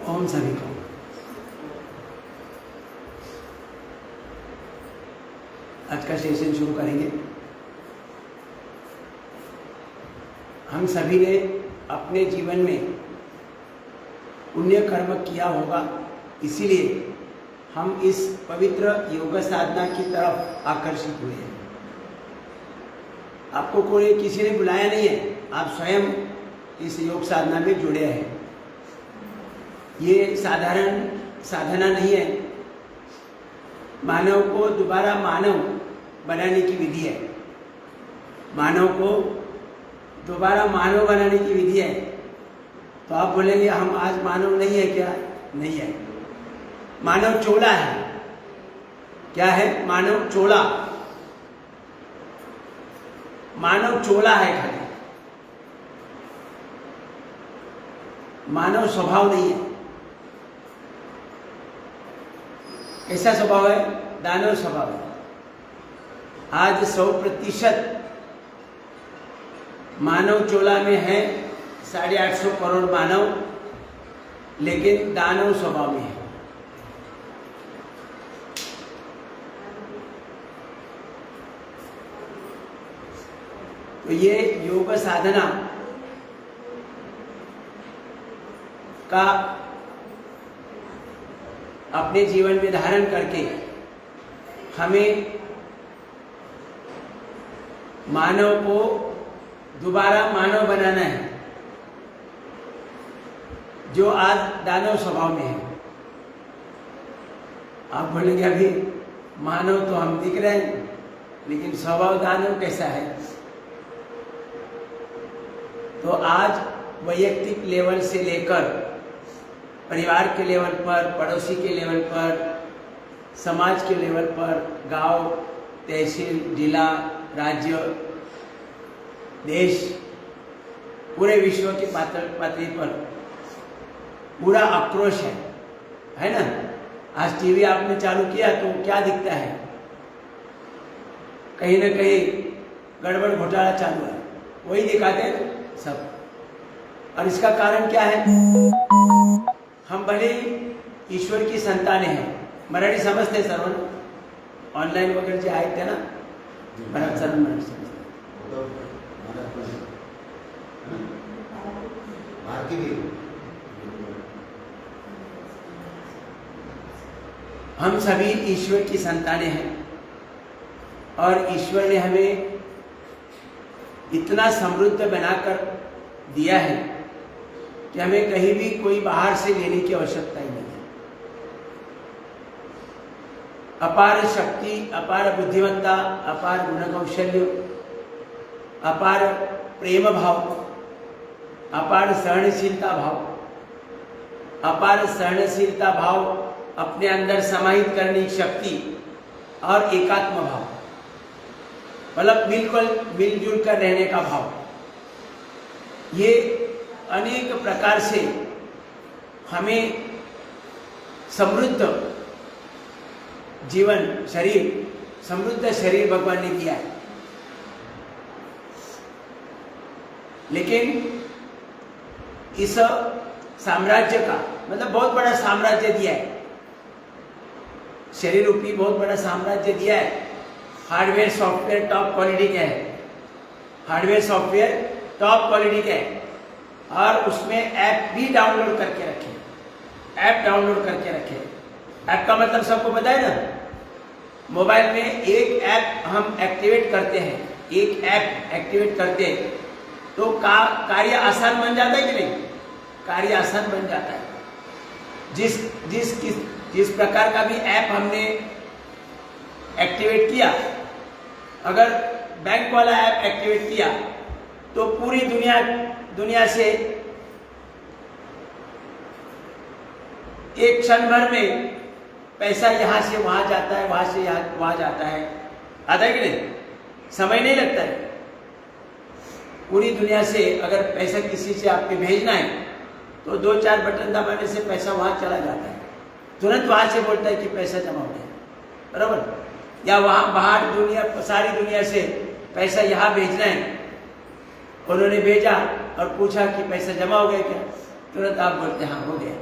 ओम सभी को आज का सेशन शुरू करेंगे। हम सभी ने अपने जीवन में पुण्य कर्म किया होगा, इसीलिए हम इस पवित्र योग साधना की तरफ आकर्षित हुए हैं। आपको कोई किसी ने बुलाया नहीं है, आप स्वयं इस योग साधना में जुड़े हैं। ये साधारण साधना नहीं है, मानव को दोबारा मानव बनाने की विधि है। मानव को दोबारा मानव बनाने की विधि है। तो आप बोलेंगे हम आज मानव नहीं है क्या? नहीं है, मानव चोला है। क्या है? मानव चोला। मानव चोला है खाली, मानव स्वभाव नहीं है। कैसा स्वभाव है? दानव स्वभाव है। आज 100% मानव चोला में है 850 करोड़ मानव, लेकिन दानव स्वभाव में है। तो ये योग साधना का अपने जीवन में धारण करके हमें मानव को दोबारा मानव बनाना है, जो आज दानव स्वभाव में है। आप बोलेंगे अभी मानव तो हम दिख रहे हैं, लेकिन स्वभाव दानव कैसा है? तो आज वैयक्तिक लेवल से लेकर परिवार के लेवल पर, पड़ोसी के लेवल पर, समाज के लेवल पर, गांव, तहसील, जिला, राज्य, देश, पूरे विश्व की पातळी पर पूरा आक्रोश है ना? आज टीवी आपने चालू किया तो क्या दिखता है? कहीं ना कहीं गड़बड़ घोटाला चालू है, वही दिखाते हैं सब। और इसका कारण क्या है? हम भले ईश्वर की संताने हैं। मराठी समजते सर्व? ऑनलाईन वगैरे जे आहेत ते ना, मराठी सर्व मराठी समजते। हम सभी ईश्वर की संतानें हैं और ईश्वर ने हमें इतना समृद्ध बनाकर दिया है कि हमें कहीं भी कोई बाहर से लेने की आवश्यकता ही नहीं है। अपार शक्ति, अपार बुद्धिमत्ता, अपार गुण कौशल्य, अपार प्रेम भाव, अपार सहनशीलता भाव, अपार सहनशीलता भाव, अपने अंदर समाहित करने की शक्ति और एकात्म भाव, मतलब बिल्कुल मिलजुल कर रहने का भाव, ये अनेक प्रकार से हमें समृद्ध जीवन, शरीर, समृद्ध शरीर भगवान ने दिया है। लेकिन इस साम्राज्य का मतलब बहुत बड़ा साम्राज्य दिया है, शरीर रूपी बहुत बड़ा साम्राज्य दिया है। हार्डवेयर सॉफ्टवेयर टॉप क्वालिटी का है, हार्डवेयर सॉफ्टवेयर टॉप क्वालिटी का है, और उसमें ऐप भी डाउनलोड करके रखे। ऐप डाउनलोड करके रखे। ऐप का मतलब सबको पता है ना? मोबाइल में एक ऐप हम एक्टिवेट करते हैं, एक ऐप एक्टिवेट करते हैं तो कार्य आसान बन जाता है कि नहीं? कार्य आसान बन जाता है। जिस प्रकार का भी ऐप हमने एक्टिवेट किया, अगर बैंक वाला ऐप एक्टिवेट किया तो पूरी दुनिया से एक क्षण भर में पैसा यहां से वहां जाता है, वहां से वहां जाता है। आता है कि नहीं? समय नहीं लगता है। पूरी दुनिया से अगर पैसा किसी से आपके भेजना है तो 2-4 बटन दबाने से पैसा वहां चला जाता है, तुरंत वहां से बोलता है कि पैसा जमा हो गया, बराबर? या वहां बाहर दुनिया, सारी दुनिया से पैसा यहाँ भेजना है, उन्होंने भेजा और पूछा कि पैसा जमा हो गया क्या, तुरंत आप बोलते हाँ हो गया।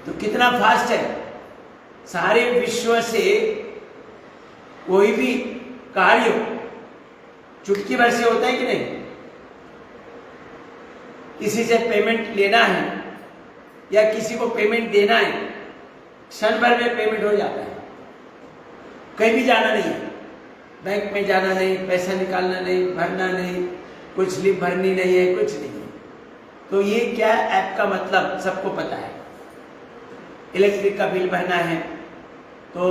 तो कितना फास्ट है। सारे विश्व से कोई भी कार्य चुटकी भर से होता है कि नहीं। किसी से पेमेंट लेना है या किसी को पेमेंट देना है, क्षण भर में पेमेंट हो जाता है। कहीं भी जाना नहीं है, बैंक में जाना नहीं, पैसा निकालना नहीं, भरना नहीं, कुछ स्लिप भरनी नहीं है, कुछ नहीं है। तो ये क्या ऐप का मतलब सबको पता है। इलेक्ट्रिक का बिल भरना है तो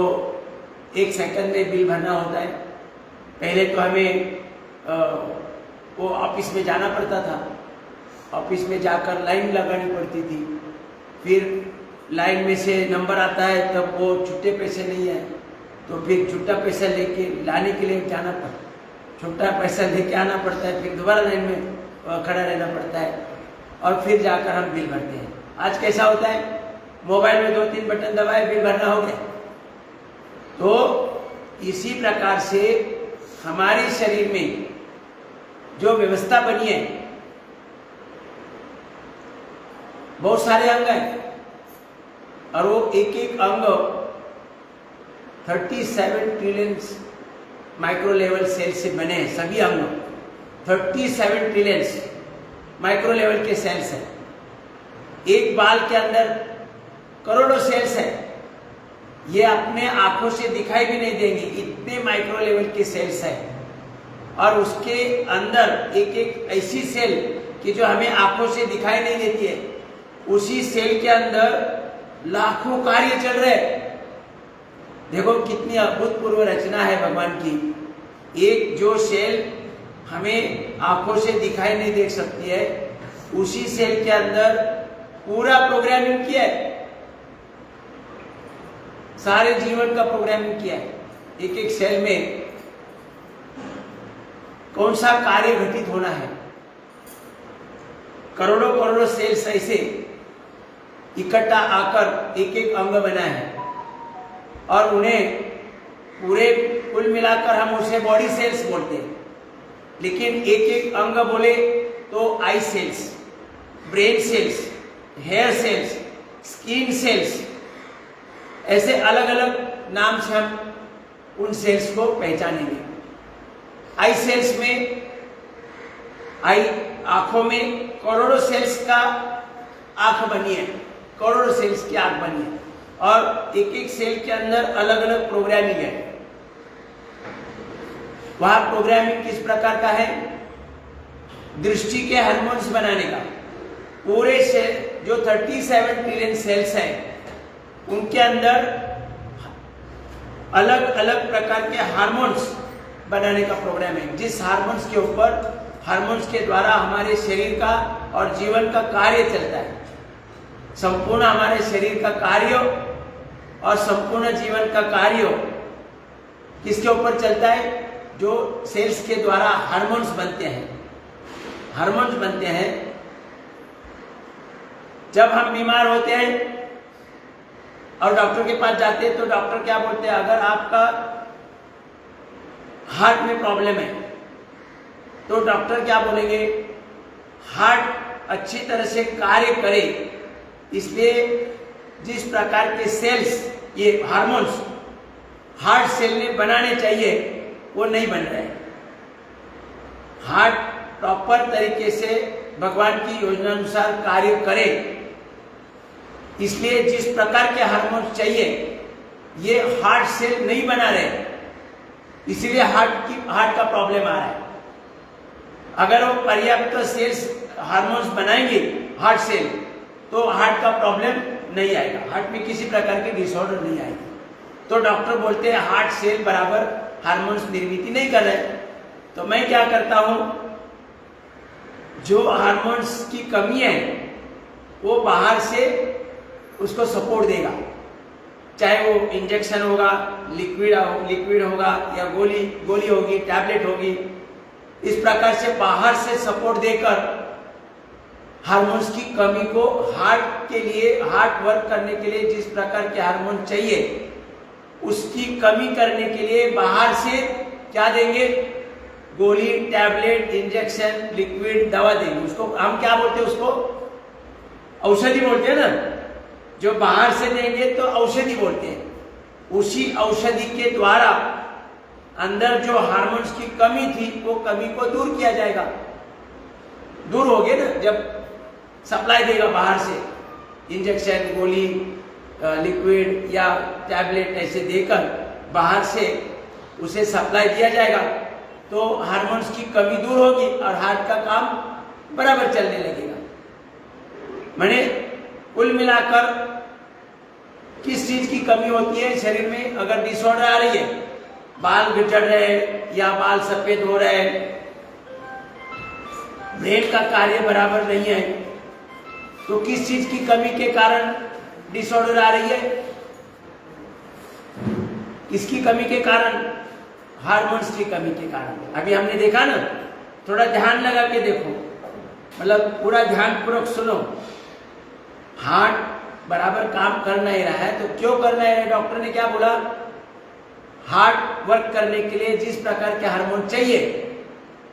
1 सेकंड में बिल भरना होता है। पहले तो हमें वो ऑफिस में जाना पड़ता था, ऑफिस में जाकर लाइन लगानी पड़ती थी, फिर लाइन में से नंबर आता है तब वो छुट्टे पैसे नहीं है तो फिर छुट्टा पैसा लेके लाने के लिए जाना पड़ता, छुट्टा पैसा लेके आना पड़ता है, फिर दोबारा लाइन में खड़ा रहना पड़ता है और फिर जाकर हम बिल भरते हैं। आज कैसा होता है, मोबाइल में 2-3 बटन दबाए बिल भरना हो गया। तो इसी प्रकार से हमारे शरीर में जो व्यवस्था बनी है, बहुत सारे अंग हैं और वो एक एक अंग 37 ट्रिलियन माइक्रो लेवल सेल से बने हैं। सभी अंग 37 ट्रिलियन माइक्रो लेवल के सेल्स हैं। एक बाल के अंदर करोड़ों सेल्स हैं। ये अपने आंखों से दिखाई भी नहीं देंगे, इतने माइक्रो लेवल के सेल्स हैं। और उसके अंदर एक एक ऐसी सेल कि जो हमें आंखों से दिखाई नहीं देती है, उसी सेल के अंदर लाखों कार्य चल रहे हैं। देखो कितनी अभूतपूर्व रचना है भगवान की। एक जो सेल हमें आंखों से दिखाई नहीं दे सकती है, उसी सेल के अंदर पूरा प्रोग्रामिंग किया है, सारे जीवन का प्रोग्रामिंग किया है। एक एक सेल में कौन सा कार्य घटित होना है। करोड़ों करोड़ों सेल्स ऐसे इकट्ठा आकर एक एक अंग बना है और उन्हें पूरे कुल मिलाकर हम उसे बॉडी सेल्स बोलते हैं। लेकिन एक एक अंग बोले तो eye cells, brain cells, hair cells, skin cells, ऐसे अलग अलग नाम से हम उन सेल्स को पहचानेंगे। आई सेल्स में, आई आंखों में करोड़ों सेल्स का आंख बनी है, करोड़ों सेल्स की आंख बनी है और एक एक सेल के अंदर अलग अलग प्रोग्रामिंग है। वह प्रोग्रामिंग किस प्रकार का है, दृष्टि के हार्मोन्स बनाने का। पूरे सेल जो 37 ट्रिलियन सेल्स हैं, उनके अंदर अलग अलग प्रकार के हार्मोन्स बनाने का प्रोग्राम है। जिस हार्मोन्स के ऊपर, हार्मोन्स के द्वारा हमारे शरीर का और जीवन का कार्य चलता है। संपूर्ण हमारे शरीर का कार्य और संपूर्ण जीवन का कार्य किसके ऊपर चलता है, जो सेल्स के द्वारा हार्मोन्स बनते हैं। हार्मोन्स बनते हैं। जब हम बीमार होते हैं और डॉक्टर के पास जाते हैं तो डॉक्टर क्या बोलते हैं, अगर आपका हार्ट में प्रॉब्लम है तो डॉक्टर क्या बोलेंगे, हार्ट अच्छी तरह से कार्य करे, इसलिए जिस प्रकार के सेल्स, ये हार्मोन्स हार्ट सेल ने बनाने चाहिए वो नहीं बन रहे। हार्ट प्रॉपर तरीके से भगवान की योजना अनुसार कार्य करे, इसलिए जिस प्रकार के हार्मोन्स चाहिए ये हार्ट सेल नहीं बना रहे, इसीलिए हार्ट का प्रॉब्लम आ रहा है। अगर वो पर्याप्त सेल्स हार्मोन्स बनाएंगे हार्ट सेल, तो हार्ट का प्रॉब्लम नहीं आएगा, हार्ट में किसी प्रकार की डिसऑर्डर नहीं आएगी। तो डॉक्टर बोलते हैं हार्ट सेल बराबर हार्मोन्स निर्मित नहीं कर रहे। तो मैं क्या करता हूं, जो हार्मोन्स की कमी है वो बाहर से उसको सपोर्ट देगा, चाहे वो इंजेक्शन होगा, लिक्विड होगा या गोली होगी, टैबलेट होगी। इस प्रकार से बाहर से सपोर्ट देकर हार्मोन्स की कमी को, हार्ट के लिए, हार्ट वर्क करने के लिए जिस प्रकार के हार्मोन चाहिए उसकी कमी करने के लिए बाहर से क्या देंगे, गोली, टैबलेट, इंजेक्शन, लिक्विड, दवा देंगे। उसको हम क्या बोलते हैं, उसको औषधि बोलते हैं ना। जो बाहर से देंगे तो औषधि बोलते हैं, उसी औषधि के द्वारा अंदर जो हार्मोन्स की कमी थी वो कमी को दूर किया जाएगा। दूर हो गए ना, जब सप्लाई देगा बाहर से, इंजेक्शन, गोली, लिक्विड या टैबलेट ऐसे देकर बाहर से उसे सप्लाई दिया जाएगा तो हार्मोन्स की कमी दूर होगी और हार्ट का काम बराबर चलने लगेगा। माने कुल मिलाकर किस चीज की कमी होती है शरीर में? अगर डिसऑर्डर आ रही है, बाल गिर रहे हैं या बाल सफेद हो रहे हैं, ब्रेन का कार्य बराबर नहीं है, तो किस चीज की कमी के कारण डिसऑर्डर आ रही है? किसकी कमी के कारण? हार्मोन्स की कमी के कारण। अभी हमने देखा ना, थोड़ा ध्यान लगा के देखो, मतलब पूरा ध्यान पूर्वक सुनो। हार्ट बराबर काम कर नहीं रहा है तो क्यों कर नहीं रहा है? डॉक्टर ने क्या बोला? हार्ट वर्क करने के लिए जिस प्रकार के हार्मोन चाहिए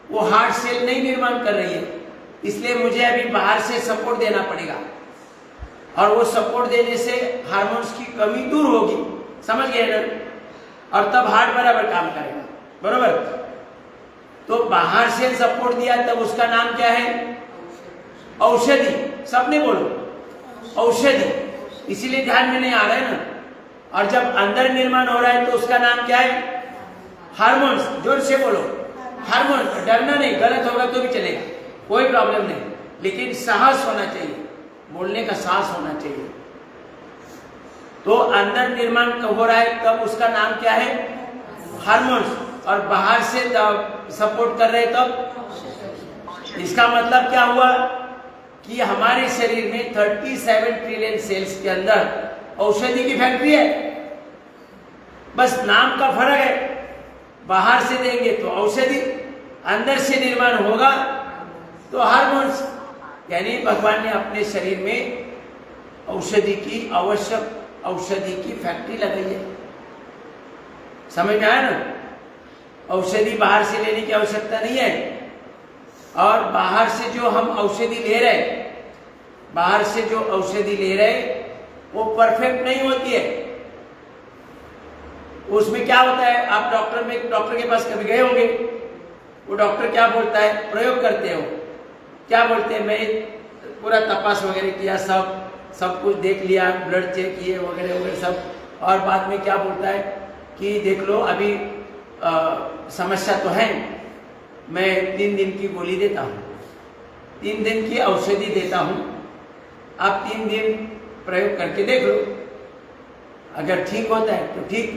वो हार्ट सेल नहीं निर्माण कर रही है, इसलिए मुझे अभी बाहर से सपोर्ट देना पड़ेगा और वो सपोर्ट देने से हार्मोन्स की कमी दूर होगी। समझ गए ना? और तब हार्ट बराबर काम करेगा। बराबर? तो बाहर से सपोर्ट दिया तब उसका नाम क्या है? औषधि। सबने बोलो औषधि, इसीलिए ध्यान में नहीं आ रहा है ना। और जब अंदर निर्माण हो रहा है तो उसका नाम क्या है? हार्मोन्स। जोर से बोलो हार्मोन। डरना नहीं, गलत होगा तो भी चलेगा, कोई प्रॉब्लम नहीं, लेकिन साहस होना चाहिए, बोलने का साहस होना चाहिए। तो अंदर निर्माण हो रहा है तब उसका नाम क्या है? हार्मोन्स। और बाहर से सपोर्ट कर रहे तब इसका मतलब क्या हुआ कि हमारे शरीर में 37 ट्रिलियन सेल्स के अंदर औषधि की फैक्ट्री है। बस नाम का फर्क है, बाहर से देंगे तो औषधि, अंदर से निर्माण होगा तो हार्मोन्स। यानी भगवान ने अपने शरीर में औषधि की, आवश्यक औषधि की फैक्ट्री लगाई है। समझ में आया ना? औषधि बाहर से लेने की आवश्यकता नहीं है। और बाहर से जो हम औषधि ले रहे, बाहर से जो औषधि ले रहे वो परफेक्ट नहीं होती है। उसमें क्या होता है? आप डॉक्टर के पास कभी गए होंगे, वो डॉक्टर क्या बोलता है? प्रयोग करते हो, क्या बोलते हैं? मैं पूरा तपास वगैरह किया, सब कुछ देख लिया, ब्लड चेक किए वगैरह वगैरह सब, और बाद में क्या बोलता है कि देख लो अभी समस्या तो है, मैं 3 दिन की गोली देता हूँ, 3 दिन की औषधि देता हूँ, आप 3 दिन प्रयोग करके देख लो, अगर ठीक होता है तो ठीक,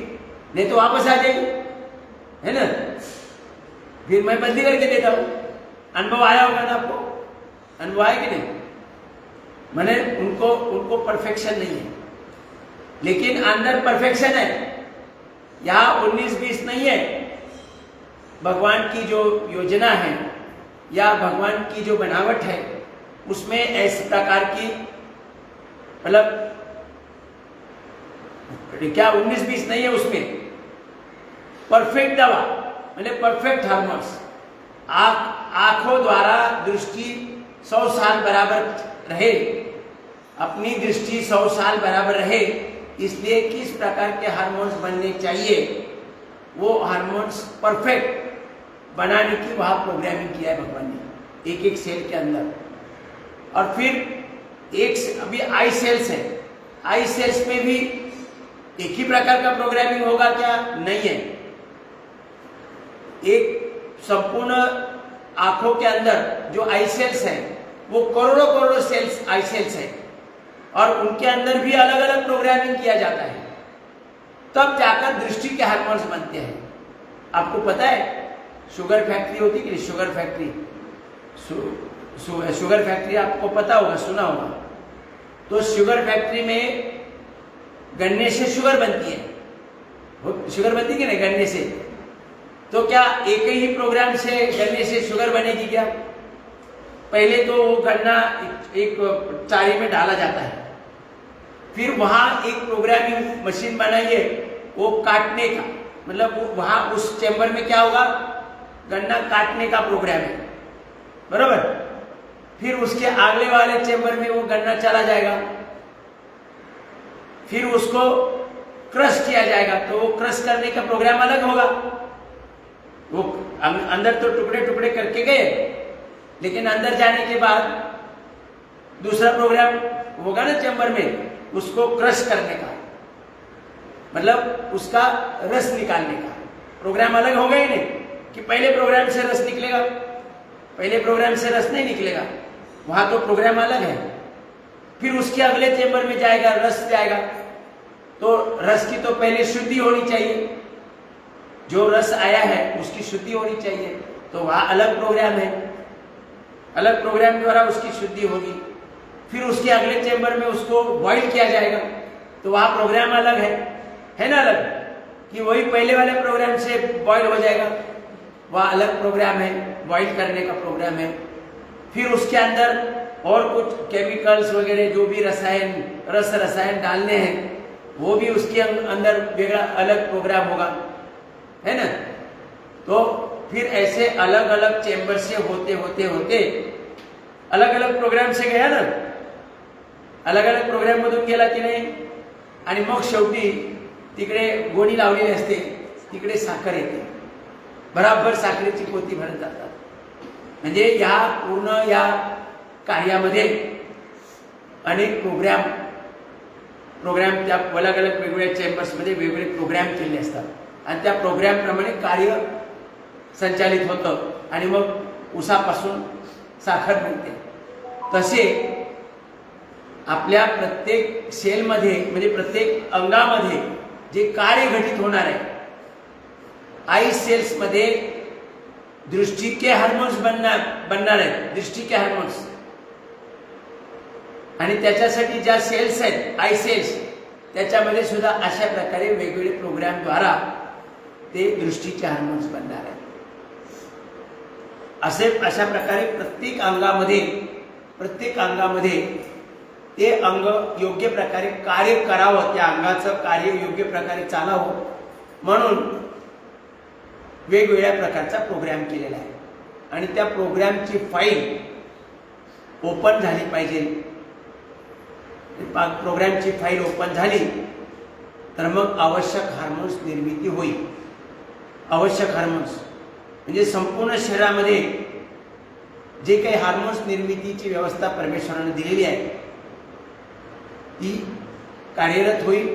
नहीं तो वापस आ जाएगी, है ना? फिर मैं बंदी करके देता हूँ। अनुभव आया होगा ना आपको? अनुभव आया कि नहीं? मैंने उनको परफेक्शन नहीं है, लेकिन अंदर परफेक्शन है। यहाँ 19-20 नहीं है। भगवान की जो योजना है या भगवान की जो बनावट है उसमें ऐसे प्रकार की, मतलब क्या 19-20 नहीं है उसमें। परफेक्ट दवा मतलब परफेक्ट हार्मोन्स। आंखों द्वारा दृष्टि 100 साल बराबर रहे, अपनी दृष्टि 100 साल बराबर रहे, इसलिए किस प्रकार के हार्मोन्स बनने चाहिए वो हार्मोन्स परफेक्ट बनाने की वहां प्रोग्रामिंग किया है भगवान ने एक सेल के अंदर। और फिर अभी आई सेल्स है, आई सेल्स में भी एक ही प्रकार का प्रोग्रामिंग होगा क्या? नहीं है। एक संपूर्ण आंखों के अंदर जो आई सेल्स है वो करोड़ों सेल्स आई सेल्स है, और उनके अंदर भी अलग अलग प्रोग्रामिंग किया जाता है, तब जाकर दृष्टि के हार्मोन्स बनते हैं। आपको पता है शुगर फैक्ट्री होती कि नहीं? शुगर फैक्ट्री, शुगर फैक्ट्री आपको पता होगा, सुना होगा। तो शुगर फैक्ट्री में गन्ने से शुगर बनती है, शुगर बनती कि नहीं गन्ने से? तो क्या एक ही प्रोग्राम से गन्ने से शुगर बनेगी क्या? पहले तो वो गन्ना एक चारी में डाला जाता है, फिर वहां एक प्रोग्रामिंग मशीन बनाई है वो काटने का, मतलब वहां उस चेंबर में क्या होगा? गन्ना काटने का प्रोग्राम है, बराबर। फिर उसके अगले वाले चेंबर में वो गन्ना चला जाएगा, फिर उसको क्रश किया जाएगा, तो वो क्रश करने का प्रोग्राम अलग होगा। वो अंदर तो टुकड़े टुकड़े करके गए, लेकिन अंदर जाने के बाद दूसरा प्रोग्राम होगा ना चैम्बर में, उसको क्रश करने का, मतलब उसका रस निकालने का प्रोग्राम अलग होगा ही नहीं कि पहले प्रोग्राम से रस निकलेगा, पहले प्रोग्राम से रस नहीं निकलेगा, वहां तो प्रोग्राम अलग है। फिर उसके अगले चैम्बर में जाएगा, रस जाएगा, तो रस की तो पहले शुद्धि होनी चाहिए, जो रस आया है उसकी शुद्धि होनी चाहिए, तो वहां अलग प्रोग्राम है, अलग प्रोग्राम द्वारा उसकी शुद्धि होगी। फिर उसके अगले चैम्बर में उसको बॉइल किया जाएगा, तो वहां प्रोग्राम अलग है ना, अलग कि वही पहले वाले प्रोग्राम से बॉइल हो जाएगा, वहां अलग प्रोग्राम है, बॉइल करने का प्रोग्राम है। फिर उसके अंदर और कुछ केमिकल्स वगैरह जो भी रसायन डालने हैं, वो भी उसके अंदर वेगड़ा अलग प्रोग्राम होगा, है ना। तो फिर ऐसे अलग अलग चेंबर से होते होते होते अलग अलग प्रोग्राम से गया ना, अलग अलग प्रोग्राम मधून गेला की नाही, आणि मग शेवटी तिकडे गोणी लावलेली असते, तिकडे साखर येते, बराबर साखरेची पोती भरत जातात। म्हणजे या पूर्ण या कार्यामध्ये अनेक प्रोग्राम त्या अलग अलग वेगवेगळ्या चेंबर्समध्ये वेगवेगळे प्रोग्राम केले असतात, आणि त्या प्रोग्रामप्रमाणे कार्य संचालित होतं, आणि मग उसापासून साखर मिळते। तसे आपल्या प्रत्येक सेलमध्ये म्हणजे प्रत्येक अंगामध्ये जे कार्य घटित होणार आहे, आई सेल्स मध्ये दृष्टी के हार्मोन्स बनणार आहेत, दृष्टी के हार्मोन्स, आणि त्याच्यासाठी ज्या सेल्स आहेत आई सेल्स, त्याच्यामध्ये सुद्धा अशा प्रकारे वेगवेगळे प्रोग्राम द्वारा ते दृष्टीचे हार्मोन्स बनणार आहेत। अशा प्रकारे प्रत्येक अंगामध्ये ते अंग योग्य प्रकारे कार्य करावं, त्या अंगाचं कार्य योग्य प्रकारे चालावं म्हणून वेगवेगळ्या प्रकारचा प्रोग्राम केलेला आहे, आणि त्या प्रोग्रामची फाईल ओपन झाली पाहिजे। प्रोग्रामची फाईल ओपन झाली तर मग आवश्यक हार्मोन्स निर्मिती होईल। आवश्यक हार्मोन्स म्हणजे संपूर्ण शरीरामध्ये जे काही हार्मोन्स निर्मितीची व्यवस्था परमेश्वराने दिलेली आहे ती कार्यरत होईल,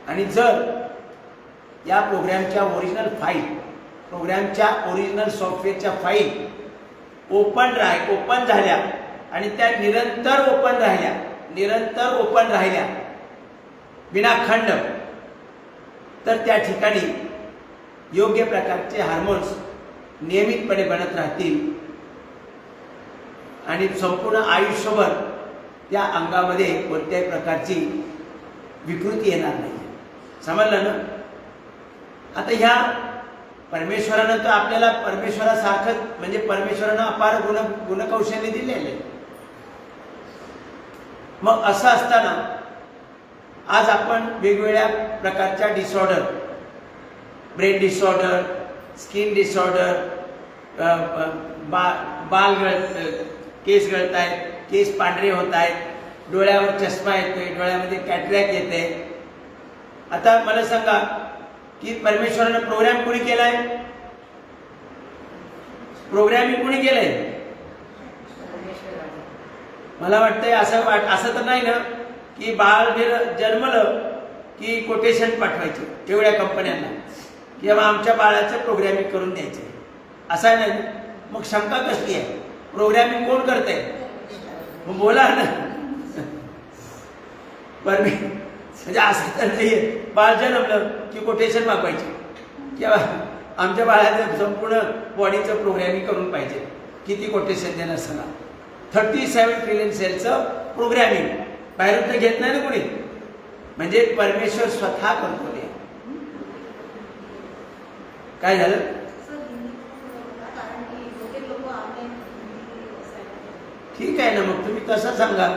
आणि जर या प्रोग्रामच्या ओरिजिनल सॉफ्टवेअरच्या फाईल ओपन झाल्या आणि त्या निरंतर ओपन राहिल्या विनाखंड, तर त्या ठिकाणी योग्य प्रकारचे हार्मोन्स नियमितपणे बनत राहतील, आणि संपूर्ण आयुष्यभर त्या अंगामध्ये कोणत्याही प्रकारची विकृती येणार नाही। समजलं ना। आता ह्या परमेश्वरानं तर आपल्याला परमेश्वरासारखं म्हणजे परमेश्वरानं अपार गुणकौशल्य दिलेले, मग असं असताना आज आपण वेगवेगळ्या प्रकारच्या disorder, brain disorder, skin disorder, case गळत आहेत, केस पांढरे होत आहेत, डोळ्यावर चष्मा येतोय, डोळ्यामध्ये कॅटरॅक्ट येते। आता मला सांगा की परमेश्वरानं प्रोग्राम कोणी केलाय? प्रोग्रामिंग कोणी केलंय? मला वाटतंय असं तर नाही ना की बाळ जन्मलं की कोटेशन पाठवायचे एवढ्या कंपन्यांना की आमच्या बाळाचं प्रोग्रामिंग करून द्यायचं, असं नाही। मग शंका कसली आहे? प्रोग्रामिंग कोण करतंय? मग बोला ना। म्हणजे असं तर नाहीये बाळ जन्मलं की कोटेशन मागवायचे किंवा आमच्या बाळाचं संपूर्ण बॉडीचं प्रोग्रामिंग करून पाहिजे, किती कोटेशन देणार सांगा? 37 ट्रिलियन सेलचं प्रोग्रामिंग बाहेरून तर घेत नाही ना कोणी, म्हणजे परमेश्वर स्वतः करतो ते। काय झालं? ठीक आहे ना, मग तुम्ही कसं सांगा?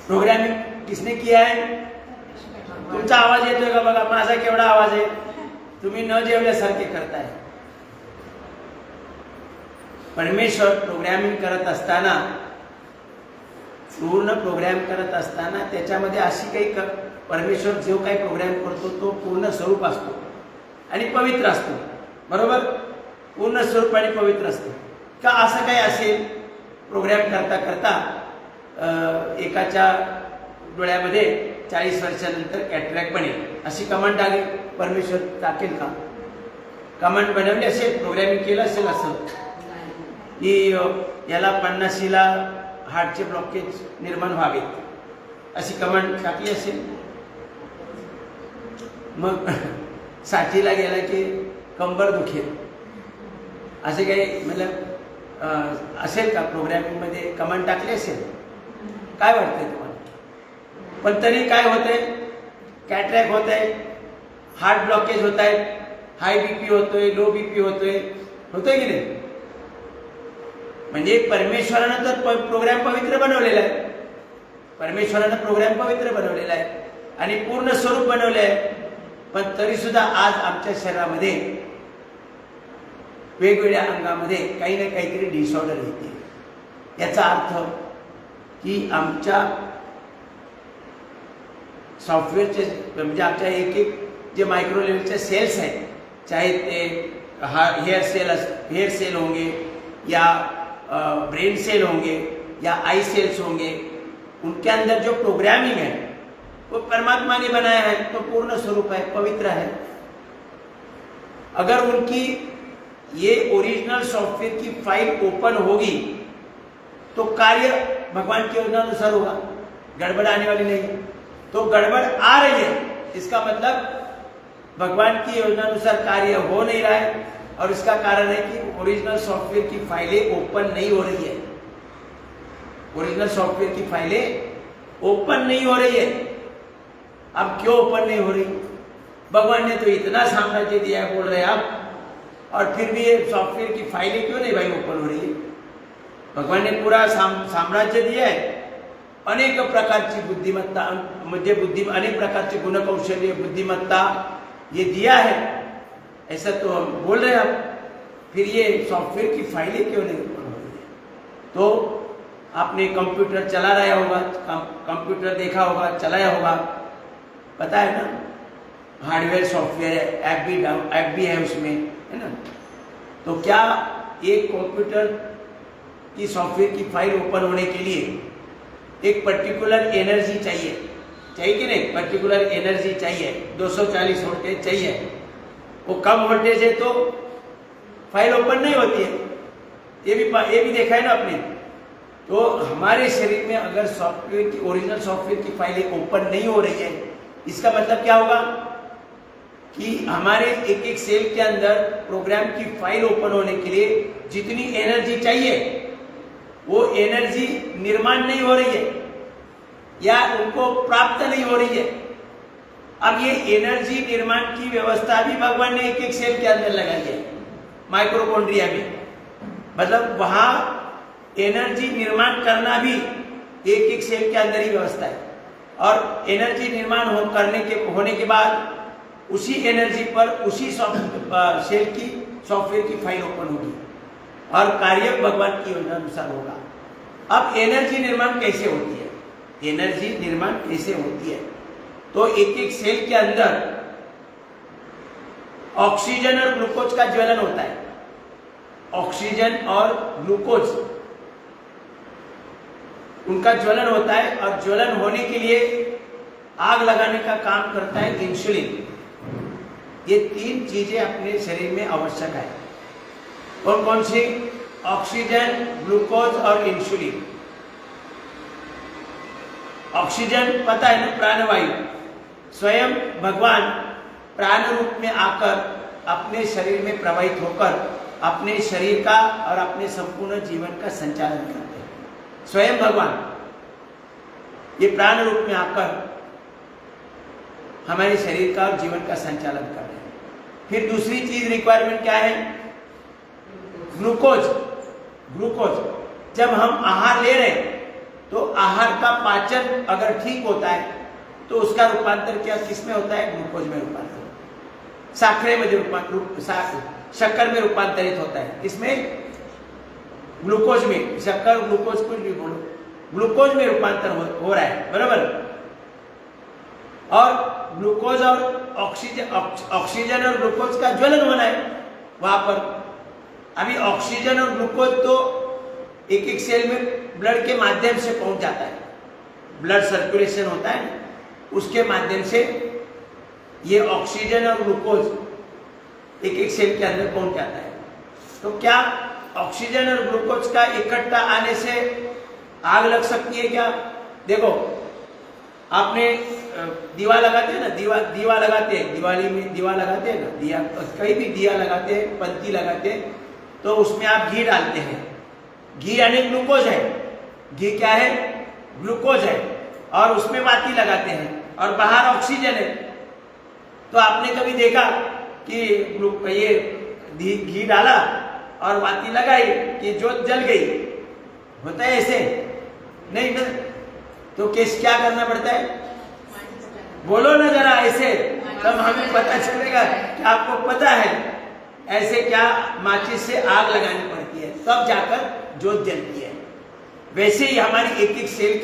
प्रोग्रामिंग किसने किया है? तुमचा आवाज येतोय का बघा, माझा केवढा आवाज आहे? तुम्ही न जेवल्यासारखे करताय। परमेश्वर प्रोग्रामिंग करत असताना पूर्ण प्रोग्राम करत असताना त्याच्यामध्ये अशी काही परमेश्वर जो काही प्रोग्राम करतो तो पूर्ण स्वरूप असतो आणि पवित्र असतो, बरोबर? पूर्ण स्वरूप आणि पवित्र असतो का? असं काही असेल प्रोग्राम करता करता एकाच्या डोळ्यामध्ये 40 वर्षानंतर कॅटरॅक्ट बनेल अशी कमांड आली, परमेश्वर टाकेल का? कमांड बनवली असेल, प्रोग्रामिंग केलं असेल असं की याला 50ला हार्टचे ब्लॉकेज निर्माण व्हावे अशी कमांड टाकली असेल? मग 60ला गेला की कंबर दुखेल असे काही मतलब असेल का? प्रोग्रामिंगमध्ये कमांड टाकली असेल? काय वाटतंय तुम्हाला? पण तरी काय होतंय? कॅटरॅक्ट होत आहे, हार्ट ब्लॉकेज होत आहे, हाय बीपी होतोय, लो बीपी होतोय की नाही? म्हणजे परमेश्वरानं तर प्रोग्राम पवित्र बनवलेला आहे, परमेश्वरानं प्रोग्राम पवित्र बनवलेला आहे आणि पूर्ण स्वरूप बनवले आहे. पण तरी सुद्धा आज आमच्या शरीरामध्ये वेगवेगळ्या अंगामध्ये काही ना काहीतरी डिसऑर्डर येते. याचा अर्थ की आमच्या सॉफ्टवेअरचे म्हणजे आमच्या एक एक जे माइक्रो लेवलचे सेल्स हैं, चाहे ते हेयर सेल होंगे या ब्रेन सेल होंगे या आई सेल्स होंगे, उनके अंदर जो प्रोग्रामिंग है वो परमात्मा ने बनाया है, तो पूर्ण स्वरूप है, पवित्र है. अगर उनकी ये ओरिजिनल सॉफ्टवेयर की फाइल ओपन होगी तो कार्य भगवान की योजना अनुसार होगा, गड़बड़ आने वाली नहीं. तो गड़बड़ आ रही है, इसका मतलब भगवान की योजना अनुसार कार्य हो नहीं रहा है और इसका कारण है कि ओरिजिनल सॉफ्टवेयर की फाइलें ओपन नहीं हो रही है. ओरिजिनल सॉफ्टवेयर की फाइलें ओपन नहीं हो रही है. अब क्यों ओपन नहीं हो रही? भगवान ने तो इतना साम्राज्य दिया है बोल रहे हैं आप, और फिर भी ये सॉफ्टवेयर की फाइलें क्यों नहीं भाई ओपन हो रही है? भगवान ने पूरा साम्राज्य दिया है, अनेक प्रकारची बुद्धिमत्ता म्हणजे अनेक प्रकारचे गुणकौशल्य बुद्धिमत्ता ये दिया है, ऐसा तो हम बोल रहे हैं आप, फिर ये सॉफ्टवेयर की फाइलें क्यों नहीं ओपन हो रही है? तो आपने कंप्यूटर चला रहा होगा, कंप्यूटर देखा होगा, चलाया होगा, पता है ना, हार्डवेयर सॉफ्टवेयर है, ऐप भी है उसमें, है ना. तो क्या एक कंप्यूटर की सॉफ्टवेयर की फाइल ओपन होने के लिए एक पर्टिकुलर एनर्जी चाहिए कि नहीं? पर्टिकुलर एनर्जी चाहिए, 240 वोल्टेज चाहिए. वो कम वोल्टेज है तो फाइल ओपन नहीं होती है, ये भी देखा है ना आपने. तो हमारे शरीर में अगर सॉफ्टवेयर की ओरिजिनल सॉफ्टवेयर की फाइलें ओपन नहीं हो रही है, इसका मतलब क्या होगा कि हमारे एक एक सेल के अंदर प्रोग्राम की फाइल ओपन होने के लिए जितनी एनर्जी चाहिए वो एनर्जी निर्माण नहीं हो रही है या उनको प्राप्त नहीं हो रही है. अब ये एनर्जी निर्माण की व्यवस्था भी भगवान ने एक एक सेल के अंदर लगाई है, माइक्रोकॉन्ड्रिया में. मतलब वहां एनर्जी निर्माण करना भी एक एक सेल के अंदर ही व्यवस्था है, और एनर्जी निर्माण होने के बाद उसी एनर्जी पर उसी सेल की सॉफ्टवेयर की फाइल ओपन होगी और कार्य भगवान की योजना अनुसार होगा. अब एनर्जी निर्माण कैसे होती है? एनर्जी निर्माण कैसे होती है? तो एक एक सेल के अंदर ऑक्सीजन और ग्लूकोज का ज्वलन होता है. ऑक्सीजन और ग्लूकोज उनका ज्वलन होता है, और ज्वलन होने के लिए आग लगाने का काम करता है इंसुलिन. ये 3 चीजें अपने शरीर में आवश्यक है. और कौन सी? ऑक्सीजन, ग्लूकोज और इंसुलिन. ऑक्सीजन पता है ना, प्राणवायु. स्वयं भगवान प्राण रूप में आकर अपने शरीर में प्रवाहित होकर अपने शरीर का और अपने संपूर्ण जीवन का संचालन करते हैं. स्वयं भगवान ये प्राण रूप में आकर हमारे शरीर का और जीवन का संचालन कर रहे हैं. फिर दूसरी चीज रिक्वायरमेंट क्या है? ग्लूकोज. ग्लूकोज जब हम आहार ले रहे हैं तो आहार का पाचन अगर ठीक होता है तो उसका रूपांतर क्या किसमें होता है? ग्लूकोज में रूपांतर. साखरे में शक्कर में रूपांतरित होता है. इसमें ग्लूकोज में, शक्कर ग्लूकोज कुछ भी बोलो, ग्लूकोज में रूपांतर हो रहा है, बराबर। और ग्लूकोज और ऑक्सीजन और ग्लूकोज का ज्वलन होना है वहां पर। अभी ऑक्सीजन और ग्लूकोज तो एक एक सेल में ब्लड के माध्यम से पहुंच जाता है, ब्लड सर्कुलेशन होता है, उसके माध्यम से ये ऑक्सीजन और ग्लूकोज एक एक सेल के अंदर पहुंच जाता है। तो क्या ऑक्सीजन और ग्लूकोज का इकट्ठा आने से आग लग सकती है क्या? देखो, आपने दीवा लगाते हैं ना, दीवा लगाते हैं, दिवाली में दीवा लगाते हैं ना, दिया कहीं भी दिया लगाते हैं, पंती लगाते हैं, तो उसमें आप घी डालते हैं। घी यानी ग्लूकोज है, घी क्या है? ग्लूकोज है। और उसमें बाती लगाते हैं और बाहर ऑक्सीजन है। तो आपने कभी देखा कि ये घी डाला और बाती लगाई कि जोत जल गई? होता है ऐसे? नहीं ना। तो क्या करना पड़ता है? बोलो ना जरा ऐसे, तब हमें पता चलेगा कि आपको पता है ऐसे क्या माचिस से आग लगानी पड़ती है, तब जाकर जोत जलती है। वैसे ही हमारी एक एक सेल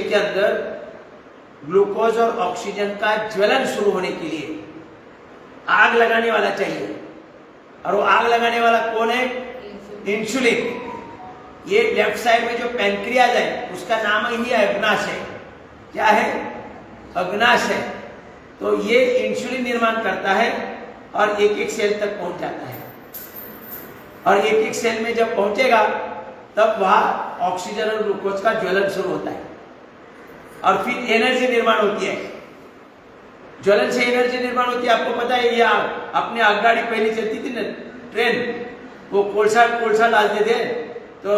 के अंदर ग्लूकोज और ऑक्सीजन का ज्वलन शुरू होने के लिए आग लगाने वाला चाहिए। और वो आग लगाने वाला कौन है? इंसुलिन। ये लेफ्ट साइड में जो पैंक्रियाज है उसका नाम ही अग्नाश है। क्या है? अग्नाश है। तो ये इंसुलिन निर्माण करता है और एक एक सेल तक पहुंच जाता है। और एक एक सेल में जब पहुंचेगा तब वहां ऑक्सीजन और ग्लूकोज का ज्वलन शुरू होता है और फिर एनर्जी निर्माण होती है। ज्वलन से एनर्जी निर्माण होती है। आपको पता है, या अपने आगगाड़ी पहले चलती थी ना, ट्रेन, वो कोळसा डालते थे तो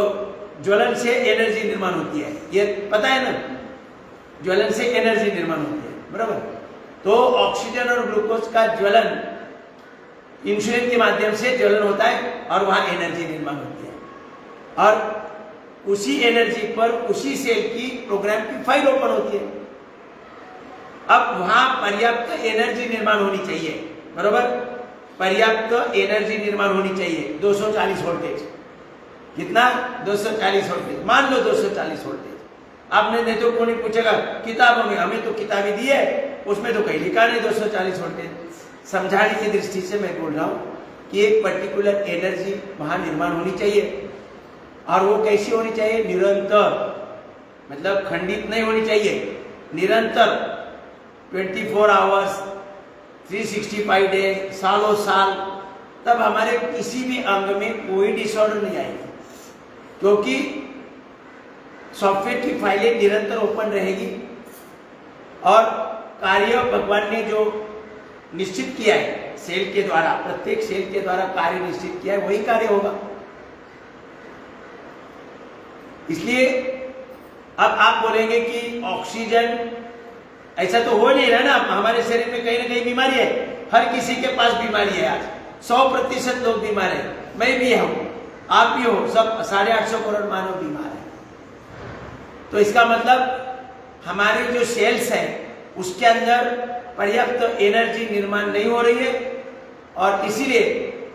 ज्वलन से एनर्जी निर्माण होती है। ये पता है ना, ज्वलन से एनर्जी निर्माण होती है, बराबर। तो ऑक्सीजन और ग्लूकोज का ज्वलन इंसुलिन के माध्यम से ज्वलन होता है और वहां एनर्जी निर्माण होती है। और उसी एनर्जी पर उसी सेल की प्रोग्राम की फाइल ओपन होती है। अब वहां पर्याप्त एनर्जी निर्माण होनी चाहिए, बराबर। पर्याप्त एनर्जी निर्माण होनी चाहिए। 240 वोल्टेज, कितना? 240 वोल्टेज, मान लो 240 वोल्टेज। आपने नहीं तो कोई पूछेगा किताबों में, हमें तो किताबें दी है, उसमें तो कहीं लिखा नहीं 240 वोल्टेज। समझाने की दृष्टि से मैं बोल रहा हूं कि एक पर्टिकुलर एनर्जी वहां निर्माण होनी चाहिए। और वो कैसी होनी चाहिए? निरंतर, मतलब खंडित नहीं होनी चाहिए, निरंतर 24 आवर्स, 365 डे, सालों साल। तब हमारे किसी भी अंग में कोई डिसऑर्डर नहीं आएगी, क्योंकि सॉफ्टवेयर की फाइलें निरंतर ओपन रहेगी और कार्य भगवान ने जो निश्चित किया है सेल के द्वारा, प्रत्येक सेल के द्वारा कार्य निश्चित किया है, वही कार्य होगा। इसलिए अब आप बोलेंगे कि ऑक्सीजन, ऐसा तो हो नहीं रहा ना, हमारे शरीर में कहीं ना कहीं बीमारी है। हर किसी के पास बीमारी है। आज 100% लोग बीमार है, मैं भी हूं, आप भी हो, सब 850 करोड़ मानव बीमार है। तो इसका मतलब हमारे जो सेल्स हैं उसके अंदर पर्याप्त एनर्जी निर्माण नहीं हो रही है और इसीलिए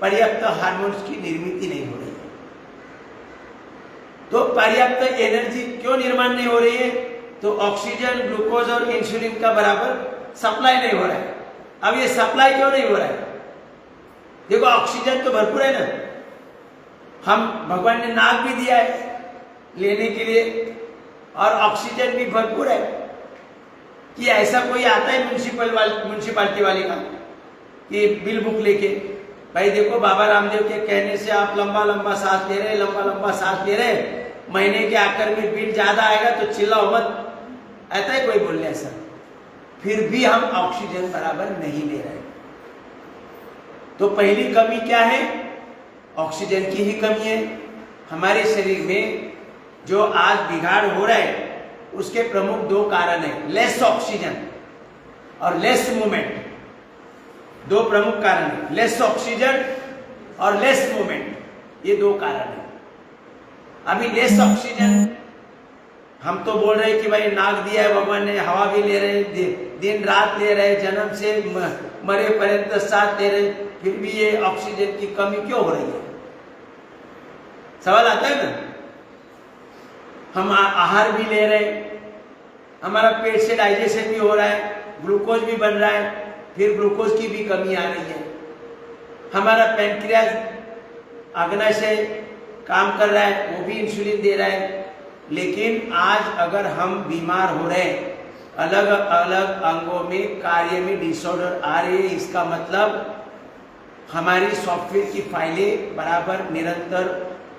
पर्याप्त हार्मोन्स की निर्मित नहीं हो रही है। तो पर्याप्त एनर्जी क्यों निर्माण नहीं हो रही है? तो ऑक्सीजन, ग्लूकोज और इंसुलिन का बराबर सप्लाई नहीं हो रहा है। अब ये सप्लाई क्यों नहीं हो रहा है? देखो, ऑक्सीजन तो भरपूर है ना, हम भगवान ने नाक भी दिया है लेने के लिए और ऑक्सीजन भी भरपूर है। कि ऐसा कोई आता है म्यूनिसिपालिटी वाले का कि बिल बुक लेके, भाई देखो बाबा रामदेव के कहने से आप लंबा लंबा सांस ले रहे, लंबा लंबा सांस ले रहे, महीने के आखिर में बिल ज्यादा आएगा तो चिल्लाओ मत, आता है कोई बोलने ऐसा? फिर भी हम ऑक्सीजन बराबर नहीं ले रहे। तो पहली कमी क्या है? ऑक्सीजन की ही कमी है। हमारे शरीर में जो आज बिगाड़ हो रहा है उसके प्रमुख 2 कारण है, लेस ऑक्सीजन और लेस मूवमेंट। 2 प्रमुख कारण है, लेस ऑक्सीजन और लेस मूवमेंट, ये 2 कारण है। अभी लेस ऑक्सीजन, हम तो बोल रहे हैं कि भाई नाक दिया है भगवान ने, हवा भी ले रहे, दिन रात ले रहे, जन्म से मरे पर्यंत साथ ले रहे, फिर भी ये ऑक्सीजन की कमी क्यों हो रही है? सवाल आता है ना। हम आहार भी ले रहे हैं, हमारा पेट से डाइजेशन भी हो रहा है, ग्लूकोज भी बन रहा है, फिर ग्लूकोज की भी कमी आ रही है। हमारा पैंक्रियाज अग्नाशय काम कर रहा है, वो भी इंसुलिन दे रहा है। लेकिन आज अगर हम बीमार हो रहे हैं, अलग अलग अंगों में कार्य में डिसऑर्डर आ रहे हैं, इसका मतलब हमारी सॉफ्टवेयर की फाइलें बराबर निरंतर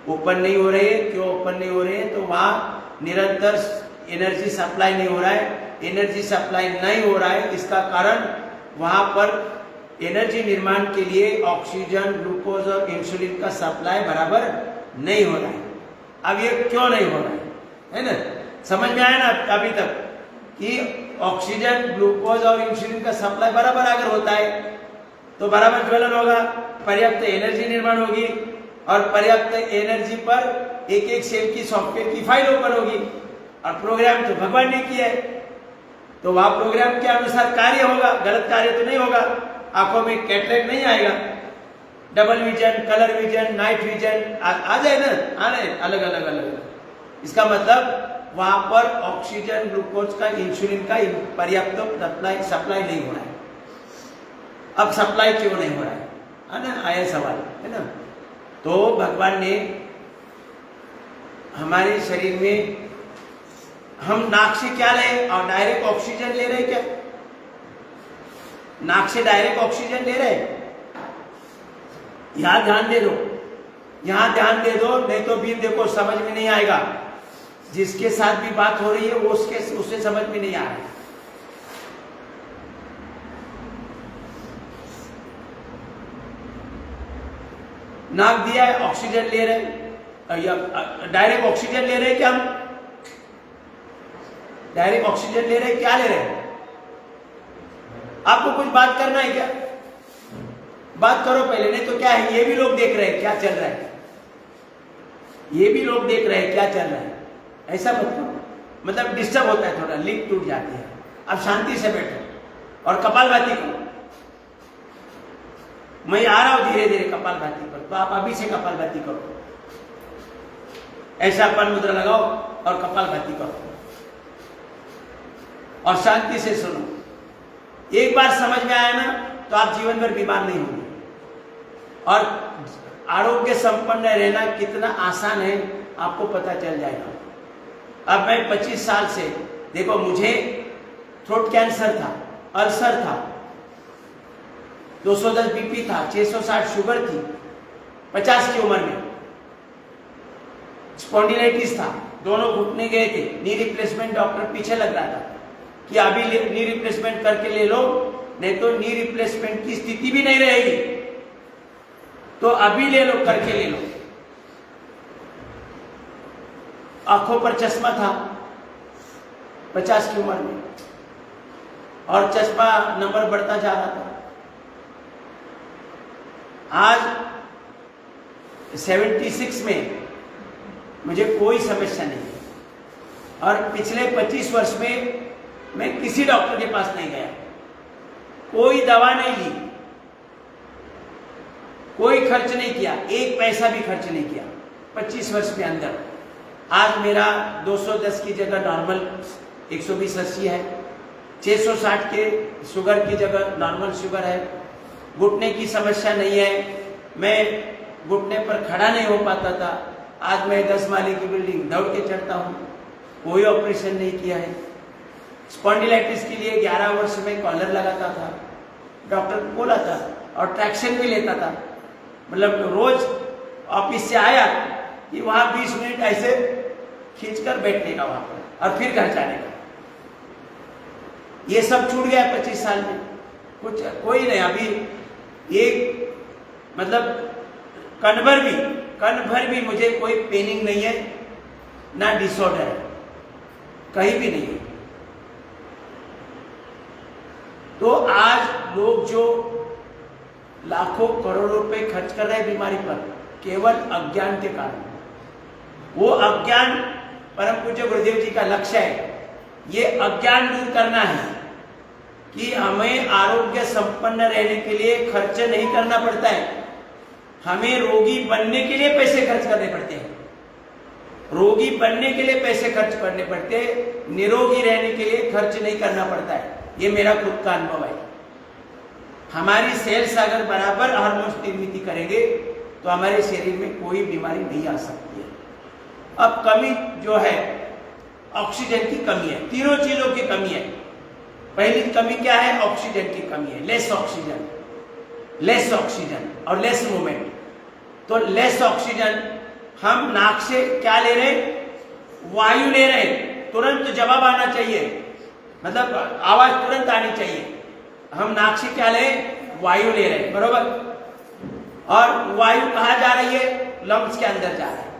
ओपन नहीं हो रही है। क्यों ओपन नहीं हो रही है? तो वहाँ निरंतर एनर्जी सप्लाई नहीं हो रहा है। एनर्जी सप्लाई नहीं हो रहा है, इसका कारण वहाँ पर एनर्जी निर्माण के लिए ऑक्सीजन, ग्लूकोज और इंसुलिन का सप्लाई बराबर नहीं हो रहा है। अब ये क्यों नहीं हो रहा है ना? समझ में आया ना अभी तक कि ऑक्सीजन, ग्लूकोज और इंसुलिन का सप्लाई बराबर अगर होता है तो बराबर ज्वलन होगा, पर्याप्त एनर्जी निर्माण होगी और पर्याप्त एनर्जी पर एक एक सेल की सॉफ्टवेयर की फाइल ओपन होगी। और प्रोग्राम तो भगवान ने किया है, तो वह प्रोग्राम के अनुसार कार्य होगा, गलत कार्य तो नहीं होगा। आंखों में कैटरेक्ट नहीं आएगा, double vision, colour vision, night vision आ जाए ना, आने अलग अलग अलग। इसका मतलब वहां पर ऑक्सीजन, ग्लूकोज का, इंसुलिन का पर्याप्त सप्लाई नहीं हो रहा है। अब सप्लाई क्यों नहीं हो रहा है ना, आया सवाल है ना। तो भगवान ने हमारे शरीर में, हम नाक से क्या ले और डायरेक्ट ऑक्सीजन ले रहे हैं क्या? नाक से डायरेक्ट ऑक्सीजन ले रहे हैं? यहां ध्यान दे दो, यहां ध्यान दे दो, नहीं तो भी देखो समझ में नहीं आएगा। जिसके साथ भी बात हो रही है वो उससे समझ में नहीं आ रहा है। नाक दिया है, ऑक्सीजन ले रहे हैं, या डायरेक्ट ऑक्सीजन ले रहे हैं क्या? हम डायरेक्ट ऑक्सीजन ले रहे हैं, क्या ले रहे हैं? आपको कुछ बात करना है क्या? बात करो पहले, नहीं तो क्या है, ये भी लोग देख रहे हैं क्या चल रहा है, ये भी लोग देख रहे हैं क्या चल रहा है। ऐसा मत करो, मतलब डिस्टर्ब होता है, थोड़ा लिंक टूट जाती है। अब शांति से बैठो और कपालभाति करो। मैं आ रहा हूं धीरे धीरे कपालभाति पर, तो आप अभी से कपालभाति करो। ऐसा अपन मुद्रा लगाओ और कपालभाति करो और शांति से सुनो। एक बार समझ में आया ना तो आप जीवन भर बीमार नहीं होंगे। और आरोग्य संपन्न रहना कितना आसान है आपको पता चल जाएगा। अब मैं 25 साल से, देखो मुझे थ्रोट कैंसर था, अल्सर था, 210 बीपी था, 660 शुगर थी, 50 की उम्र में स्पॉन्डिलाइटिस था, दोनों घुटने गए थे। नी रिप्लेसमेंट डॉक्टर पीछे लग रहा था कि अभी नी रिप्लेसमेंट करके ले लो, नहीं तो नी रिप्लेसमेंट की स्थिति भी नहीं रहेगी, तो अभी ले लो, करके ले लो। आंखों पर चश्मा था 50 की उम्र में, और चश्मा नंबर बढ़ता जा रहा था। आज 76 में मुझे कोई समस्या नहीं है, और पिछले 25 वर्ष में मैं किसी डॉक्टर के पास नहीं गया, कोई दवा नहीं ली, कोई खर्च नहीं किया, एक पैसा भी खर्च नहीं किया 25 वर्ष के अंदर। आज मेरा 210 की जगह नॉर्मल 120/80 है, 660 के शुगर की जगह नॉर्मल शुगर है, घुटने की समस्या नहीं है, मैं घुटने पर खड़ा नहीं हो पाता था, आज मैं 10 माले की बिल्डिंग दौड़ के चढ़ता हूँ, कोई ऑपरेशन नहीं किया है। स्पॉन्डिलाइटिस के लिए 11 वर्ष में कॉलर लगाता था, डॉक्टर को बोला था, और ट्रैक्शन भी लेता था, मतलब रोज ऑफिस से आया कि वहां 20 मिनट ऐसे खींचकर बैठने का वहां पर, और फिर घर जाने का। ये सब छूट गया 25 साल में, कुछ कोई नहीं। अभी एक मतलब कण भर भी मुझे कोई पेनिंग नहीं है, ना डिसऑर्डर है, कहीं भी नहीं है। तो आज लोग जो लाखों करोड़ों रुपए खर्च कर रहे हैं बीमारी पर, केवल अज्ञान के कारण। वो अज्ञान परम पूज्य गुरुदेव जी का लक्ष्य है, ये अज्ञान दूर करना है कि हमें आरोग्य संपन्न रहने के लिए खर्च नहीं करना पड़ता है, हमें रोगी बनने के लिए पैसे खर्च करने पड़ते हैं। रोगी बनने के लिए पैसे खर्च करने पड़ते, निरोगी रहने के लिए खर्च नहीं करना पड़ता है। ये मेरा खुद का अनुभव है। हमारी सेल्स अगर बराबर हार्मोन्स निर्मित करेंगे तो हमारे शरीर में कोई बीमारी नहीं आ सकती है। अब कमी जो है, ऑक्सीजन की कमी है, तीनों चीजों की कमी है। पहली कमी क्या है? ऑक्सीजन की कमी है, लेस ऑक्सीजन और लेस मूवमेंट। तो लेस ऑक्सीजन, हम नाक से क्या ले रहे हैं? वायु ले रहे हैं, तुरंत जवाब आना चाहिए, मतलब आवाज तुरंत आनी चाहिए। हम नाक से क्या ले? वायु ले रहे हैं, बरोबर। और वायु कहाँ जा रही है? लंग्स के अंदर जा रहा है।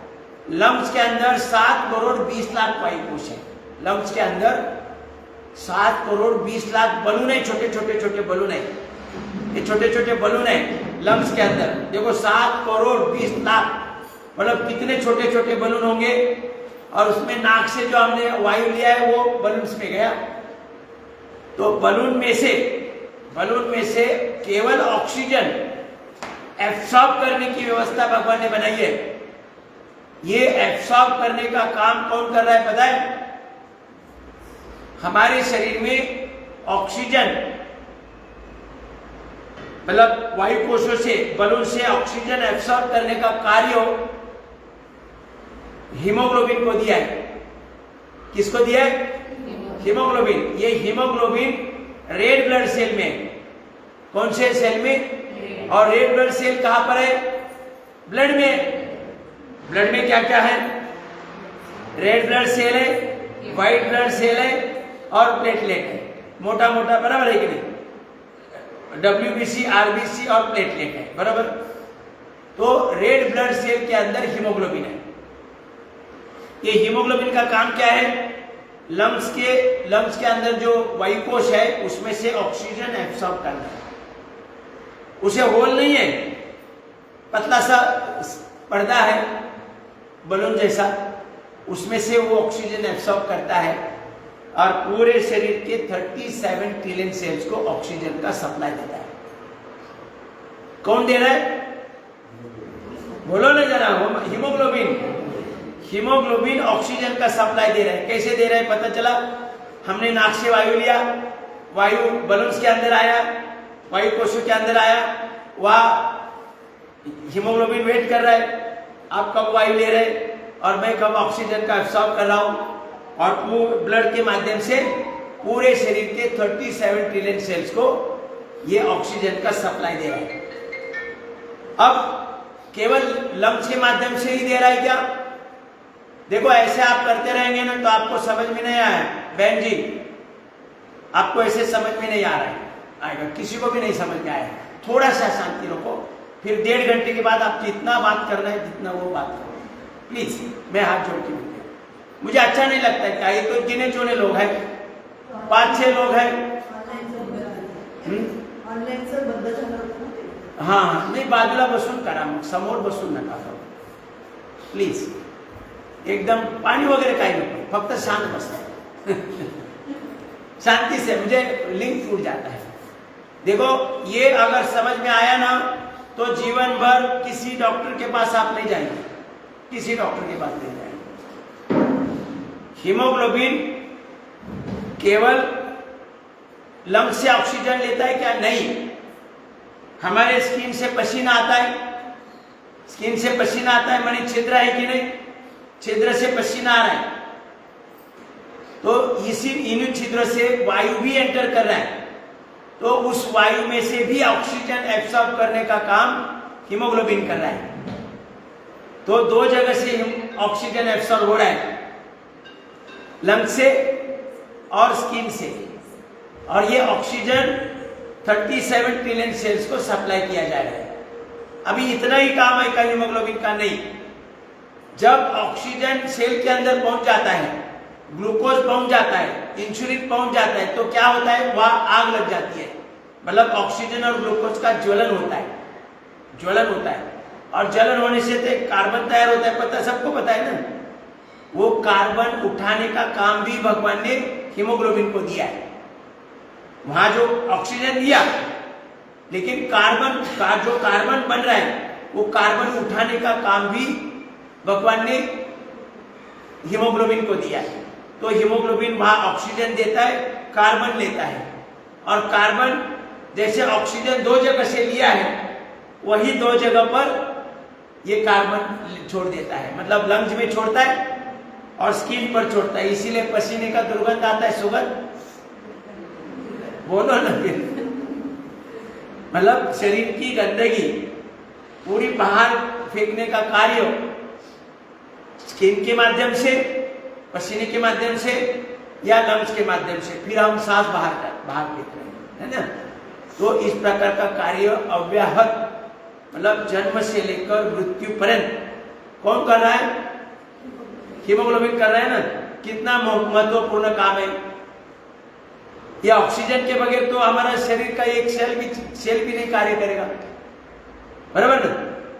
लंग्स के अंदर 7 करोड़ 20 लाख वायुकोश है। लंग्स के अंदर 7 करोड़ 20 लाख बलून है, छोटे छोटे बलून है। ये छोटे छोटे बलून है लंग्स के अंदर। देखो 7 करोड़ 20 लाख, मतलब कितने छोटे छोटे बलून होंगे। और उसमें नाक से जो हमने वायु लिया है वो बलून्स में गया। तो बलून में से केवल ऑक्सीजन एब्सॉर्ब करने की व्यवस्था भगवान ने बनाई है। ये एब्सॉर्ब करने का काम कौन कर रहा है पता है? हमारे शरीर में ऑक्सीजन, मतलब वायु कोशों से, बलून से ऑक्सीजन एब्सॉर्ब करने का कार्य हीमोग्लोबिन को दिया है। किसको दिया है? हीमोग्लोबिन। ये हीमोग्लोबिन रेड ब्लड सेल में, कौन से सेल में? और रेड ब्लड सेल कहां पर है? ब्लड में। ब्लड में क्या क्या है? रेड ब्लड सेल है, व्हाइट ब्लड सेल है और प्लेटलेट है। मोटा मोटा बराबर है कि नहीं? WBC, RBC और प्लेटलेट है, बराबर। तो रेड ब्लड सेल के अंदर हीमोग्लोबिन है। ये हीमोग्लोबिन का काम क्या है? लंग्स के अंदर जो वायुकोश है उसमें से ऑक्सीजन एब्सॉर्ब करना है। उसे होल नहीं है, पतला सा पर्दा है बलून जैसा, उसमें से वो ऑक्सीजन एब्सॉर्ब करता है और पूरे शरीर के 37 ट्रिलियन सेल्स को ऑक्सीजन का सप्लाई देता है। कौन दे रहा है? बोलो ना जरा। हीमोग्लोबिन ऑक्सीजन का सप्लाई दे रहा है। कैसे दे रहा है पता चला? हमने नाक से वायु लिया, वायु बलून्स के अंदर आया, वायु कोशों के अंदर आया, वह हीमोग्लोबिन वेट कर रहा है आप कब वायु ले रहे और मैं कब ऑक्सीजन का एब्सॉर्ब कर रहा हूं। और ब्लड के माध्यम से पूरे शरीर के 37 ट्रिलियन सेल्स को ये ऑक्सीजन का सप्लाई दे रहा है। अब केवल लंग्स के माध्यम से ही दे रहा है क्या? देखो ऐसे आप करते रहेंगे ना तो आपको समझ में नहीं आया बहन जी, आपको ऐसे समझ में नहीं आ रहा है, आएगा, किसी को भी नहीं समझ में आया। थोड़ा सा शांति रखो, फिर 1.5 घंटे के बाद आप जितना बात करना है जितना वो बात करो प्लीज। मैं हाथ जोड़ के बोलता हूं, मुझे अच्छा नहीं लगता है। क्या ये तो गिने चुने लोग हैं, 5-6 लोग हैं। हाँ नाही बाजूला बसून करा, मग समोर बसून नका प्लीज। एकदम पाणी वगैरे काही नको, फक्त शांत बसा शांति से, मुझे लिंक टूट जाता है। देखो ये अगर समझ में आया ना तो जीवन भर किसी डॉक्टर के पास आप नहीं जाएंगे, किसी डॉक्टर के पास नहीं जाएंगे। हीमोग्लोबिन केवल लंग्स से ऑक्सीजन लेता है क्या? नहीं। हमारे स्किन से पसीना आता है, स्किन से पसीना आता है, माने छिद्र है कि नहीं? छिद्र से पसीना आ रहा है, तो इन छिद्र से वायु भी एंटर कर रहा है, तो उस वायु में से भी ऑक्सीजन एब्सॉर्ब करने का काम हीमोग्लोबिन कर रहा है। तो 2 जगह से ऑक्सीजन एब्सॉर्ब हो रहा है, लंग से और स्किन से, और ये ऑक्सीजन 37 ट्रिलियन सेल्स को सप्लाई किया जा रहा है। अभी इतना ही काम है का हीमोग्लोबिन का नहीं। जब ऑक्सीजन सेल के अंदर पहुंच जाता है, ग्लूकोज पहुंच जाता है, इंसुलिन पहुंच जाता है, तो क्या होता है? वहां आग लग जाती है, मतलब ऑक्सीजन और ग्लूकोज का ज्वलन होता है, ज्वलन होता है। और ज्वलन होने से तो कार्बन तैयार होता है, पता सबको पता है ना। वो कार्बन उठाने का काम भी भगवान ने हीमोग्लोबिन को दिया है। वहां जो ऑक्सीजन दिया, लेकिन कार्बन का जो कार्बन बन रहा है वो कार्बन उठाने का काम भी भगवान ने हीमोग्लोबिन को दिया है। तो हीमोग्लोबिन वहां ऑक्सीजन देता है, कार्बन लेता है, और कार्बन जैसे ऑक्सीजन 2 जगह से लिया है वही 2 जगह पर ये कार्बन छोड़ देता है, मतलब लंग्स में छोड़ता है और स्किन पर छोड़ता है, इसीलिए पसीने का दुर्गंध आता है। सुगंध बोलो ना फिर, मतलब शरीर की गंदगी पूरी बाहर फेंकने का कार्य स्किन के माध्यम से, पसीने के माध्यम से या लंग्स के माध्यम से, फिर हम सांस बाहर फेंक रहे हैं, है ना। तो इस प्रकार का कार्य अव्याहत, मतलब जन्म से लेकर मृत्यु पर्यंत कौन कर रहा है? हीमोग्लोबिन कर रहा है ना। कितना महत्वपूर्ण काम है ये। ऑक्सीजन के बगैर तो हमारा शरीर का एक सेल भी नहीं कार्य करेगा, बराबर ना।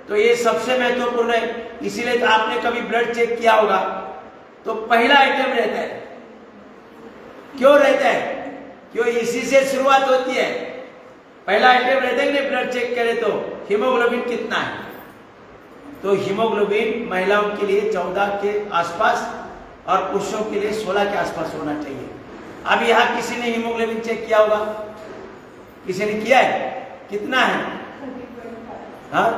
तो ये सबसे महत्वपूर्ण है। इसीलिए तो आपने कभी ब्लड चेक किया होगा तो पहला आइटम रहता है। क्यों रहता है? क्यों? इसी से शुरुआत होती है। पहला आइटम रहता है कि ब्लड चेक करे तो हीमोग्लोबिन कितना है। तो हीमोग्लोबिन महिलाओं के लिए 14 के आसपास और पुरुषों के लिए 16 के आसपास होना चाहिए। अब यहाँ किसी ने हीमोग्लोबिन चेक किया होगा? किसी ने किया है? कितना है? हाँ,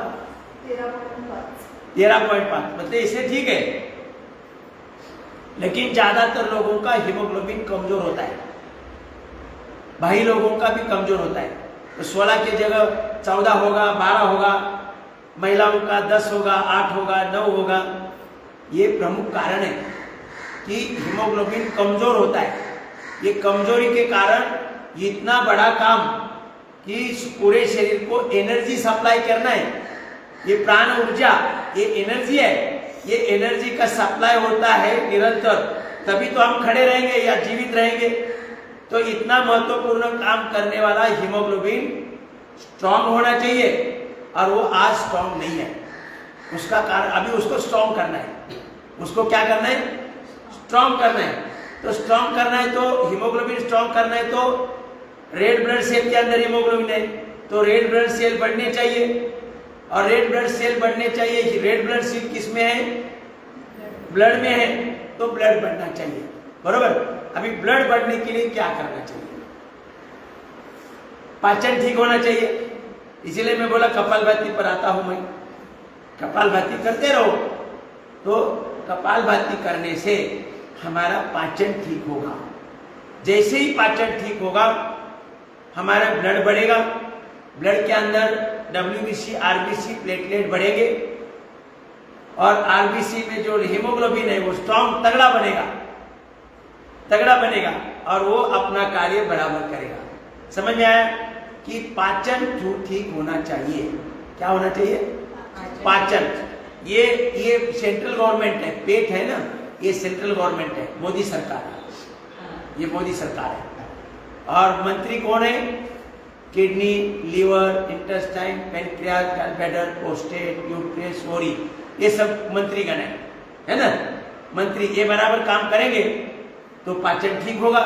13.5, मतलब इसे ठीक है। लेकिन ज्यादातर लोगों का हीमोग्लोबिन कमजोर होता है, भाई लोगों का भी कमजोर होता है। तो 16 की जगह 14 होगा, 12 होगा, महिलाओं का 10 होगा, 8 होगा, 9 होगा। ये प्रमुख कारण है कि हीमोग्लोबिन कमजोर होता है। ये कमजोरी के कारण इतना बड़ा काम कि पूरे शरीर को एनर्जी सप्लाई करना है, ये प्राण ऊर्जा, ये एनर्जी है, ये एनर्जी का सप्लाई होता है निरंतर, तभी तो हम खड़े रहेंगे या जीवित रहेंगे। तो इतना महत्वपूर्ण काम करने वाला हीमोग्लोबिन स्ट्रांग होना चाहिए, और वो आज स्ट्रांग नहीं है। उसका कारण अभी उसको स्ट्रांग करना है। उसको क्या करना है? स्ट्रांग करना है। तो स्ट्रांग करना है, तो हीमोग्लोबिन स्ट्रांग करना है, तो रेड ब्लड सेल के अंदर हीमोग्लोबिन है, तो रेड ब्लड सेल बढ़ने चाहिए। और रेड ब्लड सेल बढ़ने चाहिए, रेड ब्लड सेल किस में है? ब्लड में है, तो ब्लड बढ़ना चाहिए, बरोबर। अभी ब्लड बढ़ने के लिए क्या करना चाहिए? पाचन ठीक होना चाहिए। इसीलिए मैं बोला कपालभाति पर आता हूं मैं। कपालभाति करते रहो, तो कपालभाति करने से हमारा पाचन ठीक होगा। जैसे ही पाचन ठीक होगा हमारा ब्लड बढ़ेगा, ब्लड के अंदर WBC, RBC, प्लेटलेट बढ़ेंगे, और RBC में जो हीमोग्लोबिन है वो स्ट्रांग तगड़ा बनेगा, और वो अपना कार्य बराबर करेगा। समझ में आया कि पाचन ठीक होना चाहिए। क्या होना चाहिए? पाचन। ये सेंट्रल गवर्नमेंट है, पेट है ना, ये सेंट्रल गवर्नमेंट है, मोदी सरकार है, ये मोदी सरकार है। और मंत्री कौन है? Kidney, liver, intestine, pancreas, gallbladder, prostate, uterus, ovary, ये सब मंत्रीगण है ना। मंत्री ये बराबर काम करेंगे तो पाचन ठीक होगा।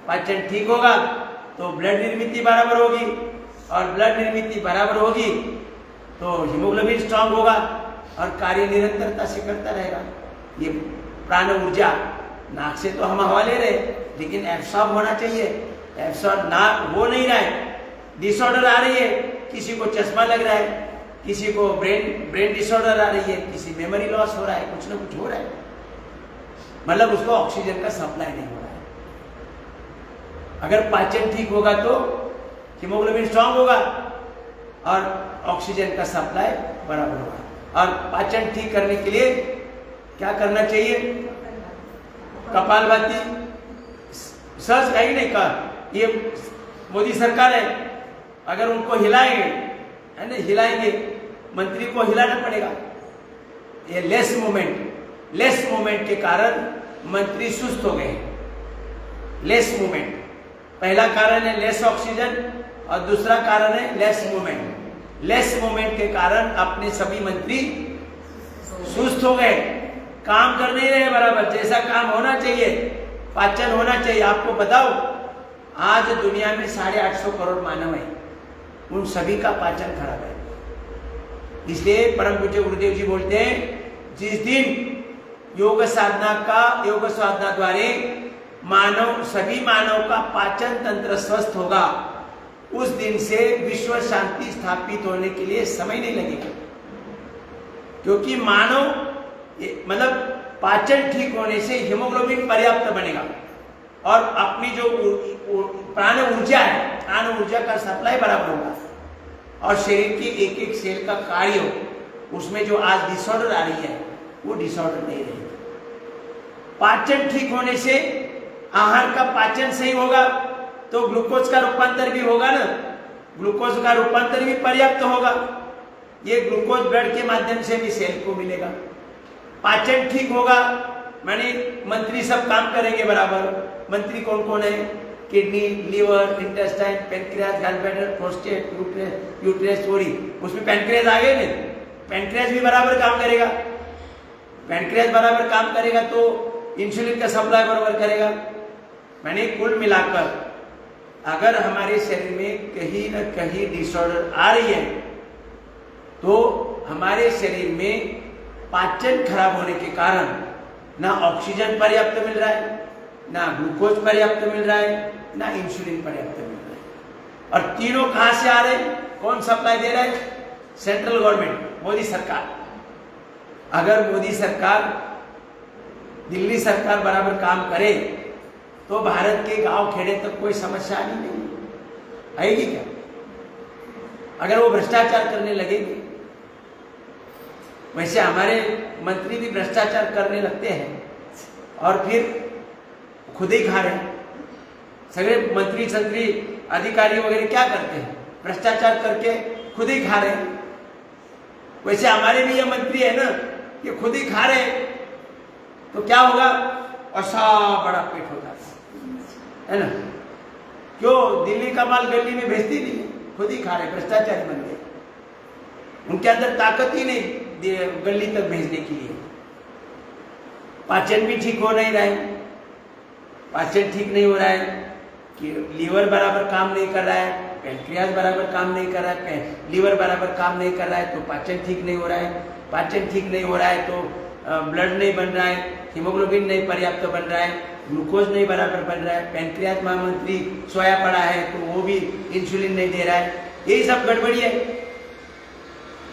पाचन ठीक होगा तो ब्लड निर्मित बराबर होगी, और ब्लड निर्मित बराबर होगी तो हीमोग्लोबिन स्ट्रांग होगा और कार्य निरंतरता से करता रहेगा। ये प्राण ऊर्जा, नाक से तो हम हवा ले रहे, लेकिन एब्सॉर्ब होना चाहिए। एब्सॉर्ब ना हो नहीं रहा है, डिसऑर्डर आ रही है, किसी को चश्मा लग रहा है, किसी को ब्रेन डिसऑर्डर आ रही है, किसी मेमोरी लॉस हो रहा है, कुछ ना कुछ हो रहा है, मतलब उसको ऑक्सीजन का सप्लाई नहीं हो रहा है। अगर पाचन ठीक होगा तो हीमोग्लोबिन स्ट्रांग होगा और ऑक्सीजन का सप्लाई बराबर होगा। और पाचन ठीक करने के लिए क्या करना चाहिए? कपालभाति। सर्च है ही नहीं का, ये मोदी सरकार है, अगर उनको हिलाएंगे, है ना, हिलाएंगे, मंत्री को हिलाना पड़ेगा। ये लेस मूवमेंट के कारण मंत्री सुस्त हो गए। लेस मूवमेंट, पहला कारण है लेस ऑक्सीजन और दूसरा कारण है लेस मूवमेंट। लेस मूवमेंट के कारण अपने सभी मंत्री सुस्त हो गए, काम कर नहीं रहे बराबर, जैसा काम होना चाहिए, पाचन होना चाहिए। आपको बताओ, आज दुनिया में 850 करोड़ मानव है, उन सभी का पाचन खराब है। इसलिए परम पूज्य गुरुदेव जी बोलते हैं, जिस दिन योग साधना द्वारा सभी मानव का पाचन तंत्र स्वस्थ होगा। उस दिन से विश्व शांति स्थापित होने के लिए समय नहीं लगेगा, क्योंकि मतलब पाचन ठीक होने से हीमोग्लोबिन पर्याप्त बनेगा और अपनी जो प्राण ऊर्जा का सप्लाई बराबर होगा और शरीर की एक एक सेल का कार्य, उसमें जो आज डिसऑर्डर आ रही है वो डिसऑर्डर नहीं रहेगी। पाचन ठीक होने से आहार का पाचन सही होगा तो ग्लूकोज का रूपांतर भी होगा ना, ग्लूकोज का रूपांतर भी पर्याप्त होगा। ये ग्लूकोज ब्लड के माध्यम से भी सेल को मिलेगा। पाचन ठीक होगा माने मंत्री सब काम करेंगे बराबर। मंत्री कौन कौन है? Kidney, liver, intestine, pancreas, gallbladder, prostate, uterus, ovary. उसमें पेनक्रियास आ गए नहीं, पेनक्रियास भी बराबर काम करेगा। पेनक्रियास बराबर काम करेगा तो इंसुलिन का सप्लाई बराबर करेगा। मैंने कुल मिलाकर अगर हमारे शरीर में कहीं न कहीं डिसऑर्डर आ रही है तो हमारे शरीर में पाचन खराब होने के कारण ना ऑक्सीजन पर्याप्त मिल रहा है, ना ग्लूकोज पर्याप्त मिल रहा है, ना इंसुलिन पर्याप्त मिल रहा है। और तीनों कहां से आ रहे हैं? कौन सप्लाई दे रहा है? सेंट्रल गवर्नमेंट, मोदी सरकार। अगर मोदी सरकार, दिल्ली सरकार बराबर काम करे तो भारत के गांव खेड़े तक कोई समस्या आनी नहीं आएगी क्या? अगर वो भ्रष्टाचार करने लगेंगे, वैसे हमारे मंत्री भी भ्रष्टाचार करने लगते हैं और फिर खुद ही खा रहे हैं। सगळे मंत्री संत्री अधिकारी वगैरह क्या करते हैं? भ्रष्टाचार करके खुद ही खा रहे हैं। वैसे हमारे भी ये मंत्री है ना, ये खुद ही खा रहे हैं तो क्या होगा? ऐसा बड़ा पेट होता है ना। क्यों? दिल्ली का माल गली में भेजती नहीं है, खुद ही खा रहे, भ्रष्टाचारी बन गए। उनके अंदर ताकत ही नहीं गली तक भेजने के लिए। पाचन भी ठीक हो नहीं रहा है, पाचन ठीक नहीं हो रहा है कि लीवर बराबर काम नहीं कर रहा है, पैनक्रियास बराबर काम नहीं कर रहा है, लीवर बराबर काम नहीं कर रहा है तो पाचन ठीक नहीं हो रहा है। पाचन ठीक नहीं हो रहा है तो ब्लड नहीं बन रहा है, हीमोग्लोबिन नहीं पर्याप्त बन रहा है, ग्लूकोज नहीं बराबर बन रहा है, पैनक्रियास महामंत्री सोया पड़ा है तो वो भी इंसुलिन नहीं दे रहा है। यही सब गड़बड़ी है।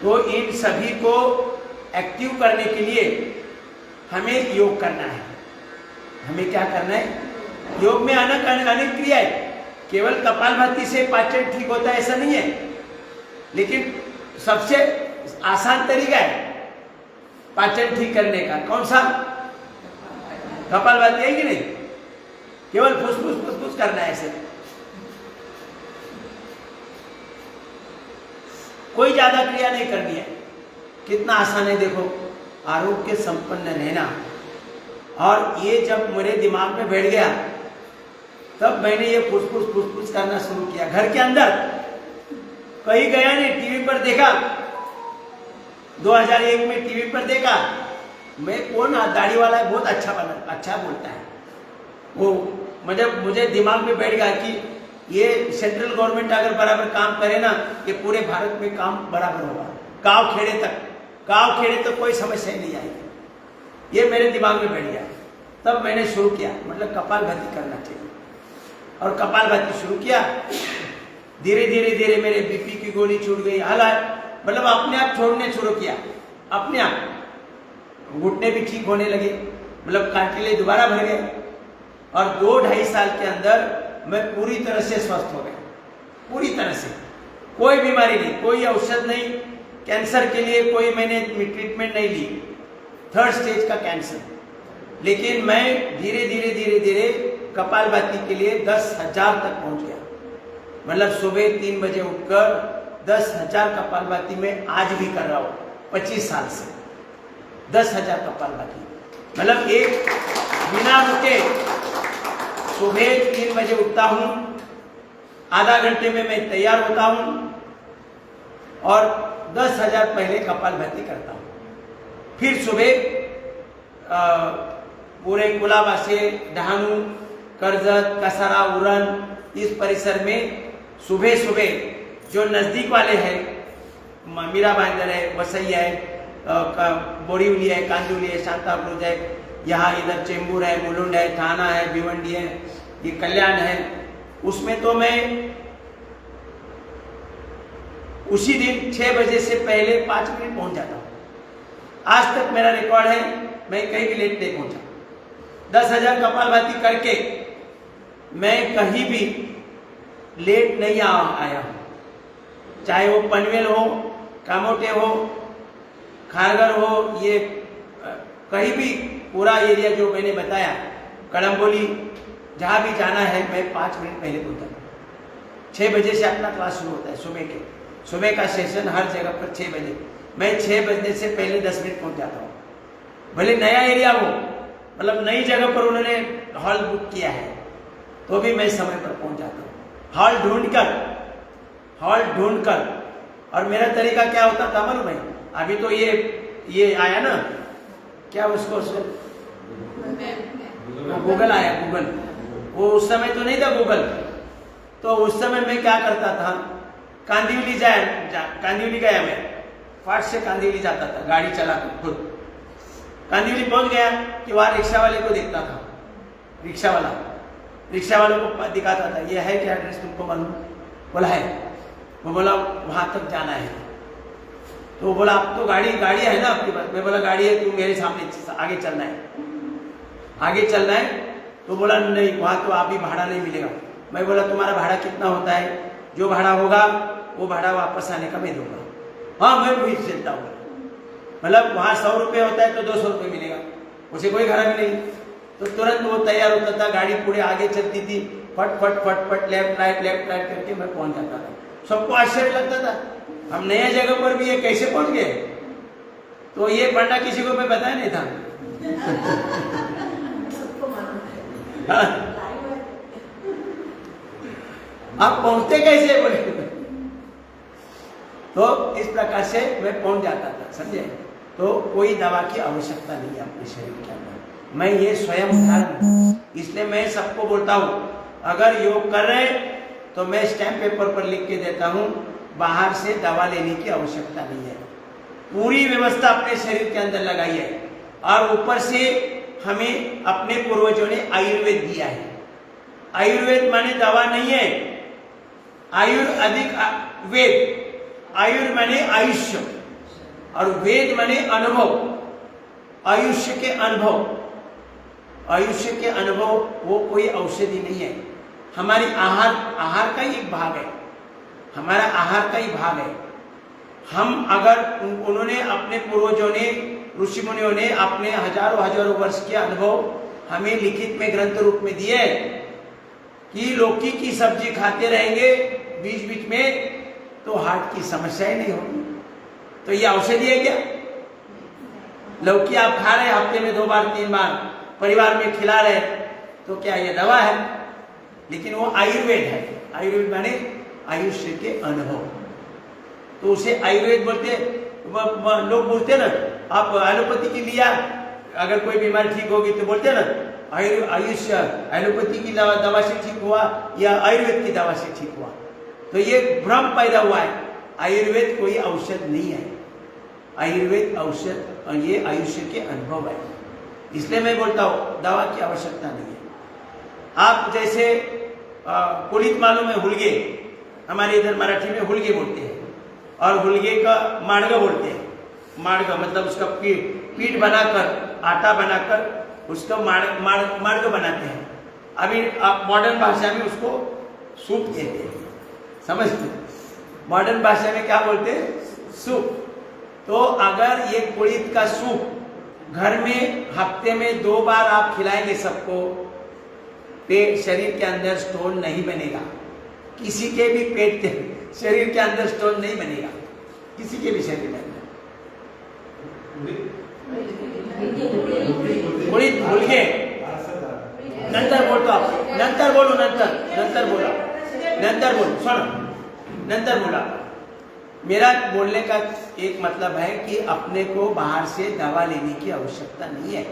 तो इन सभी को एक्टिव करने के लिए हमें योग करना है। हमें क्या करना है? योग में अनेक क्रिया है। केवल कपालभाति से पाचन ठीक होता है ऐसा नहीं है, लेकिन सबसे आसान तरीका है पाचन ठीक करने का। कौन सा? कपालभाति है कि नहीं? केवल फुसफुस करना है ऐसे, कोई ज्यादा क्रिया नहीं करनी है। कितना आसान है देखो, आरोग्य संपन्न रहना। और ये जब मेरे दिमाग में बैठ गया तब मैंने ये फुसफुस करना शुरू किया घर के अंदर। कहीं गया नहीं, टीवी पर देखा, 2001 में टीवी पर देखा, मैं कौन दाढ़ी वाला है, बहुत अच्छा बोलता है वो। मतलब मुझे दिमाग में बैठ गया कि ये सेंट्रल गवर्नमेंट अगर बराबर काम करे ना, ये पूरे भारत में काम बराबर होगा। गांव खेड़े तक कोई समस्या नहीं आएगी। ये मेरे दिमाग में बैठ गया। तब मैंने शुरू किया, मतलब कपालभाति करना चाहिए। और कपालभाति शुरू किया, धीरे धीरे मेरे बीपी की गोली छूट गई। हालांकि मतलब अपने आप छोड़ने शुरू किया, अपने आप घुटने भी ठीक होने लगे, मतलब कार्टिलेज दोबारा भर गए। और 2-2.5 साल के अंदर मैं पूरी तरह से स्वस्थ हो गया, पूरी तरह से। कोई बीमारी नहीं, कोई औषध नहीं, कैंसर के लिए कोई मैंने ट्रीटमेंट नहीं ली, 3rd स्टेज का कैंसर। लेकिन मैं धीरे धीरे कपालभाति के लिए 10,000 तक पहुंच गया। मतलब सुबह 3 बजे उठकर 10,000 कपालभाति में आज भी कर रहा हूं, 25 साल से 10,000 कपालभाति। मतलब एक बिना रुके सुबह 3 बजे उठता हूं, आधा घंटे में मैं तैयार होता हूं और 10,000 पहले कपालभाति करता हूं। फिर सुबह पूरे कुलाबा से डहाणू, कर्जत, कसारा, उरण, इस परिसर में सुबह जो नजदीक वाले हैं, मीरा भाईंदर है, वसई है, बोरीवली है, कांदिवली है, सांताक्रूज है, यहाँ इधर चेंबूर है, मुलुंड है, थाना है, भिवंडी है, ये कल्याण है, उसमें तो मैं उसी दिन 6 बजे से पहले 5 मिनट पहुंच जाता हूँ। आज तक मेरा रिकॉर्ड है, मैं कहीं भी लेट नहीं पहुंचा। 10,000 कपालभाति करके मैं कहीं भी लेट नहीं आया हूँ, चाहे वो पनवेल हो, कामोटे हो, खारगर हो, ये कहीं भी पूरा एरिया जो मैंने बताया, कड़म्बोली, जहाँ भी जाना है मैं 5 मिनट पहले पहुंचता हूँ। 6 बजे से अपना क्लास शुरू होता है, सुबह का सेशन हर जगह पर 6 बजे। मैं 6 बजने से पहले 10 मिनट पहुंच जाता हूँ। भले नया एरिया हो, मतलब नई जगह पर उन्होंने हॉल बुक किया है, तो भी मैं समय पर पहुंच जाता हूँ। हॉल ढूंढकर। और मेरा तरीका क्या होता था मालूम है? अभी तो ये आया ना, क्या उसको गूगल आया, गूगल। वो उस समय तो नहीं था गूगल, तो उस समय मैं क्या करता था, कांदिवली कांदिवली गया मैं, फाट से कांदिवली जाता था गाड़ी चला कर खुद। कांदिवली पहुंच गया कि वहां रिक्शा वाले को देखता था, रिक्शा वालों को दिखाता था, ये है क्या एड्रेस तुमको मालूम? बोला है। वो बोला वहां तक जाना है। तो वो बोला आप तो गाड़ी है ना आपके पास? मैं बोला गाड़ी है, तू मेरे सामने आगे चलना है। तो बोला नहीं, वहां तो अभी भाड़ा नहीं मिलेगा। मैं बोला तुम्हारा भाड़ा कितना होता है? जो भाड़ा होगा वो भाड़ा वापस आने का मैं दूंगा। हाँ, मैं वही चलता हूँ। मतलब वहां 100 रुपये होता है तो 200 रुपये मिलेगा, उसे कोई खराबी नहीं। तो तुरंत वो तैयार होता था, गाड़ी पूरे आगे चलती थी, फट लेफ्ट राइट करके मैं पहुंच जाता था। सबको आश्चर्य लगता था, हम नए जगह पर भी ये कैसे पहुंच गए? तो ये पढ़ना किसी को मैं बताया नहीं था। आप पहुंचते कैसे बोले? तो इस प्रकार से मैं पहुंच जाता था, समझे? तो कोई दवा की आवश्यकता नहीं है अपने शरीर के अंदर। मैं ये स्वयं उदाहरण हूं, इसलिए मैं सबको बोलता हूं, अगर योग कर रहे तो मैं स्टैम्प पेपर पर लिख के देता हूं, बाहर से दवा लेने की आवश्यकता नहीं है। पूरी व्यवस्था अपने शरीर के अंदर लगाई है। और ऊपर से हमें अपने पूर्वजों ने आयुर्वेद दिया है। आयुर्वेद माने दवा नहीं है, वेद। आयुर माने आयुष्य और वेद माने अनुभव। आयुष्य के अनुभव वो कोई औषधि नहीं है, हमारी आहार का ही एक भाग है, हमारा आहार का ही भाग है। हम अगर उन्होंने अपने पूर्वजों ने, ऋषि मुनियों ने अपने हजारों वर्ष के अनुभव हमें लिखित में ग्रंथ रूप में दिए कि लौकी की सब्जी खाते रहेंगे बीच में तो हार्ट की समस्या ही नहीं होगी। तो ये औषधि है क्या? लौकी आप खा रहे हफ्ते में 2 बार 3 बार, परिवार में खिला रहे, तो क्या ये दवा है? लेकिन वो आयुर्वेद है। आयुर्वेद माने आयुष्य के अनुभव, तो उसे आयुर्वेद बोलते। लोग बोलते ना, आप एलोपैथी की लिया, अगर कोई बीमारी ठीक होगी तो बोलते ना आयुष्य एलोपैथी की दवा से ठीक हुआ या आयुर्वेद की दवा से ठीक हुआ। तो ये भ्रम पैदा हुआ है। आयुर्वेद कोई औषध नहीं है, आयुर्वेद औषध, और ये आयुष्य के अनुभव है। इसलिए मैं बोलता हूँ दवा की आवश्यकता नहीं है। आप जैसे कुलित मालूम है, हुलगे, हमारे इधर मराठी में हुलगे बोलते हैं, और हुलगे का माड़गा बोलते हैं। माड़गा मतलब उसका पीठ बनाकर, आटा बनाकर उसका माड़गा बनाते हैं। अभी आप मॉडर्न भाषा में उसको सूप कहते हैं, समझते? मॉडर्न भाषा में क्या बोलते हैं? सूप। तो अगर ये कुलित का सूप घर में हफ्ते में 2 बार आप खिलाएंगे सबको, पेट शरीर के अंदर स्टोन नहीं बनेगा। किसी के भी पेट के शरीर के अंदर स्टोन नहीं बनेगा, किसी के भी शरीर में। कुलित भूल गए, नंतर बोलतो आप, नंतर बोलो, नंतर बोला। मेरा बोलने का एक मतलब है कि अपने को बाहर से दवा लेने की आवश्यकता नहीं है।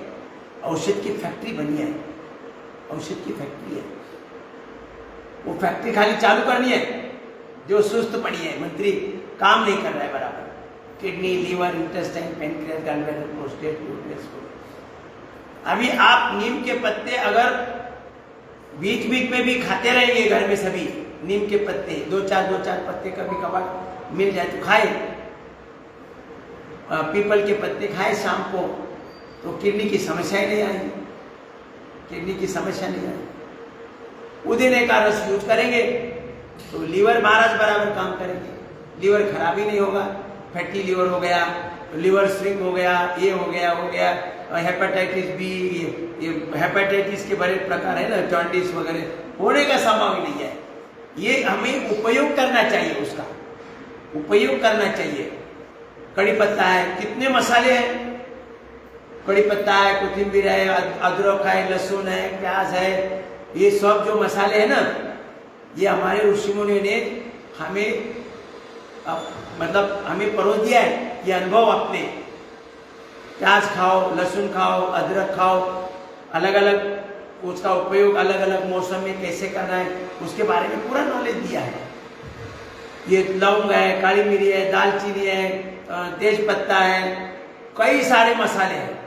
औषध की फैक्ट्री बनी है, औषध की फैक्ट्री है। वो फैक्ट्री खाली चालू करनी है। जो सुस्त पड़ी है, मंत्री काम नहीं कर रहा है बराबर, kidney, liver, intestine, pancreas, gallbladder, prostate, uterus. अभी आप नीम के पत्ते अगर बीच बीच में भी खाते रहेंगे घर में, सभी नीम के पत्ते दो चार पत्ते कभी कभार मिल जाए तो खाए। पीपल के पत्ते खाए शाम को, तो किडनी की समस्या ही नहीं आएगी, किडनी की समस्या नहीं आएगी। पुदीने का रस यूज करेंगे तो लीवर महाराज बराबर काम करेंगे, लीवर खराब ही नहीं होगा। फैटी लीवर हो गया, लीवर स्विंग हो गया, ये हो गया, हेपेटाइटिस बी, ये हेपेटाइटिस के बड़े प्रकार है ना, जॉन्डिस वगैरह होने का संभव नहीं है। ये हमें उपयोग करना चाहिए, उसका उपयोग करना चाहिए। कड़ी पत्ता है, कितने मसाले हैं, कड़ी पत्ता है, कोथिंबीर है, अदरक है, लहसुन है, प्याज है, ये सब जो मसाले हैं ना, ये हमारे ऋषि मुनियों ने हमें मतलब हमें परोस दिया है। ये अनुभव अपने, प्याज खाओ, लहसुन खाओ, अदरक खाओ, अलग अलग उसका उपयोग अलग अलग मौसम में कैसे करना है, उसके बारे में पूरा नॉलेज दिया है। ये लौंग है, काली मिरी है, दालचीनी है, तेज पत्ता है, कई सारे मसाले हैं।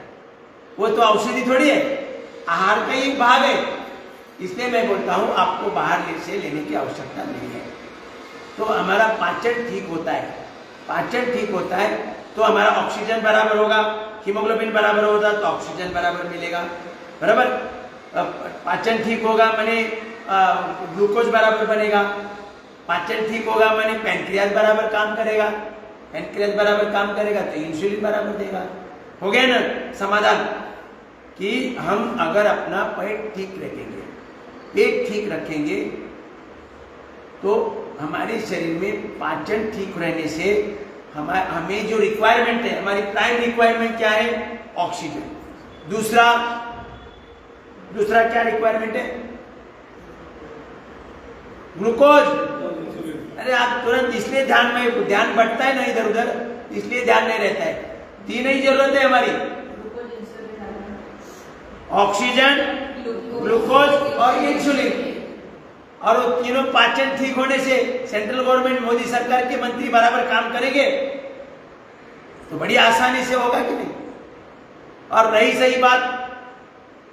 वो तो औषधि थोड़ी है, आहार का ही भाग है। इसलिए मैं बोलता हूँ आपको बाहर से लेने की आवश्यकता नहीं है। तो हमारा पाचन ठीक होता है, पाचन ठीक होता है तो हमारा ऑक्सीजन बराबर होगा, हीमोग्लोबिन बराबर होगा तो ऑक्सीजन बराबर मिलेगा, बराबर। पाचन ठीक होगा माने ग्लूकोज बराबर बनेगा, पाचन ठीक होगा माने पैंक्रियास बराबर काम करेगा, पैंक्रियास बराबर काम करेगा तो इंसुलिन बराबर देगा। हो गया ना समाधान, कि हम अगर अपना पेट ठीक रखेंगे, पेट ठीक रखेंगे तो हमारे शरीर में पाचन ठीक रहने से हमें जो रिक्वायरमेंट है, हमारी प्राइम रिक्वायरमेंट क्या है, ऑक्सीजन। दूसरा क्या रिक्वायरमेंट है, ग्लूकोज। अरे आप तुरंत, इसलिए ध्यान बढ़ता है ना इधर उधर, इसलिए ध्यान नहीं रहता है। तीन ही जरूरत है हमारी, ऑक्सीजन, ग्लूकोज और इंसुलिन। और वो तीनों पाचन ठीक होने से सेंट्रल गवर्नमेंट, मोदी सरकार के मंत्री बराबर काम करेंगे तो बड़ी आसानी से होगा कि नहीं। और रही सही बात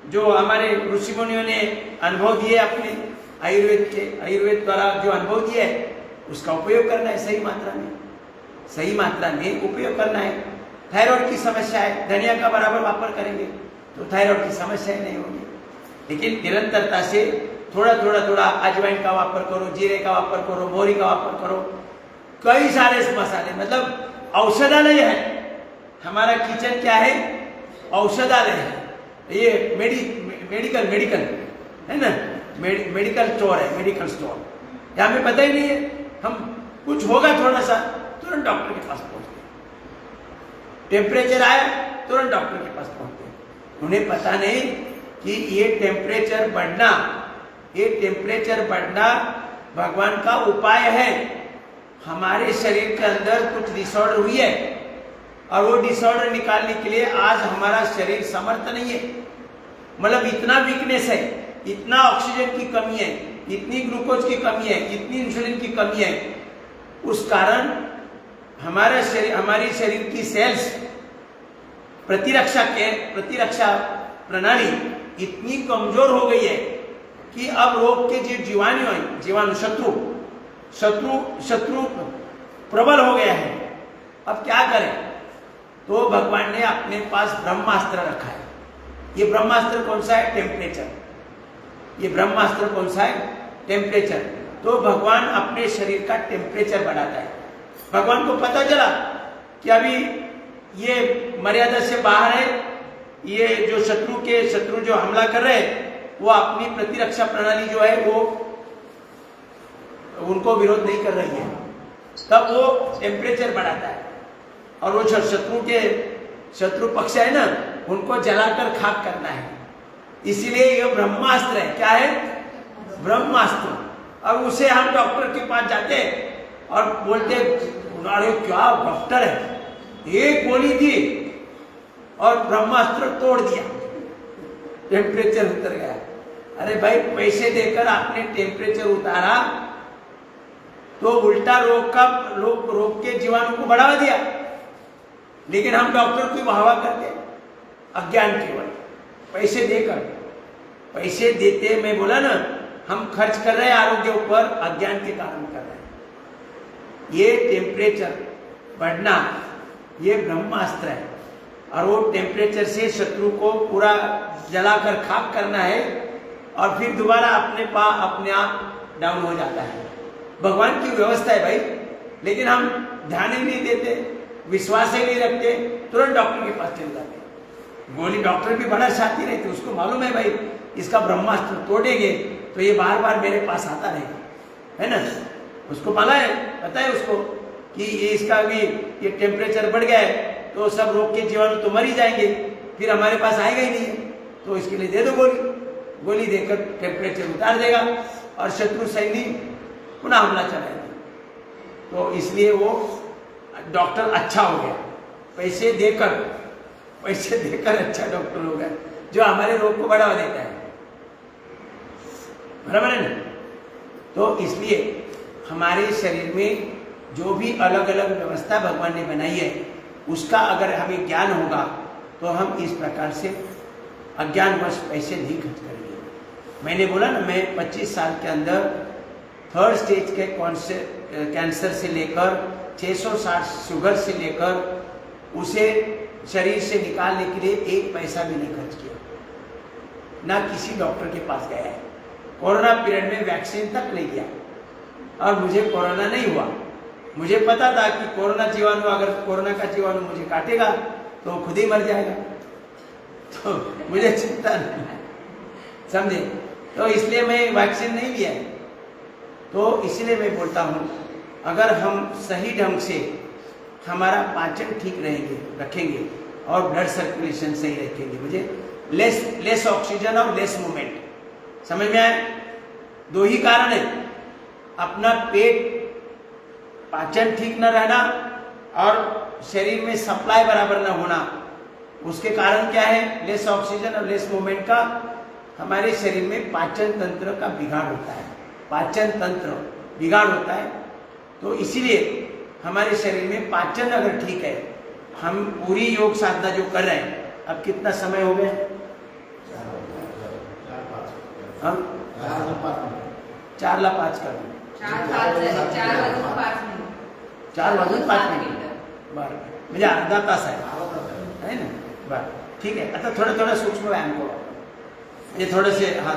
जो हमारे ऋषि मुनियों ने अनुभव दिए अपने आयुर्वेद द्वारा जो अनुभव दिया है, उसका उपयोग करना है सही मात्रा में उपयोग करना है। थायराइड की समस्या है, धनिया का बराबर वापर करेंगे तो थायराइड की समस्या नहीं होगी। लेकिन निरंतरता से थोड़ा अजवाइन का वापर करो, जीरे का वापर करो, मोहरी का वापर करो, कई सारे मसाले, मतलब औषधालय है। हमारा किचन क्या है, औषधालय है। ये मेडिकल है ना, मेडिकल स्टोर है, मेडिकल स्टोर। ये हमें पता ही नहीं है, हम कुछ होगा थोड़ा सा तुरंत डॉक्टर के पास पहुंचते, टेम्परेचर आया तुरंत डॉक्टर के पास पहुंचते। उन्हें पता नहीं कि ये टेम्परेचर बढ़ना भगवान का उपाय है। हमारे शरीर के अंदर कुछ डिसऑर्डर हुई है और वो डिसऑर्डर निकालने के लिए आज हमारा शरीर समर्थ नहीं है। मतलब इतना वीकनेस है, इतना ऑक्सीजन की कमी है, इतनी ग्लूकोज की कमी है, इतनी इंसुलिन की कमी है। उस कारण हमारे शरीर की सेल्स, प्रतिरक्षा प्रणाली इतनी कमजोर हो गई है कि अब रोग के जो जीवाणु शत्रु प्रबल हो गया है। अब क्या करें, तो भगवान ने अपने पास ब्रह्मास्त्र रखा है। ये ब्रह्मास्त्र कौन सा है, टेम्परेचर। ये ब्रह्मास्त्र कौन सा है, टेम्परेचर। तो भगवान अपने शरीर का टेम्परेचर बढ़ाता है। भगवान को पता चला कि अभी ये मर्यादा से बाहर है, ये जो शत्रु जो हमला कर रहे हैं वो अपनी प्रतिरक्षा प्रणाली जो है वो उनको विरोध नहीं कर रही है, तब वो टेम्परेचर बढ़ाता है। और वो शत्रु पक्ष है ना, उनको जलाकर खाक करना है। इसीलिए ये ब्रह्मास्त्र है। क्या है, ब्रह्मास्त्र। अब उसे हम डॉक्टर के पास जाते और बोलते, अरे क्या डॉक्टर है, एक गोली दी और ब्रह्मास्त्र तोड़ दिया, टेम्परेचर उतर गया। अरे भाई, पैसे देकर आपने टेम्परेचर उतारा तो उल्टा रोग के जीवाणु को बढ़ावा दिया। लेकिन हम डॉक्टर की वाहवा करते, अज्ञान केवल पैसे देकर, पैसे देते, मैं बोला ना, हम खर्च कर रहे हैं आरोग्य ऊपर, अज्ञान के कारण कर रहे हैं। ये टेम्परेचर बढ़ना, ये ब्रह्मास्त्र है, और वो टेम्परेचर से शत्रु को पूरा जलाकर खाक करना है, और फिर दोबारा अपने आप डाउन हो जाता है। भगवान की व्यवस्था है भाई, लेकिन हम ध्यान ही नहीं देते, विश्वास ही नहीं रखते, तुरंत डॉक्टर के पास चले जाते। गोली डॉक्टर भी बड़ा शातिर रहते, उसको मालूम है भाई इसका ब्रह्मास्त्र तोड़ेंगे तो ये बार बार मेरे पास आता रहेगा, है ना। उसको पता है उसको कि ये इसका भी ये टेम्परेचर बढ़ गया है तो सब रोग के जीवाणु तो मर ही जाएंगे, फिर हमारे पास आएगा ही नहीं है, तो इसके लिए दे दो गोली देकर टेम्परेचर उतार देगा और शत्रु सैनिक पुनः हमला चलाएगा। तो इसलिए वो डॉक्टर अच्छा हो गया, पैसे देकर अच्छा डॉक्टर हो गया, जो हमारे रोग को बढ़ावा देता है, बराबर है ना। तो इसलिए हमारे शरीर में जो भी अलग अलग व्यवस्था भगवान ने बनाई है, उसका अगर हमें ज्ञान होगा तो हम इस प्रकार से अज्ञानवश पैसे नहीं खर्च करेंगे। मैंने बोला ना, मैं 25 साल के अंदर 3rd स्टेज के कैंसर से लेकर 660 शुगर से लेकर उसे शरीर से निकालने के लिए 1 पैसा भी नहीं खर्च किया, ना किसी डॉक्टर के पास गया है। कोरोना पीरियड में वैक्सीन तक नहीं किया और मुझे कोरोना नहीं हुआ। मुझे पता था कि अगर कोरोना का जीवाणु मुझे काटेगा तो खुद ही मर जाएगा, तो मुझे चिंता नहीं, समझे। तो इसलिए मैं वैक्सीन नहीं लिया। तो इसलिए मैं बोलता हूँ, अगर हम सही ढंग से हमारा पाचन ठीक रखेंगे और ब्लड सर्कुलेशन सही रखेंगे, मुझे लेस ऑक्सीजन और लेस मूवमेंट, समझ में आए। 2 ही कारण है, अपना पेट पाचन ठीक न रहना और शरीर में सप्लाई बराबर न होना। उसके कारण क्या है, लेस ऑक्सीजन और लेस मूवमेंट का हमारे शरीर में पाचन तंत्र का बिगाड़ होता है, पाचन तंत्र बिगाड़ होता है। तो इसीलिए हमारे शरीर में पाचन अगर ठीक है, हम पूरी योग साधना जो कर रहे हैं, अब कितना समय हो गया, 4:05 कर 4:05 म्हणजे अर्धा तास आहे ना, बरं ठीक आहे। आता थोडं सूक्ष्म व्यायाम करू, म्हणजे थोडेसे हां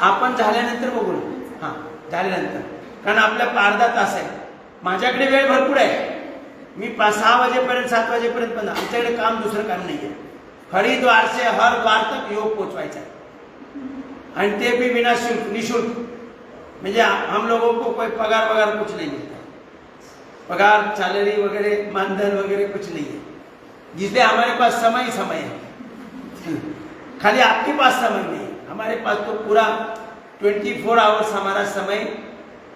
आपण झाल्यानंतर बघू, हां झाल्यानंतर, कारण आपल्या अर्धा तास आहे, माझ्याकडे वेळ भरपूर आहे। मी 6 वाजेपर्यंत 7 वाजेपर्यंत पण आमच्याकडे काम दुसरं काम नाही आहे। हरिद्वार से हर द्वार तक योग पहुंचवायचा है, आणि ते भी बिना शुल्क, निःशुल्क, म्हणजे हम लोगों को कोई पगार वगैरह कुछ नहीं मिलता, पगार सैलरी वगैरह मानधन वगैरह कुछ नहीं है, जिसलिए हमारे पास समय है। खाली आपके पास समय नहीं है, हमारे पास तो पूरा 24 आवर्स हमारा समय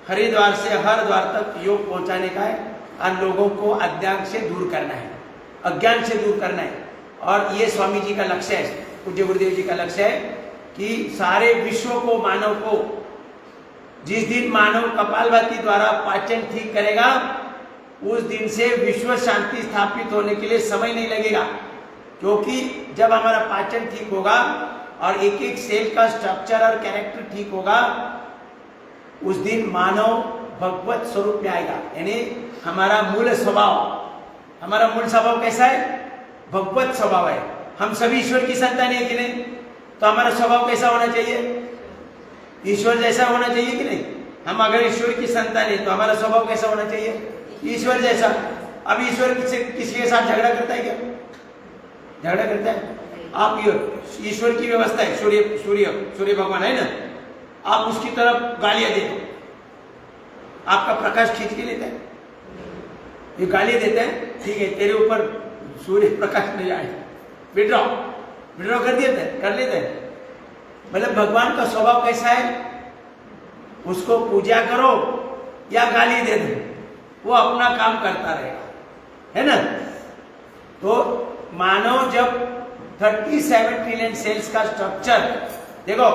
हरिद्वार से हर द्वार तक योग पहुंचाने का है, और लोगों को अज्ञान से दूर करना है, अज्ञान से दूर करना है। और ये स्वामी जी का लक्ष्य है, पूज्य गुरुदेव जी का लक्ष्य है कि सारे विश्व को, मानव को, जिस दिन मानव कपालभाति द्वारा पाचन ठीक करेगा, उस दिन से विश्व शांति स्थापित होने के लिए समय नहीं लगेगा। क्योंकि जब हमारा पाचन ठीक होगा और एक एक सेल का स्ट्रक्चर और कैरेक्टर ठीक होगा, उस दिन मानव भगवत स्वरूप में आएगा। यानी हमारा मूल स्वभाव कैसा है, भगवत स्वभाव है। हम सभी ईश्वर की संतान है कि नहीं, तो हमारा स्वभाव कैसा होना चाहिए, ईश्वर जैसा होना चाहिए कि नहीं। हम अगर ईश्वर की संतान है तो हमारा स्वभाव कैसा होना चाहिए, ईश्वर जैसा। अब ईश्वर किसी के साथ झगड़ा करता है क्या, झगड़ा करता है। आप ईश्वर की व्यवस्था है, सूर्य भगवान है ना, आप उसकी तरफ गालियां दे दो, आपका प्रकाश खींच के लेता है। ये गाली देता है, ठीक है, तेरे ऊपर सूर्य प्रकाश नहीं आए, विड्रॉ कर लेता है। मतलब भगवान का स्वभाव कैसा है, उसको पूजा करो या गाली दे दो, वो अपना काम करता रहेगा, है ना। तो मानव जब 37 ट्रिलियन सेल्स का स्ट्रक्चर, देखो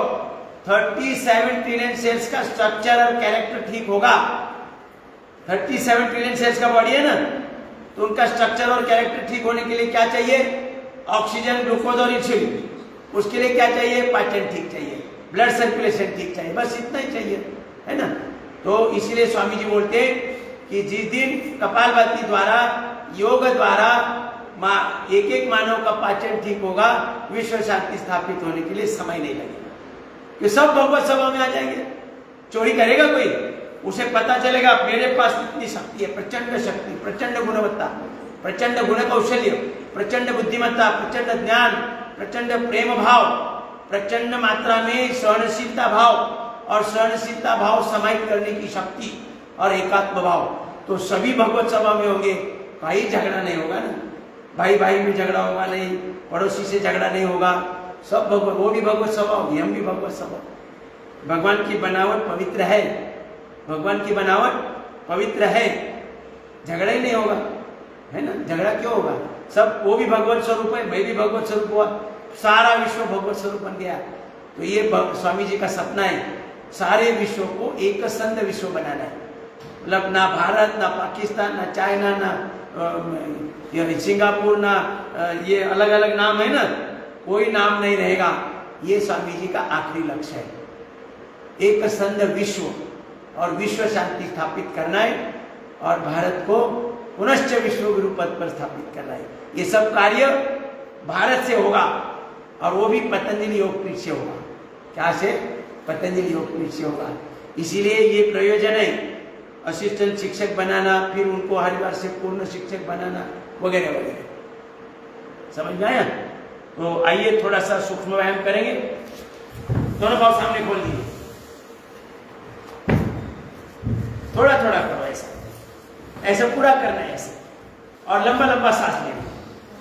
37 ट्रिलियन सेल्स का स्ट्रक्चर और कैरेक्टर ठीक होगा, 37 ट्रिलियन सेल्स का बॉडी है ना, तो उनका स्ट्रक्चर और कैरेक्टर ठीक होने के लिए क्या चाहिए? ऑक्सीजन, ग्लूकोज और इंसुलिन। उसके लिए क्या चाहिए? पाचन ठीक चाहिए, ब्लड सर्कुलेशन ठीक चाहिए, बस इतना ही चाहिए, है ना। तो इसीलिए स्वामी जी बोलते हैं कि जिस दिन कपालभाति द्वारा, योग द्वारा एक एक मानव का पाचन ठीक होगा, विश्व शांति स्थापित होने के लिए समय नहीं लगेगा, कि सब भगवत सभा में आ जाएंगे। चोरी करेगा कोई? उसे पता चलेगा मेरे पास इतनी शक्ति है, प्रचंड शक्ति, प्रचंड गुणवत्ता, प्रचंड गुण कौशल्य, प्रचंड बुद्धिमत्ता, प्रचंड ज्ञान, प्रचंड प्रेम भाव, प्रचंड मात्रा में सहनशीलता भाव, और सहनशीलता भाव समाहित करने की शक्ति और एकात्म भाव। तो सभी भगवत सभा में होंगे, कहीं झगड़ा नहीं होगा ना, भाई भाई में झगड़ा होगा नहीं, पड़ोसी से झगड़ा नहीं होगा, सब भगवत, वो भी भगवत सभा होगी, हम भी भगवत सभा। भगवान की बनावट पवित्र है, भगवान की बनावट पवित्र है, झगड़ा ही नहीं होगा, है ना। झगड़ा क्यों होगा? सब, वो भी भगवत स्वरूप है, मैं भी भगवत स्वरूप हुआ, सारा विश्व भगवत स्वरूप बन गया। तो ये स्वामी जी का सपना है, सारे विश्व को एक संध विश्व बनाना है। मतलब ना भारत, ना पाकिस्तान, ना चाइना, ना सिंगापुर, ना ये अलग अलग नाम है ना, कोई नाम नहीं रहेगा। ये स्वामी जी का आखिरी लक्ष्य है, एक संध विश्व और विश्व शांति स्थापित करना है, और भारत को पुनश्च विश्व गुरु पद पर स्थापित करना है। ये सब कार्य भारत से होगा, और वो भी पतंजलि योगपीठ से होगा। क्या से? पतंजलि योगपीठ से होगा। इसीलिए ये प्रयोजन है, असिस्टेंट शिक्षक बनाना, फिर उनको हरिद्वार से पूर्ण शिक्षक बनाना, वगैरह वगैरह। समझ में आया? तो आइए थोड़ा सा सूक्ष्म व्यायाम करेंगे। दोनों पाँव सामने खोल दिए, थोड़ा थोड़ा करो, ऐसा पूरा करना है ऐसे, और लंबा लंबा सांस लेना।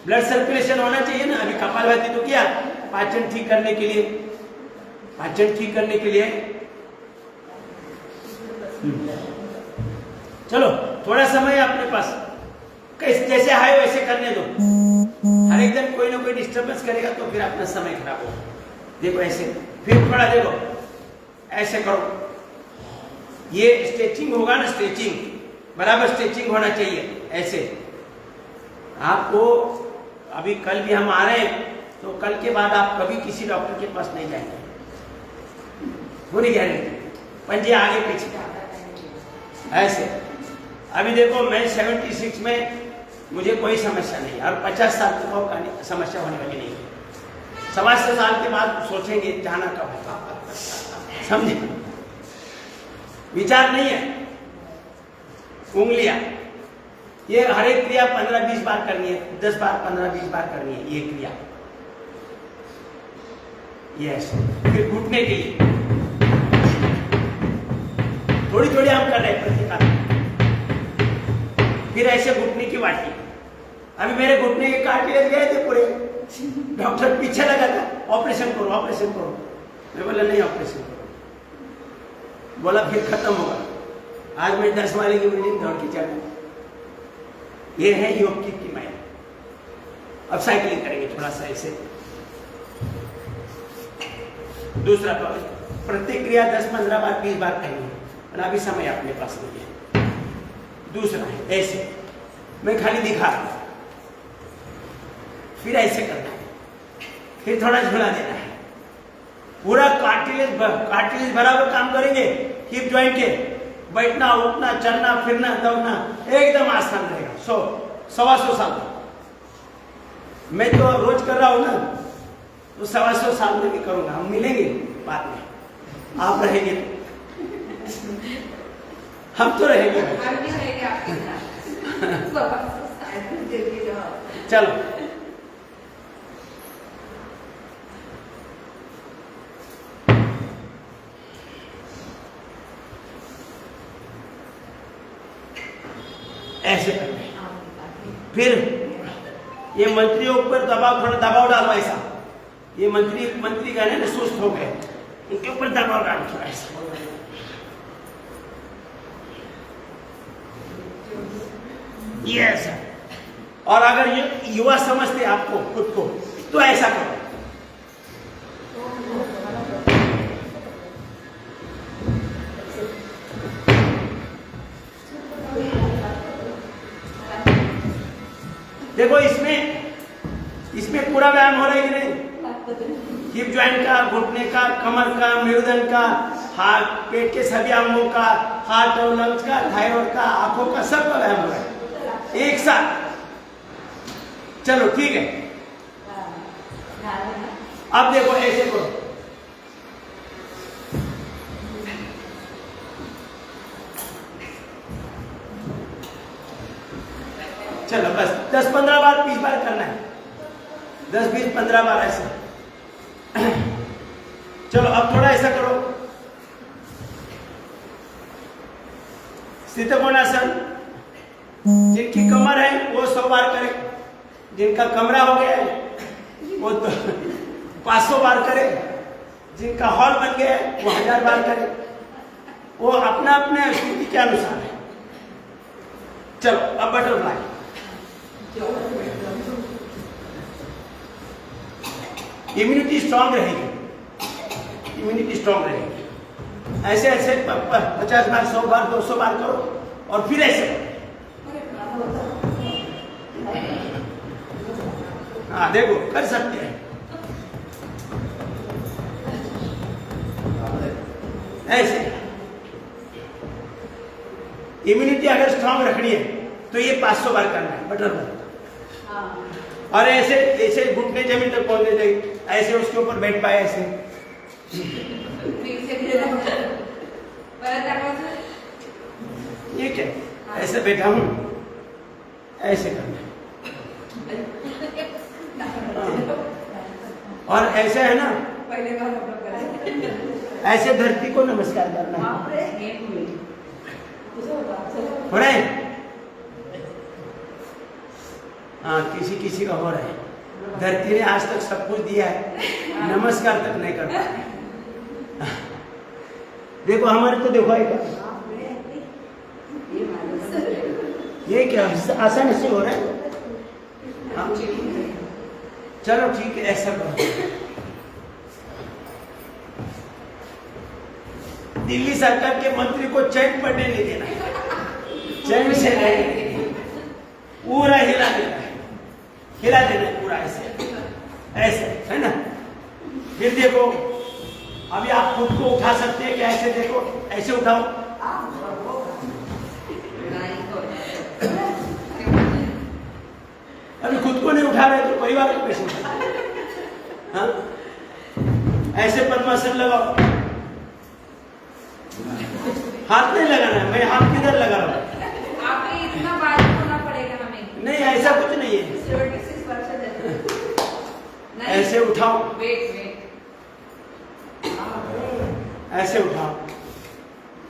ब्लड सर्कुलेशन होना चाहिए ना। अभी कपालभाति तो किया पाचन ठीक करने के लिए, पाचन ठीक करने के लिए। चलो थोड़ा समय अपने पास, जैसे है वैसे करने दो। हर एक दिन कोई ना कोई डिस्टर्बेंस करेगा तो फिर अपना समय खराब होगा। देखो ऐसे, फिर थोड़ा देखो, ऐसे करो। ये स्ट्रेचिंग होगा ना, स्ट्रेचिंग बराबर स्ट्रेचिंग होना चाहिए ऐसे। आपको अभी कल भी हम आ रहे हैं, तो कल के बाद आप कभी किसी डॉक्टर के पास नहीं जाएंगे, पूरी गारंटी। पंजे आगे पीछे ऐसे। अभी देखो मैं 76 में, मुझे कोई समस्या नहीं, और 50 साल तक समस्या होने वाली नहीं है। 7 साल के बाद सोचेंगे जाना कब है, समझे? विचार नहीं है। उंगलियां, ये हर एक क्रिया 15-20 बार करनी है, 10 बार 15-20 बार करनी है ये क्रिया। यस, फिर घुटने के लिए थोड़ी थोड़ी हम कर रहे हैं प्रतिकार। फिर ऐसे घुटने की वाटी। अभी मेरे घुटने के कार्टिलेज गए थे पूरे, डॉक्टर पीछे लगा था, ऑपरेशन करो ऑपरेशन करो। मैं बोला नहीं ऑपरेशन करो, बोला फिर खत्म होगा। आज मैं 10 वाले की बिल्डिंग दौड़ के चल। ये है योग की माया। अब साइकिलिंग करेंगे थोड़ा सा ऐसे। दूसरा प्रतिक्रिया 10-15 बार 20 बार करेंगे, और अभी समय अपने पास नहीं है। दूसरा है ऐसे, मैं खाली दिखा रहा हूं, फिर ऐसे करना है, फिर थोड़ा झुला देना है। पूरा कार्टिलेज बराबर काम करेंगे। हिप जॉइंट के बैठना, उठना, चलना, फिरना, दौड़ना एकदम आसान रहेगा। 100-125 साल मैं तो रोज कर रहा हूं ना, तो 125 साल में भी करूंगा। हम मिलेंगे बाद में, आप रहेंगे तो हम तो रहेंगे। चलो ऐसे करना है। फिर ये मंत्रियों पर दबाव, थोड़ा दबाव डालो ऐसा। ये मंत्री कहने ना सुस्त हो गए, इनके ऊपर दबाव डालो थोड़ा ऐसा। ये ऐसा। और अगर ये युवा समझते आपको खुद को, तो ऐसा करो। देखो इसमें पूरा व्यायाम हो रहा है कि नहीं? हिप जॉइंट का, घुटने का, कमर का, मेरुदंड का, हार्ट, पेट के सभी अंगों का, हार्ट और लंग्स का, थायराइड का, आंखों का, सब का व्यायाम हो रहा है एक साथ। चलो ठीक है। अब देखो ऐसे करो, चलो बस 10-15 बार, 20 बार करना है, 10-20-15 बार ऐसे। चलो अब थोड़ा ऐसा करो, स्थित कोणासन। जिनकी कमर है वो 100 बार करे, जिनका कमरा हो गया है वो 500 बार करे, जिनका हॉल बन गया है वो 1000 बार करे, वो अपना अपने स्थिति के अनुसार है। चलो अब बटरफ्लाई। इम्यूनिटी स्ट्रांग रहेगी, इम्यूनिटी स्ट्रांग रहेगी। ऐसे ऐसे 50 बार, 100 बार, 200 बार करो और फिर ऐसे करो। हाँ देखो कर सकते हैं ऐसे। इम्यूनिटी अगर स्ट्रांग रखनी है तो ये 500 बार करना है बटरफ्लाई। और ऐसे ऐसे घुटने जमीन तक पहुंचने चाहिए, ऐसे उसके ऊपर बैठ पाए ऐसे। ये क्या ऐसे बैठा हूं, ऐसे करना है। और ऐसे है ना, ऐसे धरती को नमस्कार करना है। हो रहा है? हाँ किसी किसी का हो रहा है। धरती ने आज तक सब कुछ दिया है, नमस्कार तक नहीं कर पाते। देखो हमारे तो देखो ये क्या आसानी से हो रहा है। हाँ चलो ठीक है ऐसा करो। दिल्ली सरकार के मंत्री को चैन पड़ने नहीं देना, चैन से नहीं, पूरा हिला देना है, हिला देना है पूरा ऐसे ऐसे, है ना। फिर देखो अभी आप खुद को उठा सकते हैं कि ऐसे देखो, ऐसे उठाओ। अभी खुद को नहीं उठा रहे तो परिवार को कैसे उठा? हाँ ऐसे पद्मासन लगाओ, हाथ नहीं लगाना है। मैं हाथ किधर लगा रहा हूँ? इतना बारीक होना पड़ेगा हमें। नहीं ऐसा कुछ नहीं है, 76 ऐसे उठाओ, वेट ऐसे उठाओ।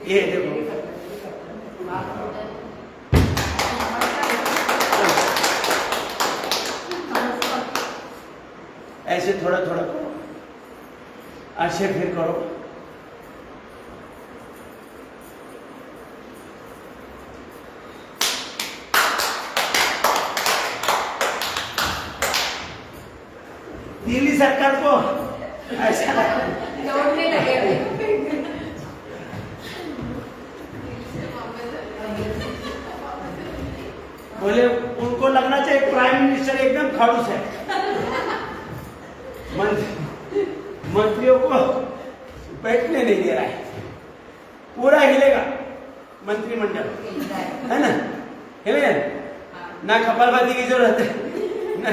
ये देखो ऐसे थोड़ा थोड़ा करो, ऐसे फिर करो। दिल्ली सरकार को ऐसा दौड़ने लगे। बोले उनको लगना चाहिए प्राइम मिनिस्टर एकदम खड़ूस है। मंत्रियों को बैठने नहीं दे रहा है, पूरा हिलेगा मंत्रिमंडल, है ना, हिलेगा ना। कपालभाति की जरूरत है ना,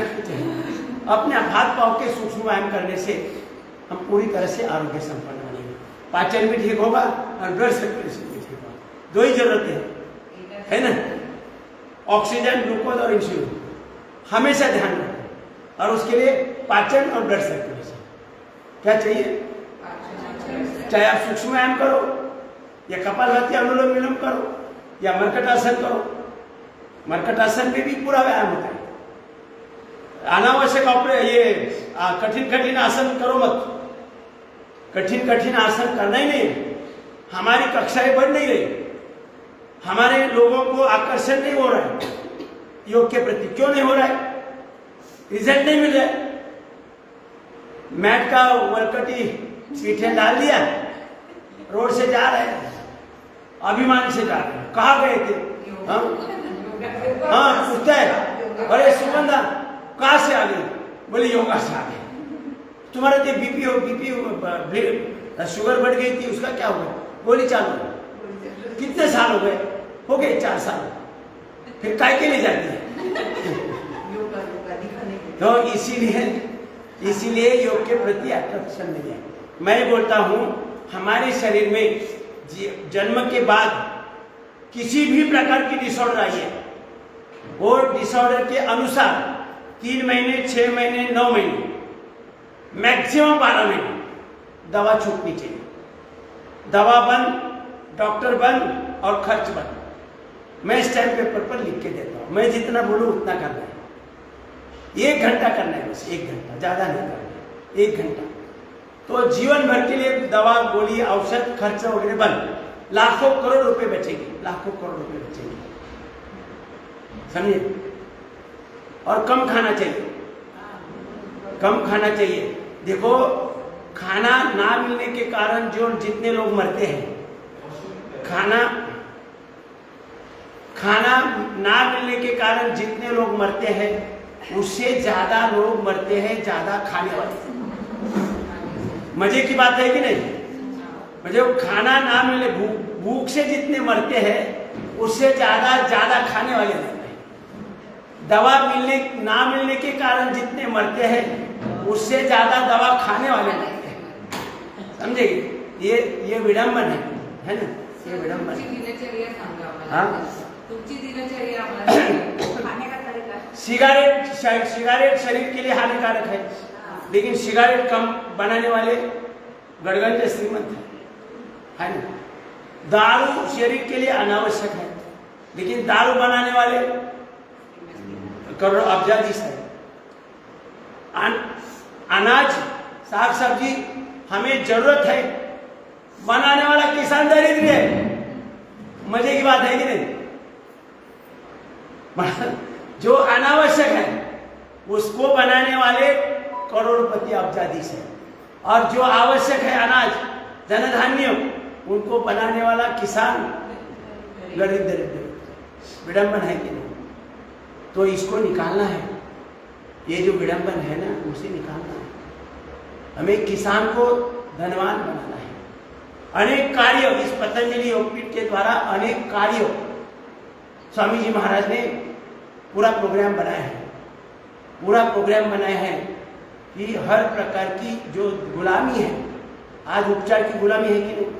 अपने हाथ पांव के सूक्ष्म व्यायाम करने से हम पूरी तरह से आरोग्य संपन्न बनेंगे। पाचन भी ठीक होगा और ब्लड सर्कुलेशन भी ठीक होगा। दो ही जरूरतें है ना, ऑक्सीजन, ग्लूकोज और इंसुलिन हमेशा ध्यान रखें। और उसके लिए पाचन और ब्लड सर्कुलेशन क्या चाहिए? चाहे आप सूक्ष्म व्यायाम करो या कपालभाति अनुलोम विलोम करो या मर्कटासन करो। मर्कटासन में भी पूरा व्यायाम होता है। अनावश्यक ये कठिन कठिन आसन करो मत। कठिन कठिन आसन करना ही नहीं। हमारी कक्षाएं बढ़ नहीं रही, हमारे लोगों को आकर्षण नहीं हो रहा है योग के प्रति। क्यों नहीं हो रहा है? रिजल्ट नहीं मिल रहा है। मैट का वरकटी सीटें डाल दिया, रोड से जा रहे हैं, अभिमान से जा रहे हैं। कहाँ गए थे? हाँ पूछता है अरे सुगंधा कहाँ से आ गई? बोले योगा से आ गई। तुम्हारा जो बीपी शुगर बढ़ गई थी, उसका क्या हुआ? बोली चालू। कितने साल हो गए? हो गए 4 साल। फिर काय के लिए जाती है? तो इसीलिए योग के प्रति आकर्षण नहीं है। मैं बोलता हूं हमारे शरीर में जन्म के बाद किसी भी प्रकार की डिसऑर्डर आई है, वो डिसऑर्डर के अनुसार 3 महीने, 6 महीने, 9 महीने, मैक्सिमम 12 महीने दवा छूटनी चाहिए। दवा बंद, डॉक्टर बंद और खर्च बंद। मैं स्टैम्प पेपर पर लिख के देता हूं। मैं जितना बोलूं उतना करना है। 1 घंटा करना है, बस 1 घंटा, ज्यादा नहीं करना है। 1 घंटा तो जीवन भर के लिए दवा, गोली, औषध, खर्च वगैरह बंद। लाखों करोड़ रुपए बचेगी, लाखों करोड़ रुपए बचेगी, समझे? और कम खाना चाहिए, कम खाना चाहिए। देखो, खाना ना मिलने के कारण जो जितने लोग मरते हैं, खाना ना मिलने के कारण जितने लोग मरते हैं, उससे ज्यादा लोग मरते हैं ज्यादा खाने वाले। मजे की बात है कि नहीं? मुझे खाना ना मिले, भूख से जितने मरते हैं उससे ज्यादा खाने वाले नहीं। दवा ना मिलने के कारण जितने मरते हैं उससे ज्यादा दवा खाने वाले नहीं। समझेगी? ये विडंबन है ना? ये विडंबन। तुमची दिनचर्या खाने का तरीका। सिगारेट शरीर के लिए हानिकारक है, लेकिन सिगारेट कम बनाने वाले गड़गड़ के श्रीमंत है ना? दारू शरीर के लिए अनावश्यक है, लेकिन दारू बनाने वाले करोड़ अब्जाधीश है। अनाज, साग सब्जी हमें जरूरत है, बनाने वाला किसान दरिद्र है। मजे की बात है कि नहीं? जो अनावश्यक है उसको बनाने वाले करोड़पति अब्जाधीश है, और जो आवश्यक है अनाज, धनधान्य, उनको बनाने वाला किसान गरीब दरिद्र। विडंबन है कि नहीं? तो इसको निकालना है। ये जो विडंबन है ना, उसे निकालना है। हमें किसान को धनवान बनाना है। अनेक कार्य इस पतंजलि योगपीठ के द्वारा, अनेक कार्य स्वामी जी महाराज ने पूरा प्रोग्राम बनाया है। पूरा प्रोग्राम बनाया है कि हर प्रकार की जो गुलामी है, आज उपचार की गुलामी है कि नहीं?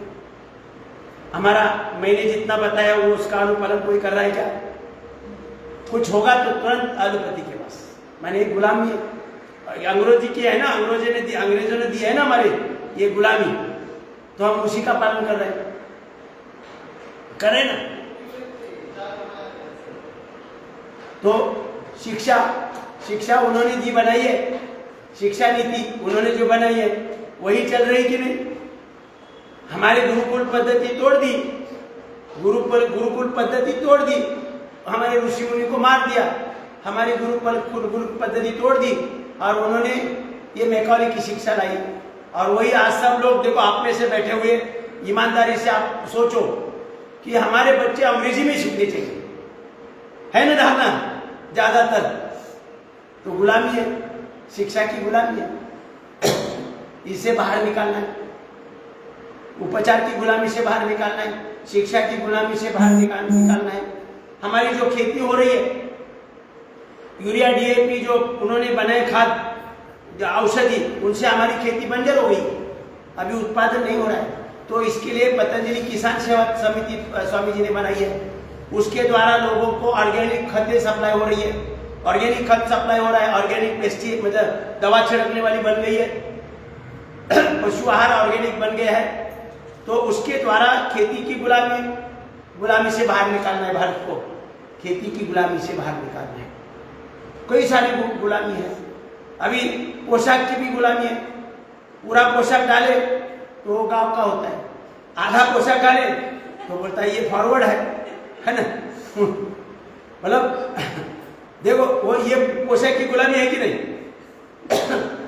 हमारा मैंने जितना बताया वो उसका अनुपालन कोई कर रहा है क्या? कुछ होगा तो तुरंत एलोपैथी के पास। मैंने एक गुलामी अंग्रेजी की है ना, अंग्रेजों ने दी है ना हमारे ये गुलामी, तो हम उसी का पालन कर रहे हैं। करें ना? तो शिक्षा उन्होंने दी बनाई है, शिक्षा नीति उन्होंने जो बनाई है वही चल रही कि नहीं? हमारे गुरुकुल पद्धति तोड़ दी, गुरुकुल पद्धति तोड़ दी, हमारे ऋषि मुनि को मार दिया, हमारी गुरु पद्धति तोड़ दी, और उन्होंने ये मैकॉले की शिक्षा लाई। और वही आज सब लोग देखो, आप में से बैठे हुए ईमानदारी से आप सोचो कि हमारे बच्चे अंग्रेजी में सीखने चाहिए, है ना धारणा ज्यादातर? तो गुलामी है, शिक्षा की गुलामी है। इसे बाहर निकालना है, उपचार की गुलामी से बाहर निकालना है, शिक्षा की गुलामी से बाहर निकालना है। हमारी जो खेती हो रही है, यूरिया, डीएपी जो उन्होंने बनाए खाद, जो औषधि, उनसे हमारी खेती बंजर हो गई, अभी उत्पादन नहीं हो रहा है। तो इसके लिए पतंजलि किसान सेवा समिति स्वामी जी ने बनाई है। उसके द्वारा लोगों को ऑर्गेनिक खतें सप्लाई हो रही है, ऑर्गेनिक खत सप्लाई हो रहा है, ऑर्गेनिक पेस्टिसाइड मतलब दवा छिड़कने वाली बन गई है, पशु आहार ऑर्गेनिक बन गया है। तो उसके द्वारा खेती की गुलामी से बाहर निकालना है भारत को, खेती की गुलामी से बाहर निकालना है। कई सारी गुलामी है। अभी पोशाक की भी गुलामी है। पूरा पोशाक डाले तो वो गांव का होता है, आधा पोशाक डाले तो बोलता है ये फॉरवर्ड है ना? मतलब देखो, वो ये पोशाक की गुलामी है कि नहीं?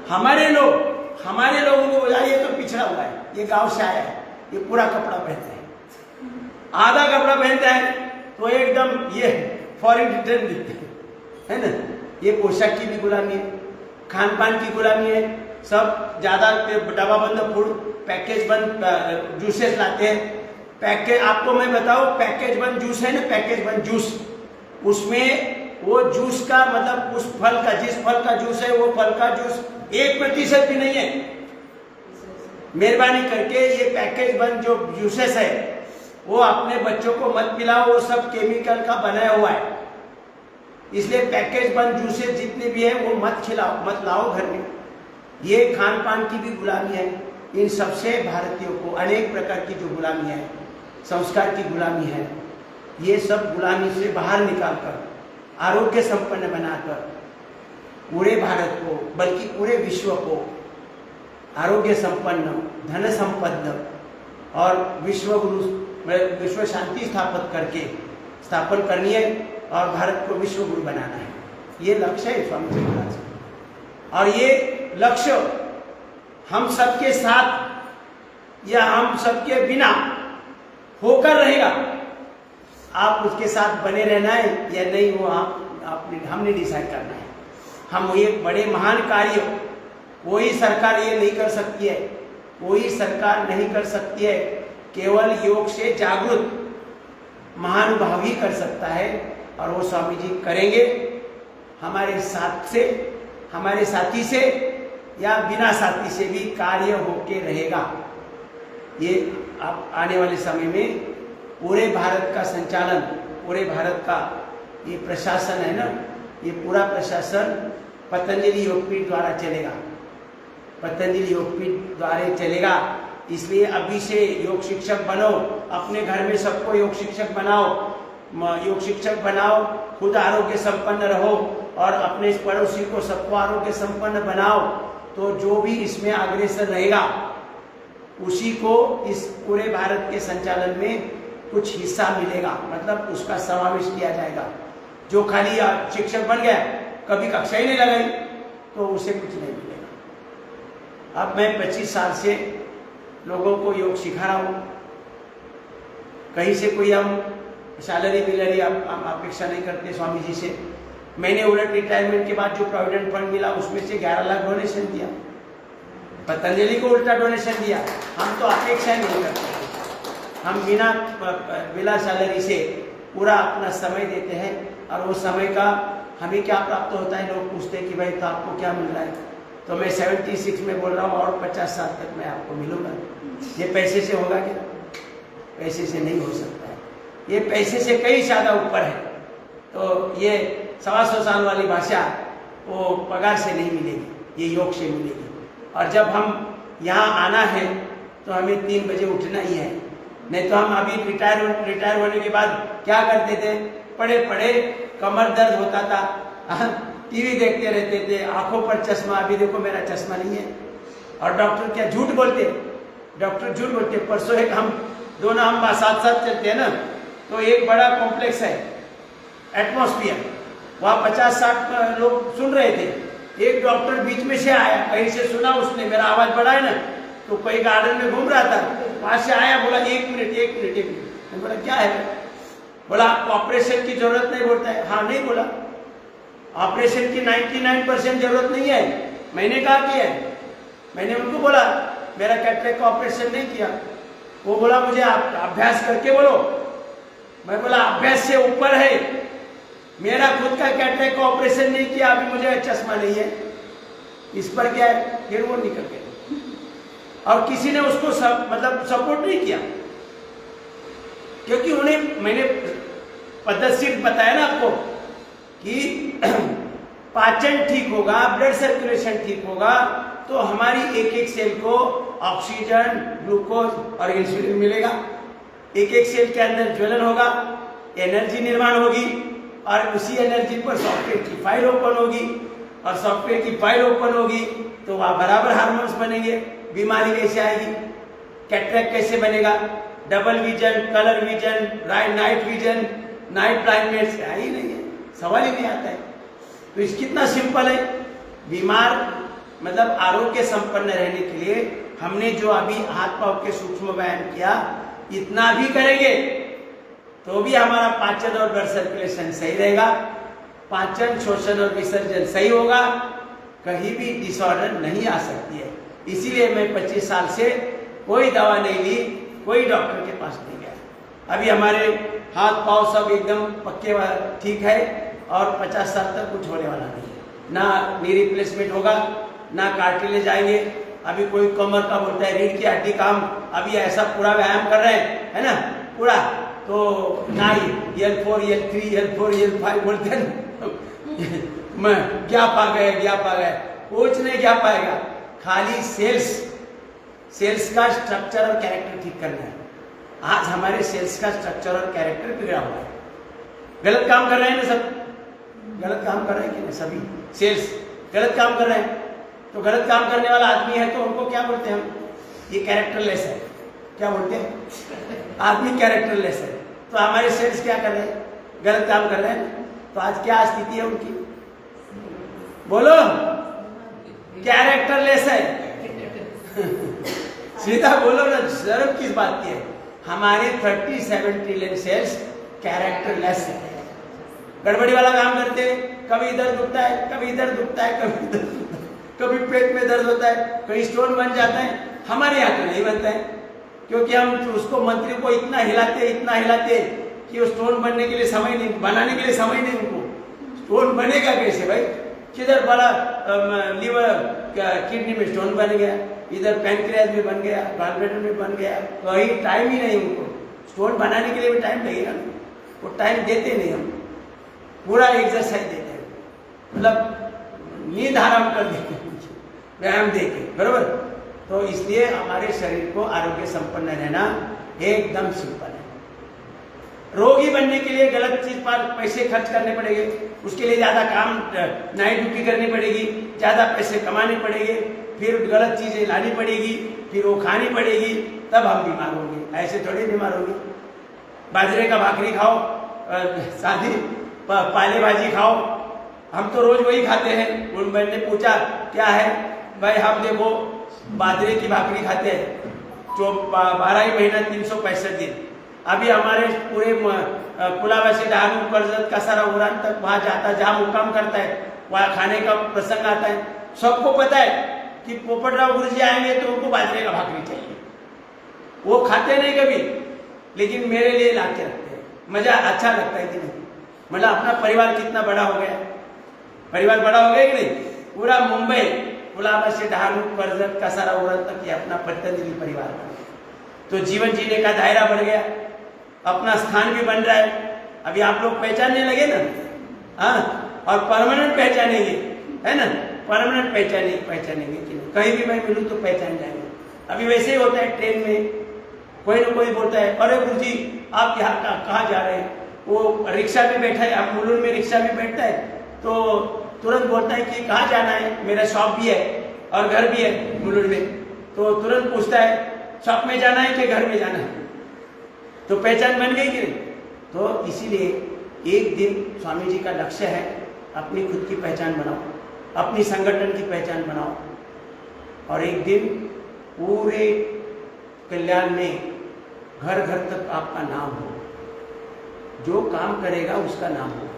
हमारे लोगों को बोला ये तो पिछड़ा हुआ है, ये गांव से आया है, ये पूरा कपड़ा पहनता है, आधा कपड़ा पहनता है तो एकदम ये फॉरेन रिटर्न दिखते हैं। है ना। ये पोशाक की भी गुलामी है, खान पान की गुलामी है, सब ज्यादा डब्बा बंद फूड, पैकेज बंद जूसेस लाते हैं। पैकेज आपको मैं बताऊं, पैकेज बंद जूस है ना, पैकेज बंद जूस, उसमें वो जूस का मतलब उस फल का, जिस फल का जूस है वो फल का जूस 1% भी नहीं है। मेहरबानी करके ये पैकेज बंद जो जूसेस है वो अपने बच्चों को मत पिलाओ, वो सब केमिकल का बनाया हुआ है। इसलिए पैकेज बंद जूसेस जितने भी है वो मत खिलाओ, मत लाओ घर में। ये खान पान की भी गुलामी है। इन सबसे भारतीयों को अनेक प्रकार की जो गुलामी है, संस्कार की गुलामी है, ये सब गुलामी से बाहर निकालकर आरोग्य संपन्न बनाकर पूरे भारत को, बल्कि पूरे विश्व को आरोग्य संपन्न, धन संपन्न और विश्व शांति स्थापन करनी है और भारत को विश्व गुरु बनाना है। ये लक्ष्य है स्वामी जी महाराज। और ये लक्ष्य हम सबके साथ या हम सबके बिना होकर रहेगा। आप उसके साथ बने रहना है या नहीं, वो हमने डिसाइड करना है। हम ये बड़े महान कार्य कोई सरकार ये नहीं कर सकती है, कोई सरकार नहीं कर सकती है। केवल योग से जागरूक महानुभाव ही कर सकता है और वो स्वामी जी करेंगे। हमारे साथ से, हमारे साथी से या बिना साथी से भी कार्य होके रहेगा। ये अब आने वाले समय में पूरे भारत का संचालन, पूरे भारत का ये प्रशासन है ना, ये पूरा प्रशासन पतंजलि योगपीठ द्वारा चलेगा, पतंजली योगपीठ द्वारा चलेगा। इसलिए अभी से योग शिक्षक बनो, अपने घर में सबको योग शिक्षक बनाओ, योग शिक्षक बनाओ, खुद आरोग्य संपन्न रहो और अपने पड़ोसी को सबको आरोग्य संपन्न बनाओ। तो जो भी इसमें अग्रसर रहेगा उसी को इस पूरे भारत के संचालन में कुछ हिस्सा मिलेगा, मतलब उसका समावेश किया जाएगा। जो खाली शिक्षक बन गया, कभी कक्षा ही नहीं लगाई, तो उसे कुछ नहीं मिलेगा। अब मैं 25 साल से लोगों को योग सिखा रहा हूँ। कहीं से कोई हम सैलरी मिलरी हम अपेक्षा नहीं करते स्वामी जी से। मैंने उलट रिटायरमेंट के बाद जो प्रोविडेंट फंड मिला उसमें से 11 लाख डोनेशन दिया, पतंजलि को उल्टा डोनेशन दिया। हम तो अपेक्षा नहीं करते, हम बिना सैलरी से पूरा अपना समय देते हैं और वो समय का हमें क्या प्राप्त होता है। लोग पूछते हैं कि भाई तो आपको क्या मिल रहा है, तो मैं 76 में बोल रहा हूँ और 50 साल तक मैं आपको मिलूंगा। ये पैसे से होगा क्या? पैसे से नहीं हो सकता है, ये पैसे से कई ज्यादा ऊपर है। तो ये 125 साल वाली भाषा वो पगार से नहीं मिलेगी, ये योग से मिलेगी। और जब हम यहाँ आना है तो हमें 3 बजे उठना ही है, नहीं तो हम अभी रिटायर होने के बाद क्या करते थे, पड़े पड़े कमर दर्द होता था, टीवी देखते रहते थे, आंखों पर चश्मा। अभी देखो मेरा चश्मा नहीं है। और डॉक्टर क्या झूठ बोलते, डॉक्टर झूठ बोलते। परसों एक हम दोनों हम साथ साथ चलते हैं ना, तो एक बड़ा कॉम्प्लेक्स है एटमॉस्फेयर, वहाँ 50-60 लोग सुन रहे थे। एक डॉक्टर बीच में से आया, कहीं से सुना उसने, मेरा आवाज बढ़ा है ना, तो कोई गार्डन में घूम रहा था, वहां से आया, बोला 1 मिनट। मैं बोला क्या है? बोला आपको ऑपरेशन की जरूरत नहीं। बोलता है हाँ, नहीं बोला ऑपरेशन की 99% जरूरत नहीं है। मैंने कहा कि है, मैंने उनको बोला मेरा कैटरेक्ट का ऑपरेशन नहीं किया। वो बोला मुझे आप अभ्यास करके बोलो। मैं बोला अभ्यास से ऊपर है, मेरा खुद का कैटरेक्ट का ऑपरेशन नहीं किया, अभी मुझे चश्मा नहीं है, इस पर क्या है? फिर वो निकल गए और किसी ने उसको मतलब सपोर्ट नहीं किया, क्योंकि उन्हें मैंने पद्धति बताया ना आपको कि पाचन ठीक होगा, ब्लड सर्कुलेशन ठीक होगा, तो हमारी एक एक सेल को ऑक्सीजन, ग्लूकोज और इंसुलिन मिलेगा। एक एक सेल के अंदर ज्वलन होगा, एनर्जी निर्माण होगी और उसी एनर्जी पर सॉफ्टवेयर की फाइल ओपन होगी और सॉफ्टवेयर की फाइल ओपन होगी तो वहाँ बराबर हार्मोन्स बनेंगे। बीमारी कैसे आएगी? कैटरेक्ट कैसे बनेगा? Double vision, colour vision, night vision, night blindness ही नहीं है, सवाल ही नहीं आता है। तो इस कितना सिंपल है। बीमार मतलब आरोग्य संपन्न रहने के लिए हमने जो अभी हाथ पांव के सूक्ष्म व्यायाम किया, इतना भी करेंगे तो भी हमारा पाचन और ब्लड सर्कुलेशन सही रहेगा पाचन, शोषण और विसर्जन सही होगा, कहीं भी डिसऑर्डर नहीं आ सकती है। इसीलिए मैं 25 साल से कोई दवा नहीं ली, कोई डॉक्टर के पास नहीं गया। अभी हमारे हाथ पांव सब एकदम पक्के ठीक है और 50 साल तक कुछ होने वाला नहीं है। ना नी रिप्लेसमेंट होगा, ना कार्टिलेज आएंगे। अभी कोई कमर का बोलता है रीढ़ की हड्डी काम, अभी ऐसा पूरा व्यायाम कर रहे हैं, है ना, पूरा। तो ना L4, L3, L4, L5 बोलते हैं मैं क्या पा गए, कुछ नहीं क्या पाएगा, खाली सेल्स का स्ट्रक्चर और कैरेक्टर ठीक करना है। आज हमारे सेल्स का स्ट्रक्चर और कैरेक्टर बिगड़ा हुआ है। गलत काम कर रहे हैं ना सब, गलत काम कर रहे हैं कि नहीं, सभी सेल्स गलत काम कर रहे हैं। तो गलत काम करने वाला आदमी है तो उनको क्या बोलते हैं हम, ये कैरेक्टरलेस है। क्या बोलते हैं, आदमी कैरेक्टरलेस है। तो हमारे सेल्स क्या कर रहे हैं, गलत काम कर रहे हैं। तो आज क्या स्थिति है उनकी, बोलो, कैरेक्टरलेस है सीधा बोलो ना, शर्म किस बात की है। हमारे 37 ट्रिलियन सेल्स कैरेक्टरलेस है, गड़बड़ी वाला काम करते हैं। कभी इधर दुखता है, कभी इधर दुखता है, कभी इधर दुखता है, कभी पेट में दर्द होता है, कहीं स्टोन बन जाता है। हमारे यहाँ तो नहीं बनता है, क्योंकि हम उसको मंत्री को इतना हिलाते कि वो स्टोन बनने के लिए समय नहीं, बनाने के लिए समय नहीं उनको। स्टोन बनेगा कैसे भाई, किधर बड़ा लीवर किडनी में स्टोन बन गया, इधर पैंक्रियाज में बन गया, गॉलब्लैडर में बन गया, कहीं टाइम ही नहीं उनको। स्टोन बनाने के लिए भी टाइम लगेगा ना, वो टाइम देते नहीं। हम पूरा एक्सरसाइज देते हैं, मतलब नींद हराम कर देते हैं व्यायाम देके, बरोबर। तो इसलिए हमारे शरीर को आरोग्य संपन्न रहना एकदम सिंपल है। रोगी बनने के लिए गलत चीज पर पैसे खर्च करने पड़ेंगे, उसके लिए ज्यादा काम, नाइट ड्यूटी करनी पड़ेगी, ज्यादा पैसे कमाने पड़ेंगे, फिर गलत चीजें लानी पड़ेगी, फिर वो खानी पड़ेगी, तब हम बीमार होंगे। ऐसे थोड़ी बीमार होंगे। बाजरे का भाकरी खाओ, सादी पाले भाजी खाओ, हम तो रोज वही खाते हैं। उन मैंने पूछा क्या है भाई, हम देखो बाजरे की भाकरी खाते हैं जो 12 ही महीना 365 दिन। अभी हमारे पूरे कुलाबा से डहाणू, कर्जत, कसारा, उड़ान तक वहां जाता, जहां मुकाम करता है वहां खाने का प्रसंग आता है। सबको पता है कि पोपटराव गुरुजी आएंगे तो उनको बाजरे का भाकरी चाहिए। वो खाते नहीं कभी, लेकिन मेरे लिए ला के रखते हैं। मजा अच्छा लगता है कि नहीं, मतलब अपना परिवार कितना बड़ा हो गया, परिवार बड़ा हो गया कि नहीं। पूरा मुंबई कुलाबा से डहाणू, कर्जत, कसारा, उड़ान तक ये अपना पतंजलि परिवार बन गया। तो जीवन जीने का दायरा बढ़ गया, अपना स्थान भी बन रहा है। अभी आप लोग पहचानने लगे ना, हाँ, और परमानेंट पहचानेंगे, है ना, परमानेंट पहचानेंगे कि नहीं। कहीं भी मैं मिलूं तो पहचान जाएंगे। अभी वैसे ही होता है, ट्रेन में कोई ना कोई बोलता है अरे गुरुजी आप यहाँ कहाँ जा रहे हैं। वो रिक्शा में बैठा है, आप मुलुंड में रिक्शा में बैठता है तो तुरंत बोलता है कि कहाँ जाना है, मेरा शॉप भी है और घर भी है मुलुंड में। तो तुरंत पूछता है शॉप में जाना है कि घर में जाना है। तो पहचान बन गई कि नहीं। तो इसीलिए एक दिन स्वामी जी का लक्ष्य है, अपनी खुद की पहचान बनाओ, अपनी संगठन की पहचान बनाओ, और एक दिन पूरे कल्याण में घर घर तक आपका नाम हो, जो काम करेगा उसका नाम होगा।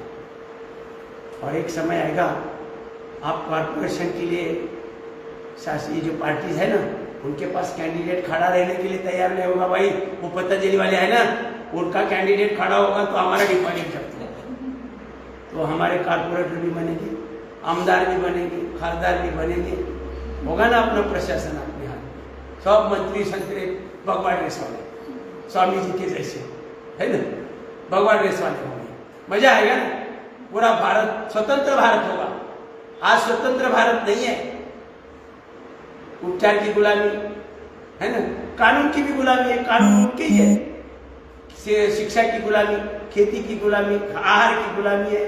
और एक समय आएगा आप कॉर्पोरेशन के लिए, शासकीय जो पार्टीज है ना, उनके पास कैंडिडेट खड़ा रहने के लिए तैयार नहीं होगा। भाई वो पतंजलि वाले है ना, उनका कैंडिडेट खड़ा होगा तो हमारा डिपॉजिट जब्त होगा। तो हमारे कॉर्पोरेटर भी बनेंगे, आमदार भी बनेंगे, खासदार भी बनेंगे, होगा ना अपना प्रशासन अपने हाथ। सब मंत्री संतरे भगवा ड्रेस वाले, स्वामी जी के जैसे, है ना, भगवा ड्रेस वाले होंगे, मजा आएगा ना। पूरा भारत स्वतंत्र भारत होगा। आज स्वतंत्र भारत नहीं है, उपचार की गुलामी है ना, कानून की भी गुलामी है, कानून उनके ही है। शिक्षा की गुलामी, खेती की गुलामी, आहार की गुलामी है,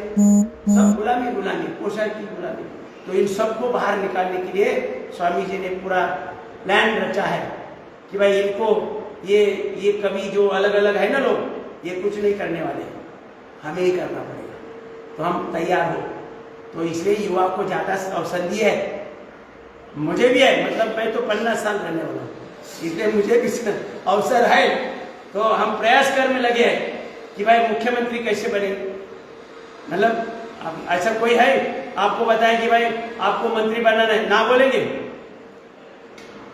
सब गुलामी, पोषण की गुलामी। तो इन सबको बाहर निकालने के लिए स्वामी जी ने पूरा प्लान रचा है कि भाई इनको ये कभी जो अलग अलग है ना लोग, ये कुछ नहीं करने वाले, हमें ही करना पड़ेगा। तो हम तैयार हो। तो इसलिए युवा को ज्यादा अवसर दी है, मुझे भी है, मतलब मैं तो 50 साल रहने वाला हूँ, इसलिए मुझे भी अवसर है। तो हम प्रयास करने लगे हैं कि भाई मुख्यमंत्री कैसे बने, मतलब अब ऐसा कोई है आपको बताए कि भाई आपको मंत्री बनाना है, ना बोलेंगे?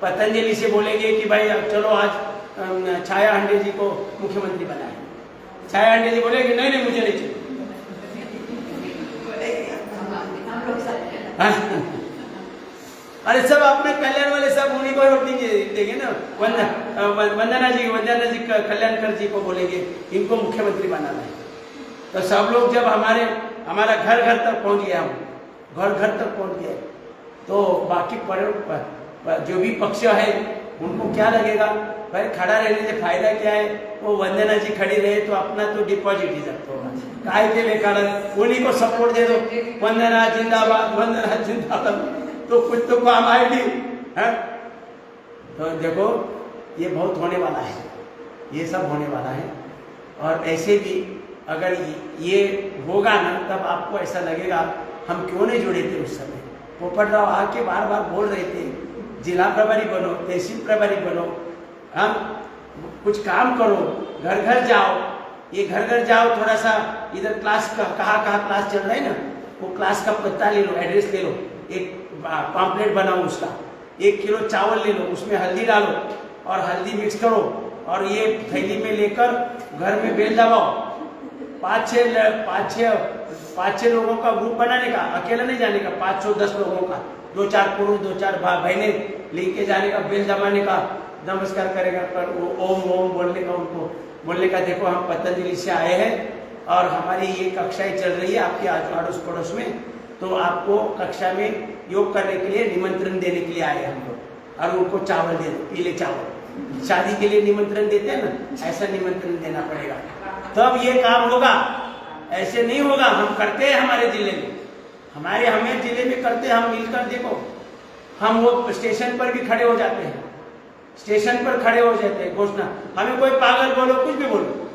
पतंजलि से बोलेंगे कि भाई अब चलो आज छाया हंडे जी को मुख्यमंत्री बनाए, छाया हंडे जी बोलेंगे नहीं नहीं मुझे नहीं चाहिए। हम लोग सब हाँ? अरे सब अपने कल्याण वाले सब उन्हीं को वोट देंगे ना। वंदना जी कल्याणकर जी को बोलेंगे इनको मुख्यमंत्री बनाना है। तो सब लोग जब हमारा घर घर तक पहुंच गया, हम घर घर तक पहुंच गए, तो बाकी जो भी पक्ष है उनको क्या लगेगा, भाई खड़ा रहने से फायदा क्या है, वो वंदना जी खड़ी रहे तो अपना तो डिपॉजिट ही जब्त होगा, काय के लिए खड़ा, उन्हीं को सपोर्ट दे दो, वंदना जिंदाबाद, वंदना जिंदाबाद, तो कुछ तो काम आएगी है। तो देखो ये बहुत होने वाला है, ये सब होने वाला है। और ऐसे भी अगर ये होगा ना तब आपको ऐसा लगेगा हम क्यों नहीं जुड़े थे उस समय। पोपट राव आके बार बार बोल रहे थे जिला प्रभारी बनो, तहसील प्रभारी बनो, हम कुछ काम करो, घर घर जाओ, ये घर घर जाओ, थोड़ा सा इधर क्लास का कहाँ क्लास चल रहा है ना, वो क्लास का पता ले लो, एड्रेस ले लो, एक पॉम्पलेट बनाओ उसका, 1 किलो चावल ले लो, उसमें हल्दी डालो और हल्दी मिक्स करो और ये थैली में लेकर घर में बेल दबाओ, 5-6 लोगों का ग्रुप बनाने का, अकेला नहीं जाने का, 510 लोगों का, 2-4 पुरुष 2-4 बहनें लेके जाने का, बेल दबाने का, नमस्कार करेगा, पर ओम ओम बोलने का, उनको बोलने का देखो हम पतंजलि से आए हैं और हमारी ये कक्षाएं चल रही है आपके अड़ोस पड़ोस में, तो आपको कक्षा में योग करने के लिए निमंत्रण देने के लिए आए हम लोग, और उनको चावल दे दो, पीले चावल, शादी के लिए निमंत्रण देते हैं ना, ऐसा निमंत्रण देना पड़ेगा तब ये काम होगा, ऐसे नहीं होगा। हम करते हैं हमारे जिले में, हमें जिले में करते हैं, हम मिलकर देखो, हम वो स्टेशन पर भी खड़े हो जाते हैं, स्टेशन पर खड़े हो जाते हैं, घोषणा, हमें कोई पागल बोलो कुछ भी बोलो,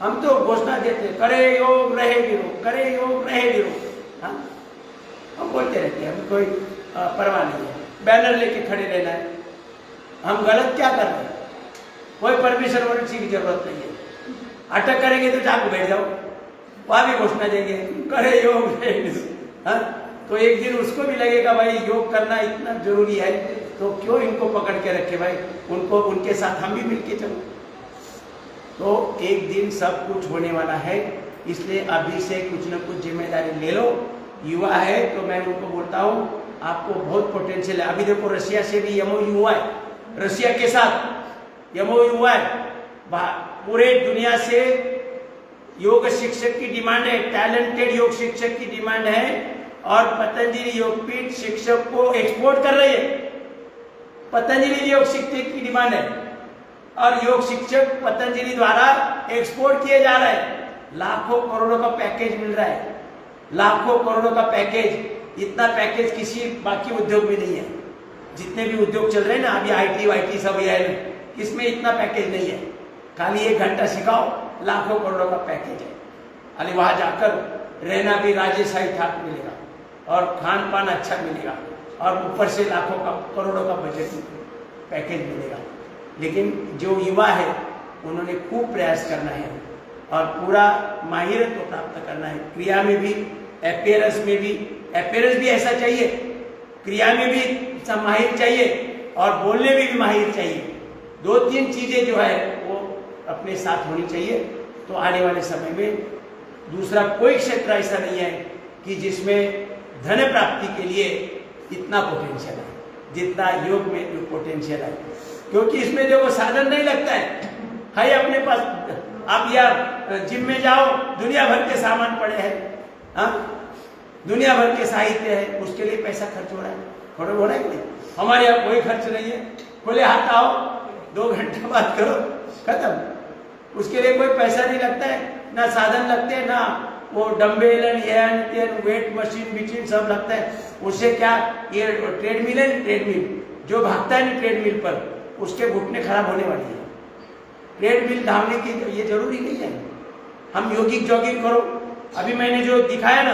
हम तो घोषणा देते हैं, करे योग रहे विरोध, करे योग रहे विरोध, हाँ हम बोलते रहते हैं, हमें कोई परवाह नहीं है, बैनर लेके खड़े रहना है। हम गलत क्या कर रहे हैं, कोई परमिशन वरमिशन की जरूरत नहीं है, अटक करेंगे तो जाकर बैठ जाओ, वहां भी घोषणा देंगे करे योग, हाँ तो एक दिन उसको भी लगेगा भाई योग करना इतना जरूरी है, तो क्यों इनको पकड़ के रखे भाई, उनको उनके साथ हम भी मिलके चलो। तो एक दिन सब कुछ होने वाला है, इसलिए अभी से कुछ न कुछ जिम्मेदारी ले लो। युवा है तो मैं उनको बोलता हूँ आपको बहुत पोटेंशियल है। अभी देखो रशिया से भी MOU हुआ है, रशिया के साथ MOU हुआ है, पूरे दुनिया से योग शिक्षक की डिमांड है, टैलेंटेड योग शिक्षक की डिमांड है, और पतंजलि योगपीठ शिक्षक को एक्सपोर्ट कर रही है। पतंजलि योग शिक्षक की डिमांड है और योग शिक्षक पतंजलि द्वारा एक्सपोर्ट किए जा रहे हैं, लाखों करोड़ों का पैकेज मिल रहा है, लाखों करोड़ों का पैकेज, इतना पैकेज किसी बाकी उद्योग में नहीं है। जितने भी उद्योग चल रहे हैं ना अभी IT वाईटी सब है, इसमें इतना पैकेज नहीं है, खाली 1 घंटा सिखाओ लाखों करोड़ों का पैकेज है। खाली वहां जाकर रहना भी राजशाही ठाक मिलेगा और खान पान अच्छा मिलेगा और ऊपर से लाखों का करोड़ों का बजट पैकेज मिलेगा। लेकिन जो युवा है उन्होंने खूब प्रयास करना है और पूरा माहिरत को प्राप्त करना है, क्रिया में भी, अपेयरेंस में भी, अपेयरेंस भी ऐसा चाहिए, क्रिया में भी माहिर चाहिए और बोलने में भी माहिर चाहिए। 2-3 चीजें जो है वो अपने साथ होनी चाहिए। तो आने वाले समय में दूसरा कोई क्षेत्र ऐसा नहीं है कि जिसमें धन प्राप्ति के लिए इतना पोटेंशियल है जितना योग में पोटेंशियल है, क्योंकि इसमें देखो साधन नहीं लगता है अपने पास। आप यार जिम में जाओ, दुनिया भर के सामान पड़े हैं, हाँ दुनिया भर के साहित्य है, उसके लिए पैसा खर्च हो रहा है, थोड़ा हो रहा है नहीं। हमारे यहाँ कोई खर्च नहीं है, खुले हाथ आओ, 2 घंटे बात करो, खत्म। उसके लिए कोई पैसा नहीं लगता है, ना साधन लगते हैं, ना वो डम्बेल एंड वेट मशीन सब लगता है। उससे क्या, ये ट्रेडमिल है, ट्रेडमिल जो भागता है ना ट्रेडमिल पर, उसके घुटने खराब होने वाली है। ट्रेडमिल धावने की ये जरूरी नहीं है, हम योगिक जॉगिंग करो, अभी मैंने जो दिखाया ना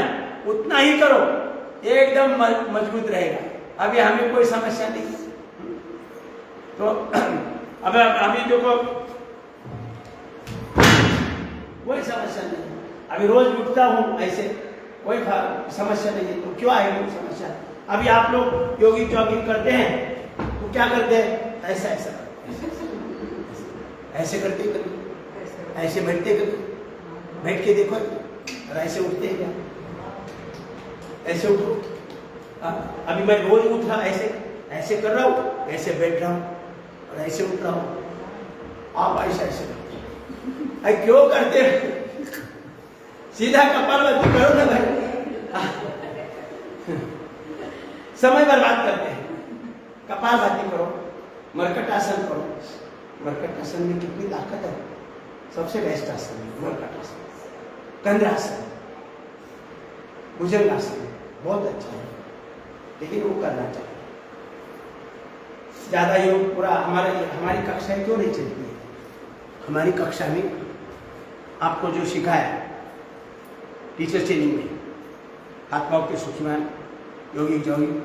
उतना ही करो, एकदम मजबूत रहेगा। अभी हमें कोई समस्या नहीं है। तो अब अभी देखो कोई समस्या नहीं, अभी रोज उठता हूँ ऐसे कोई समस्या नहीं है। तो क्यों आएगी समस्या? अभी आप लोग योगी जॉगिंग करते हैं तो क्या करते हैं? ऐसा ऐसा ऐसे करते कभी, ऐसे बैठते कभी, बैठ के देखो, और ऐसे उठते हैं क्या? ऐसे उठो। अभी मैं रोज उठ रहा ऐसे ऐसे कर रहा हूँ, ऐसे बैठ रहा हूँ और ऐसे उठ रहा हूँ। आप ऐसा ऐसे करते क्यों करते हैं? सीधा कपालभाति करो ना भाई। समय बर्बाद करते हैं। कपालभाति करो, मरकट आसन करो। मरकट आसन में कितनी ताकत है। सबसे बेस्ट आसन है मरकट आसन। कंद्रासन, भुजंगासन बहुत अच्छा है, लेकिन वो करना चाहिए। ज्यादा योग पूरा हमारी कक्षाएं क्यों नहीं चलती है? हमारी कक्षा में आपको जो सिखाया टीचर ट्रेनिंग में, हाथ पाँव के सूक्ष्म, योगिक जॉगिंग,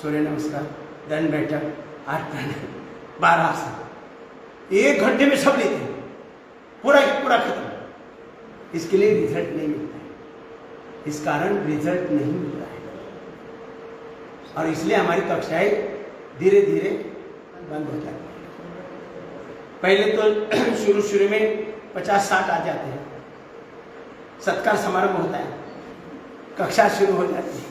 सूर्य नमस्कार, दंड बैठक, 8 प्राणायाम, 12 आसन, 1 घंटे में सब लेते हैं, पूरा खत्म। इसके लिए रिजल्ट नहीं मिलता है। इस कारण रिजल्ट नहीं मिल रहा है, और इसलिए हमारी कक्षाएं धीरे धीरे बंद हो जाती है। पहले तो शुरू में 50-60 आ जाते हैं, सत्कार समारोह होता है, कक्षा शुरू हो जाती है,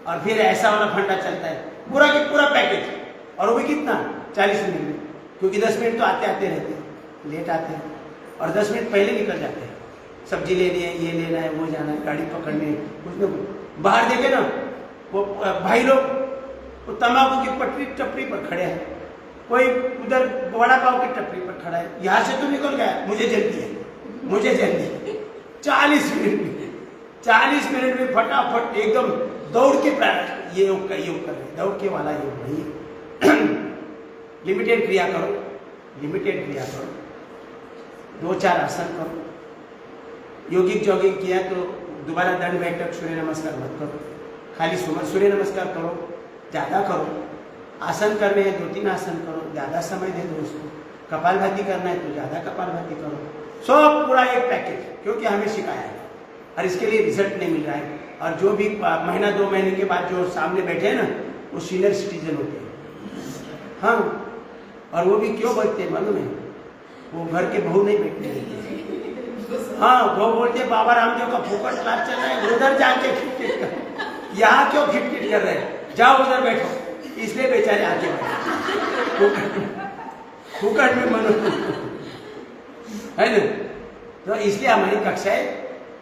और फिर ऐसा वाला फंडा चलता है, पूरा की पूरा पैकेज। और वो भी कितना? 40 मिनट में, क्योंकि 10 मिनट तो आते आते रहते हैं, लेट आते हैं, और 10 मिनट पहले निकल जाते हैं। सब्जी लेनी है, ये लेना है, वो जाना है, गाड़ी पकड़नी है, कुछ ना कुछ। बाहर देखे ना वो भाई लोग वो तंबाकू की पटरी टपरी पर खड़े हैं, कोई उधर वड़ा पाव की टपरी पर खड़ा है। यहाँ से तो निकल गया, मुझे जल्दी है, मुझे जल्दी है। 40 मिनट में फटाफट एकदम दौड़ के प्राणायाम, ये योग कर रहे, दौड़ के वाला योग नहीं है। लिमिटेड क्रिया करो, लिमिटेड क्रिया करो, 2-4 आसन करो। योगिक जॉगिंग किया तो दोबारा दंड बैठक, सूर्य नमस्कार मत करो, खाली सूर्य नमस्कार करो, ज़्यादा करो। आसन करने हैं 2-3 आसन करो, ज़्यादा समय दे दो उसको। कपालभाति करना है तो ज़्यादा कपालभाति करो। सब पूरा एक पैकेज, क्योंकि हमें सिखाया है, और इसके लिए रिजल्ट नहीं मिल रहा है। और जो भी महीना 2 महीने के बाद जो सामने बैठे हैं ना, वो सीनियर सिटीजन होते हैं। हाँ, और वो भी क्यों बैठते हैं मालूम है? वो घर के बहू नहीं बैठने देते। हाँ, वो बोलते बाबा रामदेव का फोकट क्लास चल रहा है, उधर जाके खिटखिट कर, यहाँ क्यों खिटखिट कर रहे हैं? जाओ उधर बैठो। इसलिए बेचारे आके बैठे फुकट में मनो है ना। तो इसलिए हमारी कक्षाएं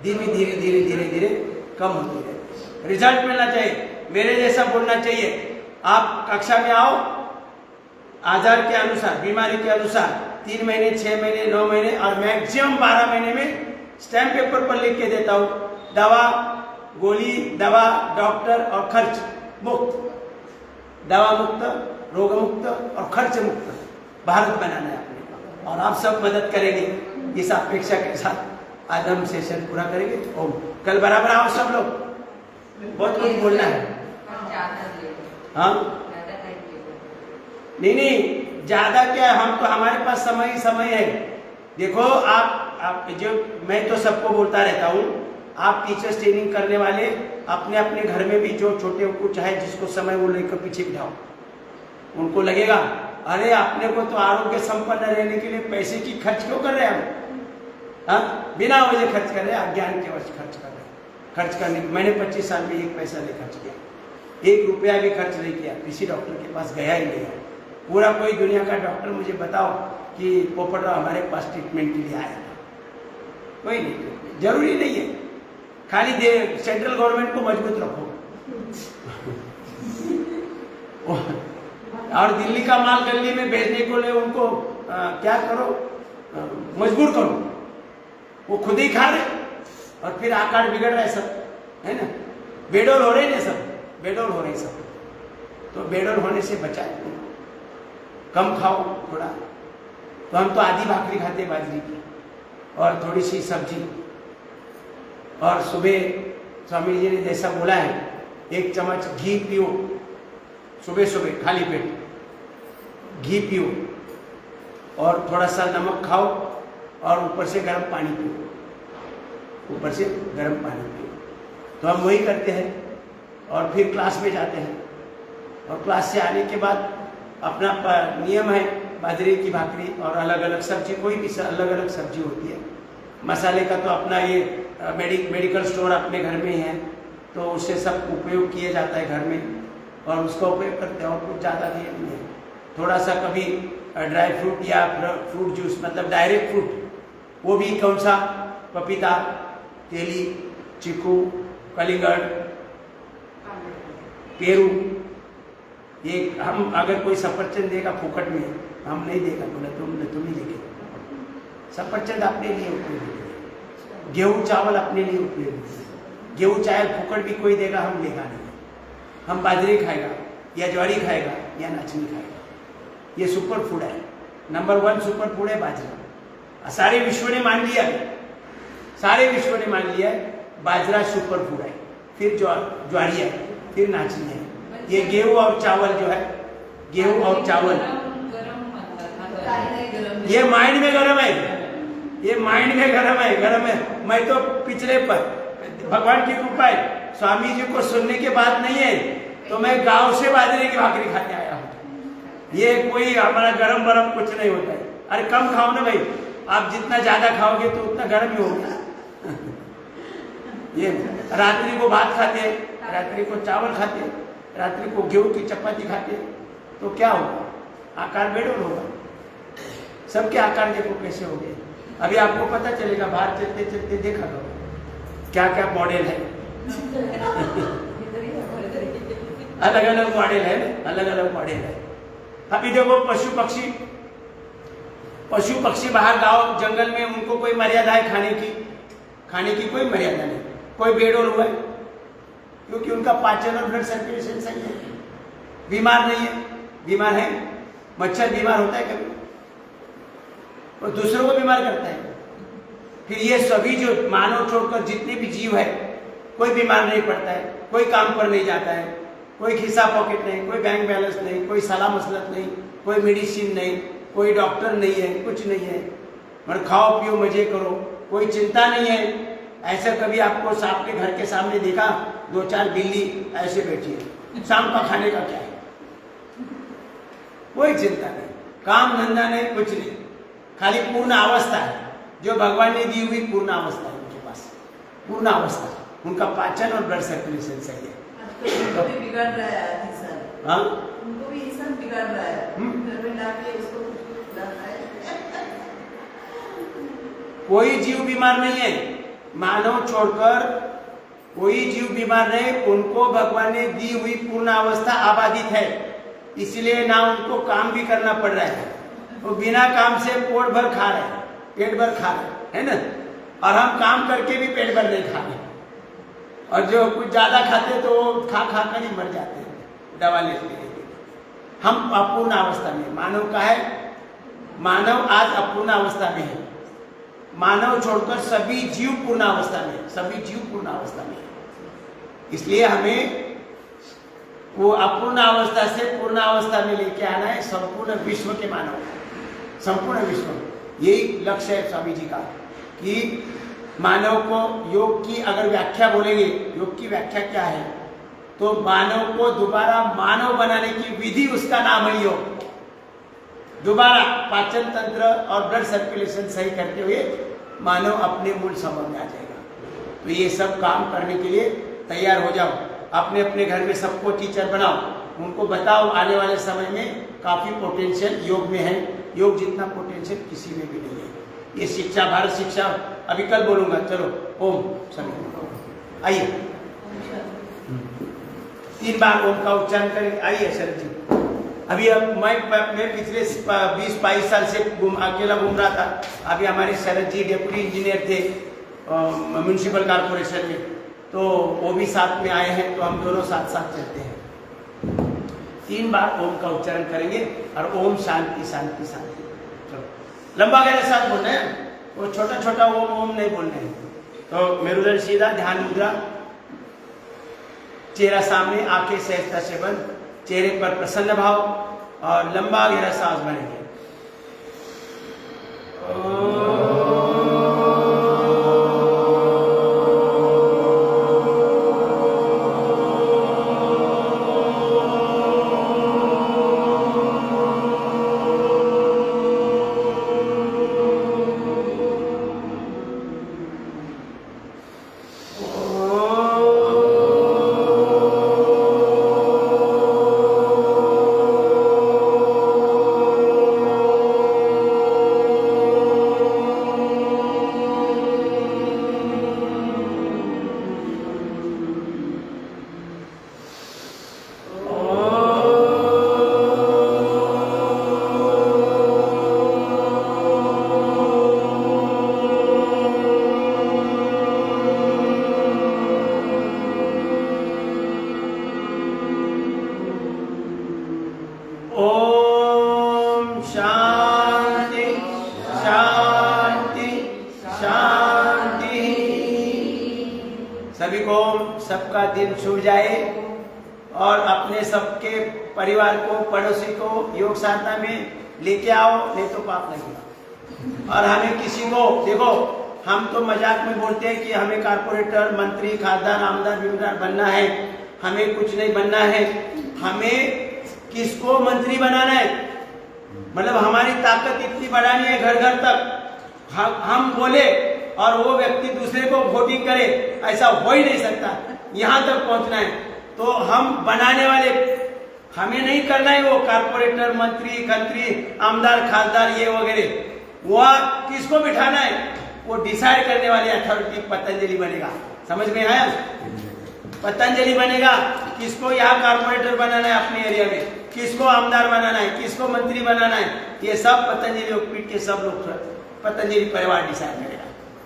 धीरे धीरे कम होती है। रिजल्ट मिलना चाहिए, मेरे जैसा बोलना चाहिए। आप कक्षा में आओ, आजार के अनुसार, बीमारी के अनुसार 3 महीने, 6 महीने, 9 महीने और मैक्सिमम 12 महीने में स्टैम्प पेपर पर लिख के देता हूँ, दवा, गोली, दवा, डॉक्टर और खर्च मुक्त, दवा मुक्त, रोग मुक्त और खर्च मुक्त भारत बनाना है अपने को। और आप सब मदद करेंगे इस अपेक्षा के साथ। आज हम सेशन पूरा करेंगे। ओम, कल बराबर आओ सब लोग, बहुत कुछ बोलना है। हाँ, नहीं, ज्यादा क्या है, हम तो हमारे पास समय ही समय है। देखो आप जो, मैं तो सबको बोलता रहता हूँ, आप टीचर्स ट्रेनिंग करने वाले अपने अपने घर में भी जो छोटे को चाहे जिसको समय वो लेकर पीछे बिठाओ, उनको लगेगा अरे अपने को तो आरोग्य संपन्न रहने के लिए पैसे की खर्च क्यों कर रहे हैं हम? हाँ, बिना वजह खर्च कर रहे हैं, अज्ञान के वश खर्च कर रहे हैं। खर्च करने, मैंने 25 साल में 1 पैसा नहीं खर्च किया, 1 रुपया भी खर्च नहीं किया, किसी डॉक्टर के पास गया ही नहीं है। पूरा कोई दुनिया का डॉक्टर मुझे बताओ कि पोपटराव हमारे पास ट्रीटमेंट के लिए आया था, कोई नहीं। जरूरी नहीं है, खाली सेंट्रल गवर्नमेंट को मजबूत रखो और दिल्ली का माल गली में भेजने को ले उनको क्या करो, मजबूर करो। वो खुद ही खा रहे और फिर आकार बिगड़ रहा है सब, है ना। बेडोल हो रहे हैं सब, बेडोल हो रहे सब। तो बेडोल होने से बचाए, कम खाओ थोड़ा। तो हम तो आधी भाकरी खाते बाजरी की और थोड़ी सी सब्जी, और सुबह स्वामी जी ने जैसा बोला है 1 चम्मच घी पियो सुबह सुबह, खाली पेट घी पियो और थोड़ा सा नमक खाओ और ऊपर से गर्म पानी पियो, ऊपर से गर्म पानी पियो। तो हम वही करते हैं और फिर क्लास में जाते हैं। और क्लास से आने के बाद अपना नियम है बाजरे की भाकरी और अलग अलग सब्जी, कोई भी अलग अलग सब्जी होती है। मसाले का तो अपना ये मेडिकल स्टोर अपने घर में ही है, तो उससे सब उपयोग किया जाता है घर में और उसका उपयोग करते हैं और कुछ ज़्यादा नहीं है। थोड़ा सा कभी ड्राई फ्रूट या फ्रूट जूस, मतलब डायरेक्ट फ्रूट, वो भी कौन सा, पपीता, केली, चीकू, कलिंगड़, पेरू, ये हम अगर कोई सफरचंद देगा फुकट में, हम नहीं देगा, बोला तुम ही लेके। सफरचंद अपने लिए उपयोगी, गेहूँ चावल अपने लिए उपयोगी। गेहूँ चावल फुकट भी कोई देगा, हम लेगा नहीं। हम बाजरे खाएगा या ज्वारी खाएगा या नाचनी खाएगा। ये सुपर फूड है, नंबर 1 सुपर फूड है बाजरा। सारे विश्व ने मान लिया, सारे विश्व ने मान लिया बाजरा सुपर फूड है, फिर ज्वारी है, फिर नाचनी है। ये गेहूं और चावल जो है, गेहूं और चावल, ये माइंड में गरम है, ये माइंड में गरम है, गरम है। मैं तो पिछले पर भगवान की कृपा है, स्वामी जी को सुनने के बाद नहीं है, तो मैं गांव से बाजरे की भाकरी खाने आया हूँ। ये कोई हमारा गरम गरम कुछ नहीं होता है। अरे कम खाओ ना भाई, आप जितना ज्यादा खाओगे तो उतना गर्म ही होगा। ये रात्रि को भात खाते, रात्रि को चावल खाते, रात्रि को गेहूं की चपाती खाते, तो क्या होगा, आकार बेडोल होगा। सबके आकार देखो कैसे हो गए। अभी आपको पता चलेगा, बाहर चलते चलते देखा करो क्या क्या मॉडल है। अलग अलग मॉडल है, अलग अलग मॉडल है। अभी देखो पशु पक्षी बाहर गांव जंगल में, उनको कोई मर्यादा है खाने की कोई मर्यादा नहीं। कोई बेडोल हुआ है क्योंकि उनका पाचन और ब्लड सर्कुलेशन सही है, बीमार नहीं है। बीमार है, मच्छर बीमार होता है कभी, और दूसरों को बीमार करता है। फिर ये सभी जो मानव छोड़कर जितने भी जीव है, कोई बीमार नहीं पड़ता है, कोई काम पर नहीं जाता है, कोई खिस्सा पॉकेट नहीं, कोई बैंक बैलेंस नहीं, कोई सलाह मसलत नहीं, कोई मेडिसिन नहीं, कोई डॉक्टर नहीं है, कुछ नहीं है। मगर खाओ पियो मजे करो, कोई चिंता नहीं है। ऐसा कभी आपको आपके घर के सामने देखा 2-4 बिल्ली ऐसे बैठी है, शाम का खाने का क्या है, कोई चिंता नहीं, काम धंधा नहीं, कुछ नहीं, खाली पूर्ण अवस्था है जो भगवान ने दी हुई पूर्ण अवस्था है उनके पास, पूर्ण अवस्था। उनका पाचन और ब्लड सर्कुलेशन सही है। उनको भी बिगड़ रहा है सर, हाँ, उनको भी इंसान बिगड़ रहा है, घर में लाके उसको खिलाता है। कोई जीव बीमार नहीं है, मानव छोड़कर कोई जीव बीमार नहीं। उनको भगवान ने दी हुई पूर्ण अवस्था आबादित है, इसलिए ना उनको काम भी करना पड़ रहा है। वो बिना काम से पोट भर खा रहे हैं, पेट भर खा रहे हैं ना। और हम काम करके भी पेट भर नहीं खा रहे, और जो कुछ ज्यादा खाते तो वो खा खा कर ही मर जाते हैं, दवा लेते हैं। हम अपूर्ण अवस्था में, मानव का है, मानव आज अपूर्ण अवस्था में है। मानव छोड़कर सभी जीव पूर्ण अवस्था में, सभी जीव पूर्ण अवस्था में। इसलिए हमें वो अपूर्ण अवस्था से पूर्ण अवस्था में लेके आना है संपूर्ण विश्व के मानव, संपूर्ण विश्व। यही लक्ष्य है स्वामी जी का कि मानव को योग की अगर व्याख्या बोलेंगे, योग की व्याख्या क्या है, तो मानव को दोबारा मानव बनाने की विधि, उसका नाम है योग। दोबारा पाचन तंत्र और ब्लड सर्कुलेशन सही करते हुए मानव अपने मूल स्वभाव में आ जाएगा। तो ये सब काम करने के लिए तैयार हो जाओ, अपने अपने घर में सबको टीचर बनाओ, उनको बताओ आने वाले समय में काफी पोटेंशियल योग में है, योग जितना पोटेंशियल किसी में भी नहीं है। ये शिक्षा, भारत शिक्षा, अभी कल बोलूंगा। चलो ओम सभी आइए, 3 बार ओम का उच्चारण करेंगे। आइए शरद जी। अभी अब मैं पिछले 20-22 साल से अकेला घूम रहा था। अभी हमारे शरद जी डेप्यूटी इंजीनियर थे म्यूनिसिपल कॉर्पोरेशन में, तो वो भी साथ में आए हैं, तो हम दोनों साथ साथ चलते हैं। 3 बार ओम का उच्चारण करेंगे और ओम शांति शांति शांति। चलो लंबा गहरा साथ बोलना है, वो छोटा छोटा ओम ओम नहीं बोलना है। तो मेरुदंड सीधा, ध्यान मुद्रा, चेहरा सामने, आंखें सहजता से बंद, चेहरे पर प्रसन्न भाव और लंबा गहरा सांस भरेंगे। ओम शांति शांति शांति। सभी को सबका दिन शुभ जाए और अपने सबके परिवार को, पड़ोसी को योग साधना में लेके आओ, नहीं तो पाप लगेगा। और हमें किसी को, देखो हम तो मजाक में बोलते हैं कि हमें कारपोरेटर, मंत्री, खासदार, आमदार, बिमदार बनना है, हमें कुछ नहीं बनना है। हमें किसको मंत्री बनाना है, मतलब हमारी ताकत इतनी बढ़ानी है घर घर तक हम बोले और वो व्यक्ति दूसरे को वोटिंग करे, ऐसा हो ही नहीं सकता। यहाँ तक पहुंचना है तो हम बनाने वाले, हमें नहीं करना है वो कारपोरेटर, मंत्री, खंत्री, आमदार, खासदार ये वगैरह। वो किसको बिठाना है वो डिसाइड करने वाली अथॉरिटी पतंजलि बनेगा। समझ में आया? पतंजलि बनेगा। किसको यहाँ कारपोरेटर बनाना है अपने एरिया में, किसको आमदार बनाना है, किसको मंत्री बनाना है, ये सब पतंजलि योगपीठ के सब लोग, पतंजलि परिवार डिसाइड करेगा।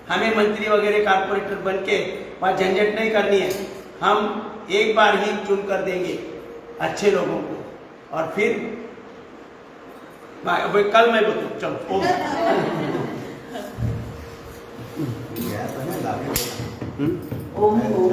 हमें मंत्री वगैरह कारपोरेटर बन के वहाँ झंझट नहीं करनी है। हम एक बार ही चुन कर देंगे अच्छे लोगों को और फिर कल मैं बताऊँ। चलो ओम ओम।